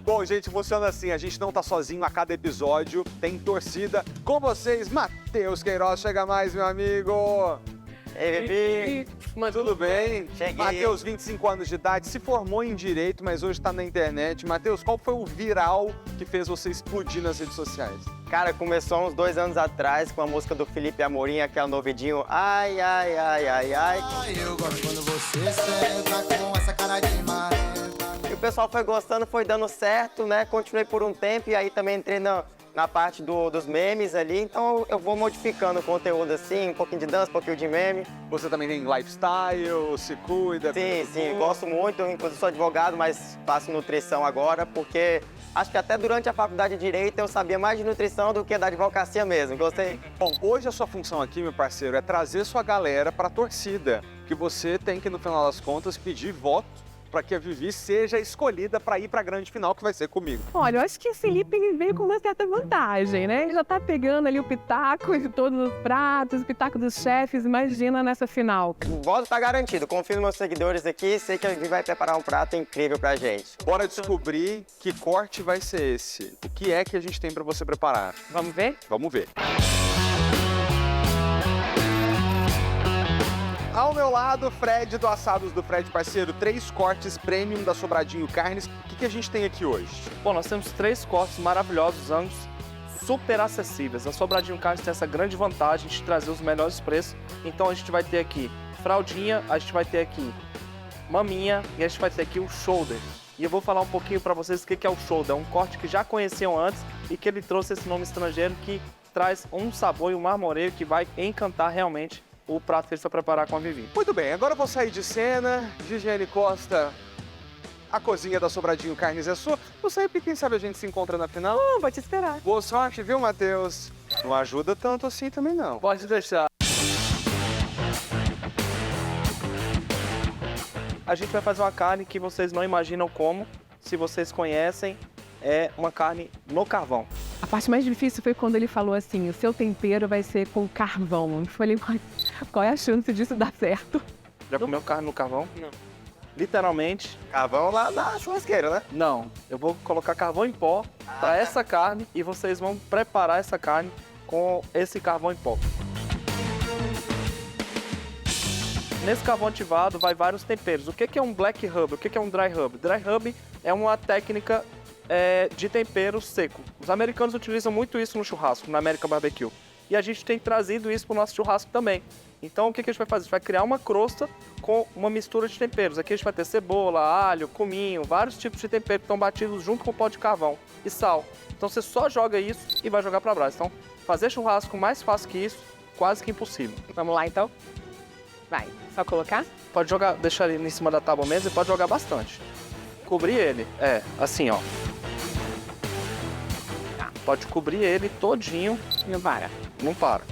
Bom, gente, funciona assim, a gente não tá sozinho a cada episódio, tem torcida. Com vocês, Matheus Queiroz. Chega mais, meu amigo! Ei, Vivi! Tudo bem? Cheguei. Matheus, 25 anos de idade, se formou em Direito, mas hoje tá na internet. Matheus, qual foi o viral que fez você explodir nas redes sociais? Cara, começou uns 2 anos atrás com a música do Felipe Amorim, aquela novidinho. Ai, ai, ai, ai, ai. Ai, eu gosto quando você senta com essa cara de marrenta. E o pessoal foi gostando, foi dando certo, né? Continuei por um tempo e aí também entrei na parte dos memes ali, então eu vou modificando o conteúdo assim, um pouquinho de dança, um pouquinho de meme. Você também tem lifestyle, se cuida? Sim, gosto muito, inclusive sou advogado, mas faço nutrição agora, porque acho que até durante a faculdade de Direito eu sabia mais de nutrição do que da advocacia mesmo, gostei. Bom, hoje a sua função aqui, meu parceiro, é trazer sua galera para a torcida, que você tem que, no final das contas, pedir voto para que a Vivi seja escolhida para ir para a grande final, que vai ser comigo. Olha, eu acho que o Felipe veio com uma certa vantagem, né? Ele já tá pegando ali o pitaco de todos os pratos, o pitaco dos chefes, imagina nessa final. O voto tá garantido, confio nos meus seguidores aqui, sei que a Vivi vai preparar um prato incrível pra gente. Bora descobrir que corte vai ser esse. O que é que a gente tem para você preparar? Vamos ver? Vamos ver. Ao meu lado, Fred do Assados do Fred, parceiro, 3 cortes premium da Sobradinho Carnes. O que a gente tem aqui hoje? Bom, nós temos 3 cortes maravilhosos, ambos super acessíveis. A Sobradinho Carnes tem essa grande vantagem de trazer os melhores preços. Então a gente vai ter aqui fraldinha, a gente vai ter aqui maminha e a gente vai ter aqui o shoulder. E eu vou falar um pouquinho para vocês o que é o shoulder. É um corte que já conheciam antes e que ele trouxe esse nome estrangeiro que traz um sabor e um marmoreio que vai encantar realmente o prato que ele vai preparar com a Vivi. Muito bem, agora eu vou sair de cena. Viviane Costa, a cozinha da Sobradinho Carnes é sua. Vou sair porque quem sabe a gente se encontra na final. Vou te esperar. Boa sorte, viu, Matheus? Não ajuda tanto assim também, não. Pode deixar. A gente vai fazer uma carne que vocês não imaginam como. Se vocês conhecem, é uma carne no carvão. A parte mais difícil foi quando ele falou assim, o seu tempero vai ser com carvão. Eu falei, qual é a chance disso dar certo? Já comeu carne no carvão? Não. Literalmente. Carvão lá na churrasqueira, né? Não, eu vou colocar carvão em pó para essa carne e vocês vão preparar essa carne com esse carvão em pó. Nesse carvão ativado vai vários temperos. O que é um black rub? O que é um dry rub? Dry rub é uma técnica de tempero seco. Os americanos utilizam muito isso no churrasco, na American Barbecue. e a gente tem trazido isso para o nosso churrasco também. Então, o que a gente vai fazer? A gente vai criar uma crosta com uma mistura de temperos. Aqui a gente vai ter cebola, alho, cominho, vários tipos de temperos que estão batidos junto com o pó de carvão e sal. Então, você só joga isso e vai jogar para a brasa. Então, fazer churrasco mais fácil que isso, quase que impossível. Vamos lá, então? Vai, só colocar? Pode jogar, deixar ele em cima da tábua mesmo e pode jogar bastante. Cobrir ele, assim, ó. Pode cobrir ele todinho. Não para. Não para.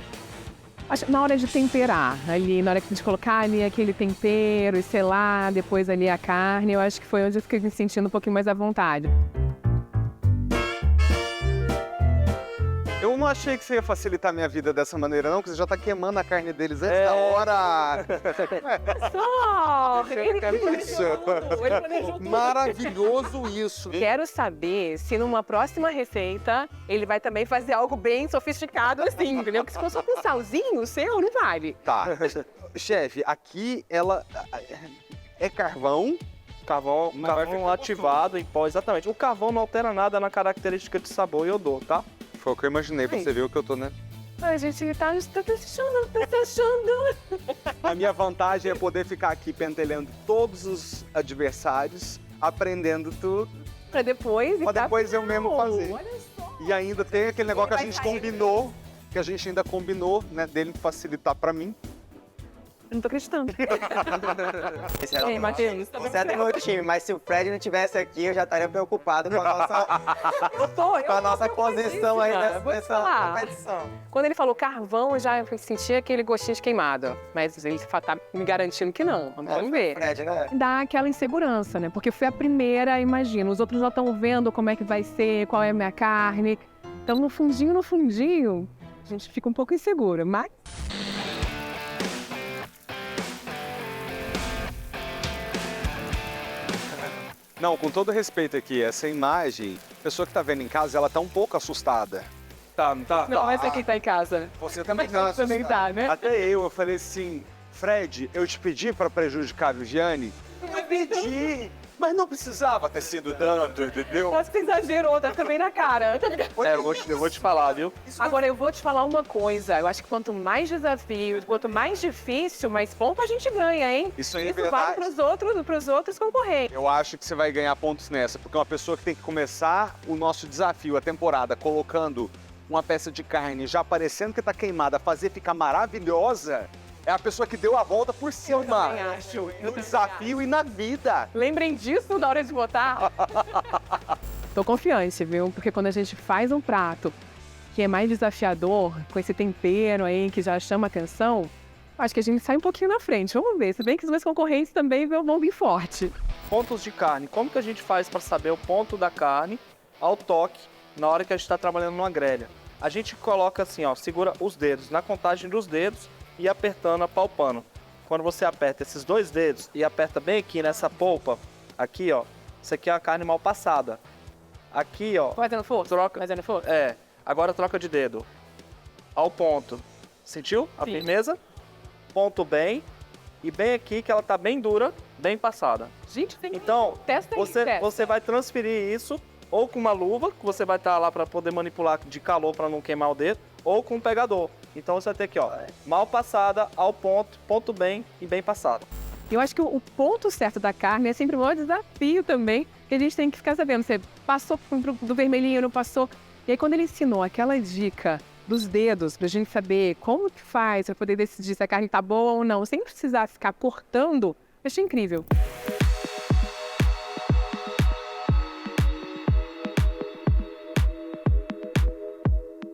Na hora de temperar, ali, na hora que a gente colocar ali aquele tempero e selar, depois ali a carne, eu acho que foi onde eu fiquei me sentindo um pouquinho mais à vontade. Eu não achei que você ia facilitar a minha vida dessa maneira, não, porque você já tá queimando a carne deles antes da hora. Só! Maravilhoso isso. Quero saber se numa próxima receita ele vai também fazer algo bem sofisticado assim, entendeu? Porque se for só com salzinho, o seu não vale. Tá. Chefe, aqui ela é carvão. Carvão ativado em pó, exatamente. O carvão não altera nada na característica de sabor e odor, tá? Foi o que eu imaginei, você viu que eu tô, né? A gente tá achando. A minha vantagem é poder ficar aqui pentelhando todos os adversários, aprendendo tudo. Pra depois eu mesmo fazer. Olha só. E ainda tem aquele negócio que a gente combinou, né, dele facilitar pra mim. Eu não tô acreditando. Ei, Matheus, tá você é do meu time, mas se o Fred não estivesse aqui, eu já estaria preocupado com a nossa posição aí nessa competição. Quando ele falou carvão, eu já senti aquele gostinho de queimado. Mas ele tá me garantindo que não. Vamos ver. Fred, né? Dá aquela insegurança, né? Porque foi a primeira, imagina. Os outros já estão vendo como é que vai ser, qual é a minha carne. Então, no fundinho, a gente fica um pouco insegura, mas... Não, com todo respeito aqui, essa imagem, a pessoa que tá vendo em casa, ela tá um pouco assustada. Tá, não tá? Não, mas é quem tá em casa. Você também tá também tá, né? Até eu falei assim, Fred, eu te pedi pra prejudicar a Viviane? Eu pedi, mas não precisava ter sido tanto, entendeu? Acho que você exagerou, tá também na cara. Eu vou te falar, viu? Agora, eu vou te falar uma coisa. Eu acho que quanto mais desafio, quanto mais difícil, mais ponto a gente ganha, hein? Isso aí é Isso verdade. vale pros outros concorrentes. Eu acho que você vai ganhar pontos nessa, porque uma pessoa que tem que começar o nosso desafio, a temporada, colocando uma peça de carne já parecendo que tá queimada, fazer ficar maravilhosa, é a pessoa que deu a volta por cima. Eu também acho. No desafio e na vida. Lembrem disso na hora de votar. Tô confiante, viu? Porque quando a gente faz um prato que é mais desafiador, com esse tempero aí que já chama atenção, acho que a gente sai um pouquinho na frente. Vamos ver. Se bem que os meus concorrentes também vão vir forte. Pontos de carne. Como que a gente faz para saber o ponto da carne ao toque na hora que a gente está trabalhando numa grelha? A gente coloca assim, ó, segura os dedos na contagem dos dedos e apertando, apalpando. Quando você aperta esses dois dedos e aperta bem aqui nessa polpa, aqui, ó, isso aqui é a carne mal passada. Aqui, ó. Fazendo força? Fazendo força? É. Agora troca de dedo. Ao ponto. Sentiu a firmeza? Ponto bem. E bem aqui que ela tá bem dura, bem passada. Gente, tem que... Então, testa você vai transferir isso ou com uma luva, que você vai estar lá para poder manipular de calor para não queimar o dedo, ou com um pegador. Então você vai ter aqui, ó, mal passada, ao ponto, ponto bem e bem passado. Eu acho que o ponto certo da carne é sempre um maior desafio também, que a gente tem que ficar sabendo. Você passou do vermelhinho, não passou. E aí quando ele ensinou aquela dica dos dedos, pra gente saber como que faz, pra poder decidir se a carne tá boa ou não, sem precisar ficar cortando, eu achei incrível.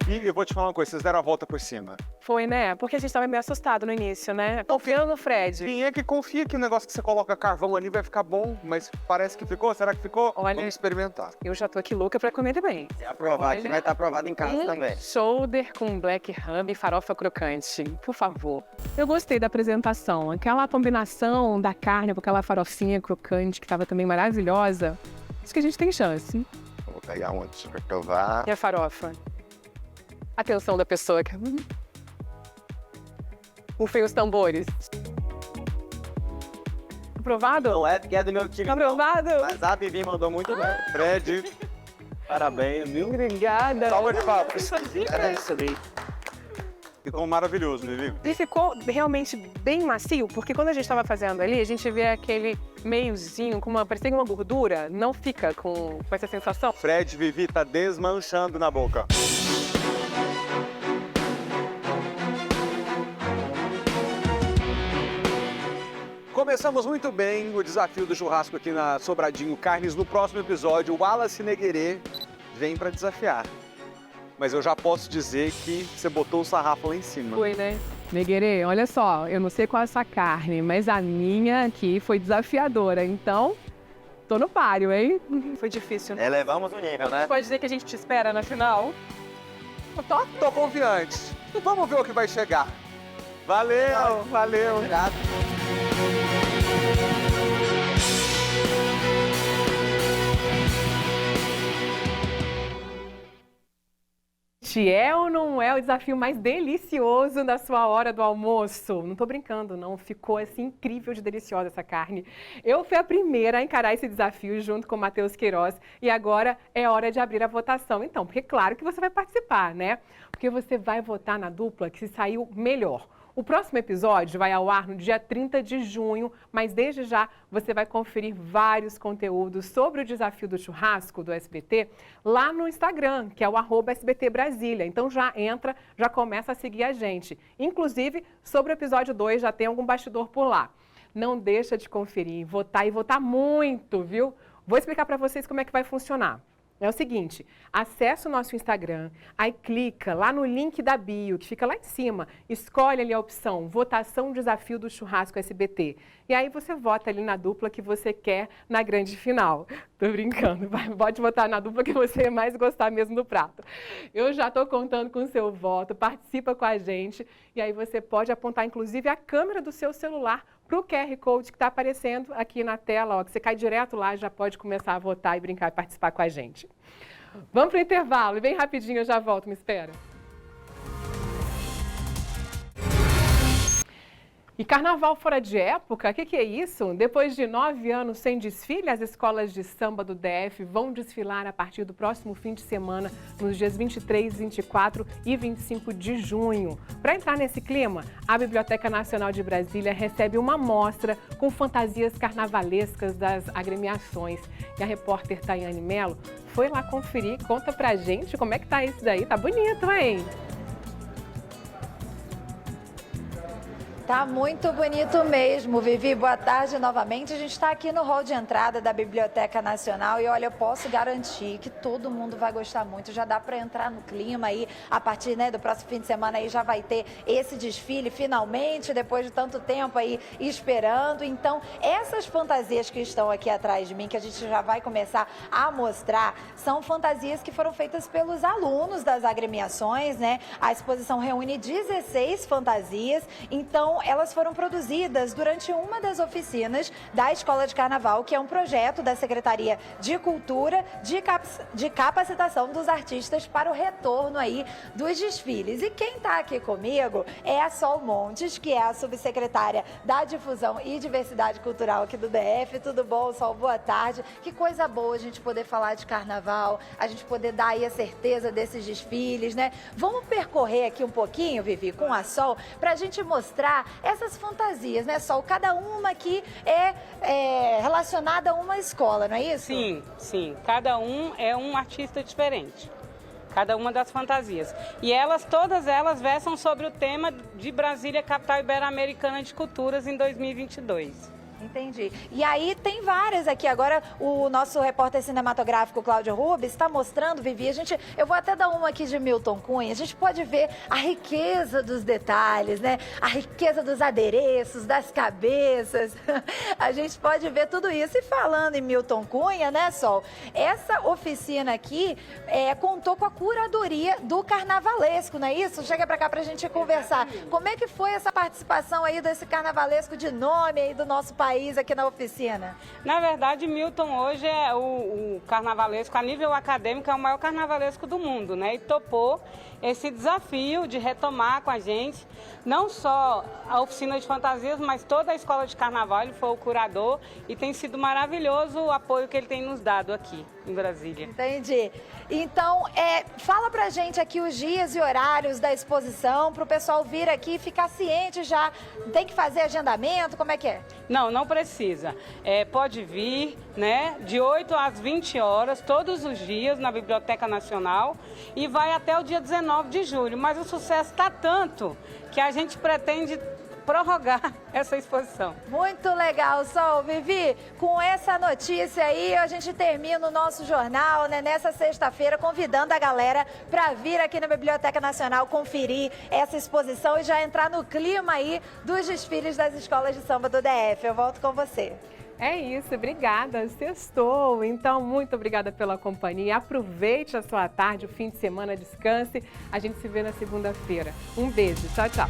E eu vou te falar uma coisa, vocês deram a volta por cima. Foi, né? Porque a gente tava meio assustado no início, né? Confiando no Fred. Quem é que confia que o negócio que você coloca carvão ali vai ficar bom, mas parece que ficou? Será que ficou? Olha, vamos experimentar. Eu já tô aqui louca pra comer também. Se aprovar, que vai estar aprovado em casa também. Shoulder com black ham e farofa crocante, por favor. Eu gostei da apresentação. Aquela combinação da carne com aquela farofinha crocante, que tava também maravilhosa. Acho que a gente tem chance. Vou pegar um antes pra provar. E a farofa? Atenção da pessoa que... Rufem os tambores. Aprovado? Não é porque é do meu time. Aprovado? Mas a Vivi mandou muito bem. Fred, parabéns, viu? Obrigada. Salva de palmas. É isso aí. maravilhoso, Vivi. Ele ficou realmente bem macio, porque quando a gente estava fazendo ali, a gente vê aquele meiozinho, parecia uma gordura, não fica com essa sensação. Fred, Vivi, tá desmanchando na boca. Começamos muito bem o desafio do churrasco aqui na Sobradinho Carnes. No próximo episódio, o Wallace Neguerê vem para desafiar. Mas eu já posso dizer que você botou o sarrafo lá em cima. Foi, né? Neguerê, olha só, eu não sei qual é essa carne, mas a minha aqui foi desafiadora, então tô no páreo, hein? Foi difícil, né? Elevamos o nível, né? Pode dizer que a gente te espera na final? Tô confiante. Vamos ver o que vai chegar. Valeu, valeu. Obrigado. É ou não é o desafio mais delicioso da sua hora do almoço? Não tô brincando, não. Ficou assim incrível de deliciosa essa carne. Eu fui a primeira a encarar esse desafio junto com o Matheus Queiroz e agora é hora de abrir a votação. Então, porque claro que você vai participar, né? Porque você vai votar na dupla que se saiu melhor. O próximo episódio vai ao ar no dia 30 de junho, mas desde já você vai conferir vários conteúdos sobre o desafio do churrasco do SBT lá no Instagram, que é o @SBT Brasília. Então já entra, já começa a seguir a gente. Inclusive, sobre o episódio 2 já tem algum bastidor por lá. Não deixa de conferir, votar e votar muito, viu? Vou explicar para vocês como é que vai funcionar. É o seguinte, acessa o nosso Instagram, aí clica lá no link da bio, que fica lá em cima, escolhe ali a opção Votação Desafio do Churrasco SBT. E aí você vota ali na dupla que você quer na grande final. Tô brincando, pode votar na dupla que você mais gostar mesmo do prato. Eu já tô contando com o seu voto, participa com a gente e aí você pode apontar inclusive a câmera do seu celular para o QR Code que está aparecendo aqui na tela, ó, que você cai direto lá e já pode começar a votar e brincar e participar com a gente. Vamos para o intervalo e bem rapidinho eu já volto, me espera. E carnaval fora de época, o que é isso? Depois de 9 anos sem desfile, as escolas de samba do DF vão desfilar a partir do próximo fim de semana, nos dias 23, 24 e 25 de junho. Para entrar nesse clima, a Biblioteca Nacional de Brasília recebe uma mostra com fantasias carnavalescas das agremiações. E a repórter Tayane Mello foi lá conferir, conta pra gente como é que tá isso daí. Tá bonito, hein? Tá muito bonito mesmo, Vivi. Boa tarde novamente. A gente está aqui no hall de entrada da Biblioteca Nacional e olha, eu posso garantir que todo mundo vai gostar muito. Já dá para entrar no clima aí, a partir do próximo fim de semana aí já vai ter esse desfile finalmente, depois de tanto tempo aí esperando. Então, essas fantasias que estão aqui atrás de mim, que a gente já vai começar a mostrar, são fantasias que foram feitas pelos alunos das agremiações, né? A exposição reúne 16 fantasias, então elas foram produzidas durante uma das oficinas da Escola de Carnaval, que é um projeto da Secretaria de Cultura de capacitação dos artistas para o retorno aí dos desfiles. E quem está aqui comigo é a Sol Montes, que é a subsecretária da Difusão e Diversidade Cultural aqui do DF. Tudo bom, Sol? Boa tarde. Que coisa boa a gente poder falar de carnaval, a gente poder dar aí a certeza desses desfiles, né? Vamos percorrer aqui um pouquinho, Vivi, com a Sol, para a gente mostrar essas fantasias, né, Sol? Cada uma aqui é relacionada a uma escola, não é isso? Sim, sim. Cada um é um artista diferente. Cada uma das fantasias. E todas elas versam sobre o tema de Brasília, capital ibero-americana de culturas em 2022. Entendi. E aí tem várias aqui. Agora o nosso repórter cinematográfico Cláudio Rubens está mostrando, Vivi. Eu vou até dar uma aqui de Milton Cunha. A gente pode ver a riqueza dos detalhes, né? A riqueza dos adereços, das cabeças. A gente pode ver tudo isso. E falando em Milton Cunha, né, Sol? Essa oficina aqui contou com a curadoria do carnavalesco, não é isso? Chega pra cá pra gente conversar. Como é que foi essa participação aí desse carnavalesco de nome aí do nosso país aqui na oficina? Na verdade, Milton hoje é o carnavalesco, a nível acadêmico, é o maior carnavalesco do mundo, né? E topou esse desafio de retomar com a gente, não só a oficina de fantasias, mas toda a escola de carnaval. Ele foi o curador e tem sido maravilhoso o apoio que ele tem nos dado aqui em Brasília. Entendi. Então, fala pra gente aqui os dias e horários da exposição, pro pessoal vir aqui e ficar ciente já. Tem que fazer agendamento, como é que é? Não precisa. Pode vir, né, de 8 às 20 horas, todos os dias, na Biblioteca Nacional, e vai até o dia 19 de julho. Mas o sucesso está tanto que a gente pretende prorrogar essa exposição. Muito legal, Sol. Vivi, com essa notícia aí, a gente termina o nosso jornal, né, nessa sexta-feira, convidando a galera para vir aqui na Biblioteca Nacional conferir essa exposição e já entrar no clima aí dos desfiles das escolas de samba do DF. Eu volto com você. É isso, obrigada, sextou. Então, muito obrigada pela companhia. Aproveite a sua tarde, o fim de semana, descanse. A gente se vê na segunda-feira. Um beijo, tchau, tchau.